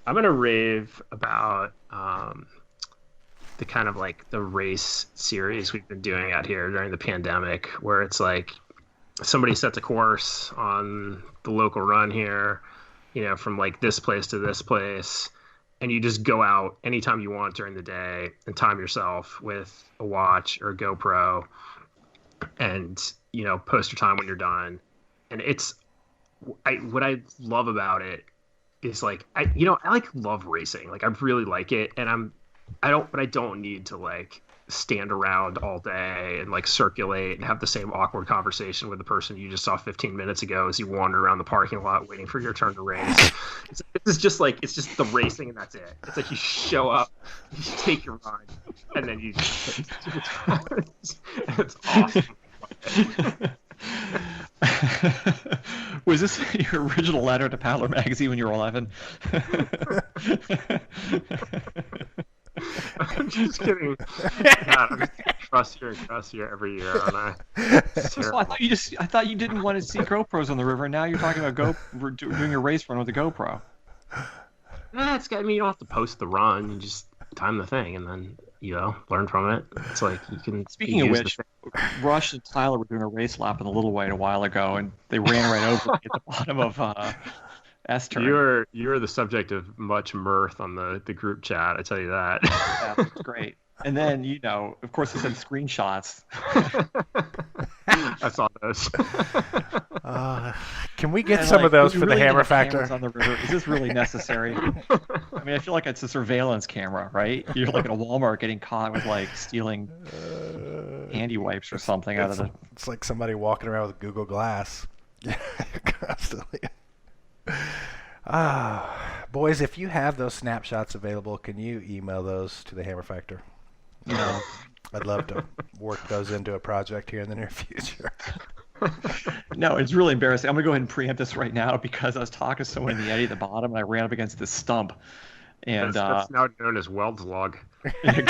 Speaker 3: I'm gonna rave about the kind of the race series we've been doing out here during the pandemic, where it's somebody sets a course on the local run here, from this place to this place, and you just go out anytime you want during the day and time yourself with a watch or a GoPro, and post your time when you're done. And what I love about it is I love racing. I really like it, and I don't need to stand around all day and circulate and have the same awkward conversation with the person you just saw 15 minutes ago as you wander around the parking lot waiting for your turn to race. It's just the racing, and that's it. It's you show up, you take your run, and then you just it's awesome.
Speaker 2: Was this your original letter to Paddler Magazine when you were 11?
Speaker 3: I'm just kidding. God, I'm crustier and crustier every year, aren't I?
Speaker 2: Well, I thought you didn't want to see GoPros on the river. Now you're talking about doing a race run with a GoPro.
Speaker 3: You don't have to post the run. You just time the thing, and then learn from it. It's you can.
Speaker 2: Speaking of which, Rush and Tyler were doing a race lap in the Little White a while ago, and they ran right over me at the bottom of S-turn.
Speaker 3: You're the subject of much mirth on the group chat. I tell you that.
Speaker 2: Yeah, it's great. And then of course, they sent screenshots.
Speaker 3: I saw those.
Speaker 4: Can we get some of those for the Hammer Factor?
Speaker 2: On the river? Is this really necessary? I mean, I feel like it's a surveillance camera, right? You're at a Walmart getting caught with stealing handy wipes or something out of the.
Speaker 4: It's like somebody walking around with Google Glass constantly. Boys, if you have those snapshots available, can you email those to the Hammer Factor? I'd love to work those into a project here in the near future.
Speaker 2: No, it's really embarrassing. I'm going to go ahead and preempt this right now because I was talking to someone in the eddy at the bottom, and I ran up against this stump. And
Speaker 3: that's now known as Weld's log.
Speaker 2: And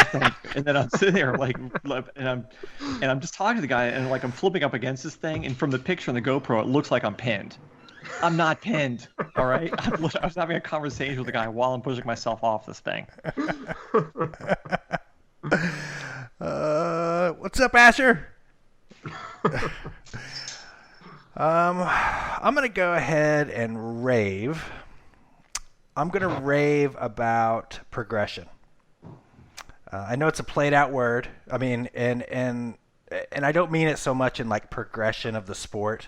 Speaker 2: then I'm sitting there and I'm just talking to the guy, and I'm flipping up against this thing, and from the picture on the GoPro, it looks like I'm pinned. I'm not pinned, all right? I was having a conversation with the guy while I'm pushing myself off this thing.
Speaker 4: What's up, Asher? I'm going to go ahead and rave. I'm going to rave about progression. I know it's a played out word. I mean, and I don't mean it so much in progression of the sport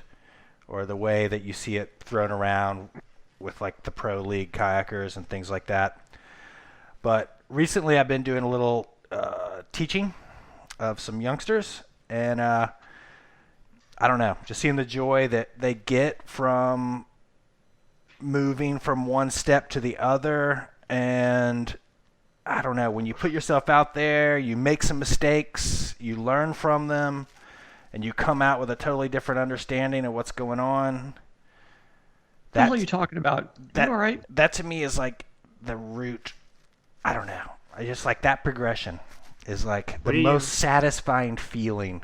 Speaker 4: or the way that you see it thrown around with the pro league kayakers and things like that. But recently I've been doing a little teaching of some youngsters, and I don't know, just seeing the joy that they get from moving from one step to the other. And I don't know, when you put yourself out there, you make some mistakes, you learn from them, and you come out with a totally different understanding of what's going on.
Speaker 2: What are you talking about?
Speaker 4: That,
Speaker 2: all right?
Speaker 4: That to me is the root I don't know. I just like that progression is like the
Speaker 3: What do you-
Speaker 4: most satisfying feeling,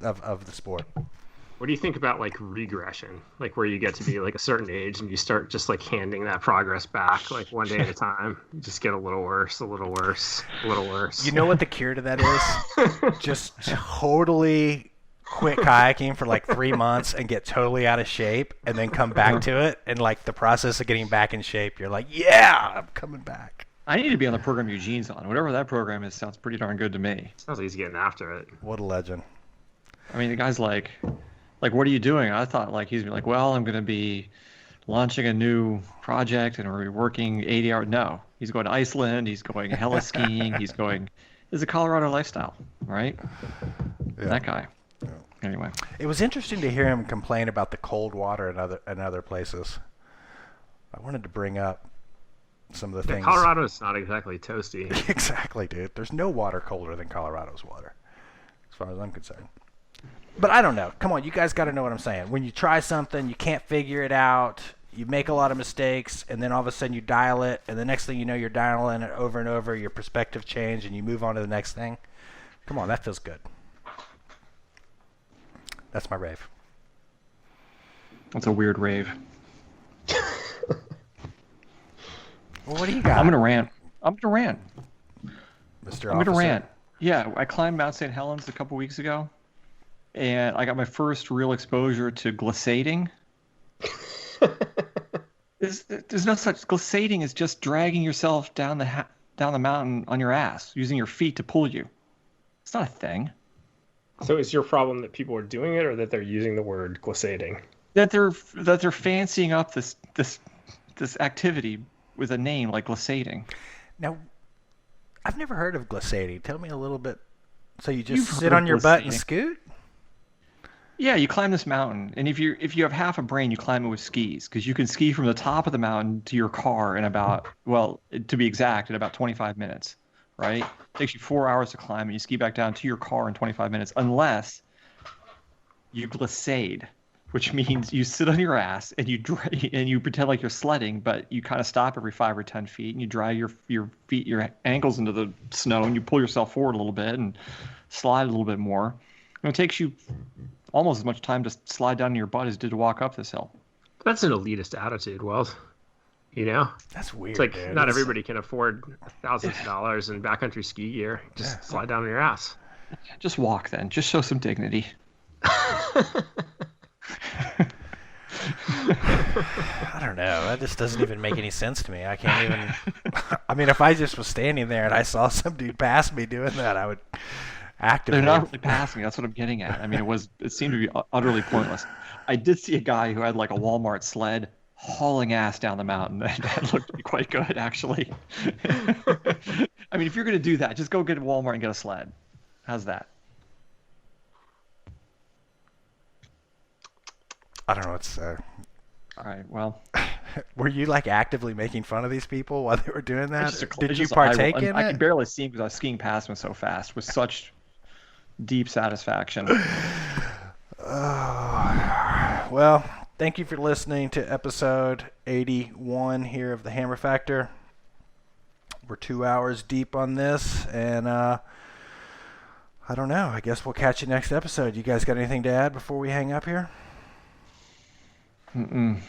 Speaker 4: of the sport.
Speaker 3: What do you think about like regression, like where you get to be like a certain age and you start just like handing that progress back like one day at a time? You just get a little worse, a little worse, a little worse.
Speaker 4: You know what the cure to that is? Just totally quit kayaking for like 3 months and get totally out of shape and then come back to it. And like the process of getting back in shape, you're like, yeah, I'm coming back.
Speaker 2: I need to be on the program Eugene's on. Whatever that program is sounds pretty darn good to me.
Speaker 3: Sounds like he's getting after it.
Speaker 4: What a legend.
Speaker 2: I mean, the guy's like, what are you doing? I thought like he's like, well, I'm going to be launching a new project and we're working 80 hours. No, he's going to Iceland. He's going heli skiing. It's a Colorado lifestyle, right?
Speaker 4: Yeah.
Speaker 2: That guy.
Speaker 4: Yeah.
Speaker 2: Anyway.
Speaker 4: It was interesting to hear him complain about the cold water in other places. I wanted to bring up some of the things.
Speaker 3: Colorado's not exactly toasty.
Speaker 4: Exactly, dude. There's no water colder than Colorado's water, as far as I'm concerned. But I don't know. Come on, you guys got to know what I'm saying. When you try something, you can't figure it out, you make a lot of mistakes, and then all of a sudden you dial it, and the next thing you know, you're dialing it over and over, your perspective change, and you move on to the next thing. Come on, that feels good. That's my rave.
Speaker 2: That's a weird rave.
Speaker 4: Well, what do you got?
Speaker 2: I'm going to rant.
Speaker 4: Mr.
Speaker 2: I'm going to
Speaker 4: Officer?
Speaker 2: rant. Yeah, I climbed Mount St. Helens a couple weeks ago, and I got my first real exposure to glissading. There's no such glissading. Is just dragging yourself down the mountain on your ass, using your feet to pull you. It's not a thing.
Speaker 3: So is your problem that people are doing it or that they're using the word glissading?
Speaker 2: That they're fancying up this activity with a name like glissading.
Speaker 4: Now, I've never heard of glissading. Tell me a little bit. So you
Speaker 2: You've
Speaker 4: just
Speaker 2: heard
Speaker 4: sit
Speaker 2: of
Speaker 4: on your butt and
Speaker 2: glissading.
Speaker 4: scoot?
Speaker 2: Yeah, you climb this mountain, and if you have half a brain, you climb it with skis, because you can ski from the top of the mountain to your car in about, well, to be exact, in about 25 minutes, right? It takes you 4 hours to climb, and you ski back down to your car in 25 minutes, unless you glissade, which means you sit on your ass and you pretend like you're sledding, but you kind of stop every 5 or 10 feet, and you drag your feet, your ankles into the snow, and you pull yourself forward a little bit and slide a little bit more. And it takes you almost as much time to slide down your butt as it did to walk up this hill.
Speaker 3: That's an elitist attitude, Weld. You know?
Speaker 4: That's weird,
Speaker 3: It's like
Speaker 4: dude.
Speaker 3: not everybody can afford thousands of dollars in backcountry ski gear. Just slide down on your ass.
Speaker 2: Just walk then. Just show some dignity.
Speaker 4: I don't know. That just doesn't even make any sense to me. I can't even... I mean, if I just was standing there and I saw some dude pass me doing that, I would actively...
Speaker 2: They're not really passing. That's what I'm getting at. I mean, it seemed to be utterly pointless. I did see a guy who had like a Walmart sled hauling ass down the mountain. That looked to be quite good, actually. I mean, if you're going to do that, just go get a Walmart and get a sled. How's that?
Speaker 4: I don't know what to say.
Speaker 2: All right, well.
Speaker 4: Were you like actively making fun of these people while they were doing that?
Speaker 2: It's just
Speaker 4: Did
Speaker 2: it's
Speaker 4: you
Speaker 2: just an eye roll.
Speaker 4: partake in
Speaker 2: I
Speaker 4: it?
Speaker 2: could barely see him because I was skiing past him so fast with such deep satisfaction.
Speaker 4: Well, thank you for listening to episode 81 here of the Hammer Factor. We're 2 hours deep on this, and I don't know. I guess we'll catch you next episode. You guys got anything to add before we hang up here?
Speaker 2: Mm-mm.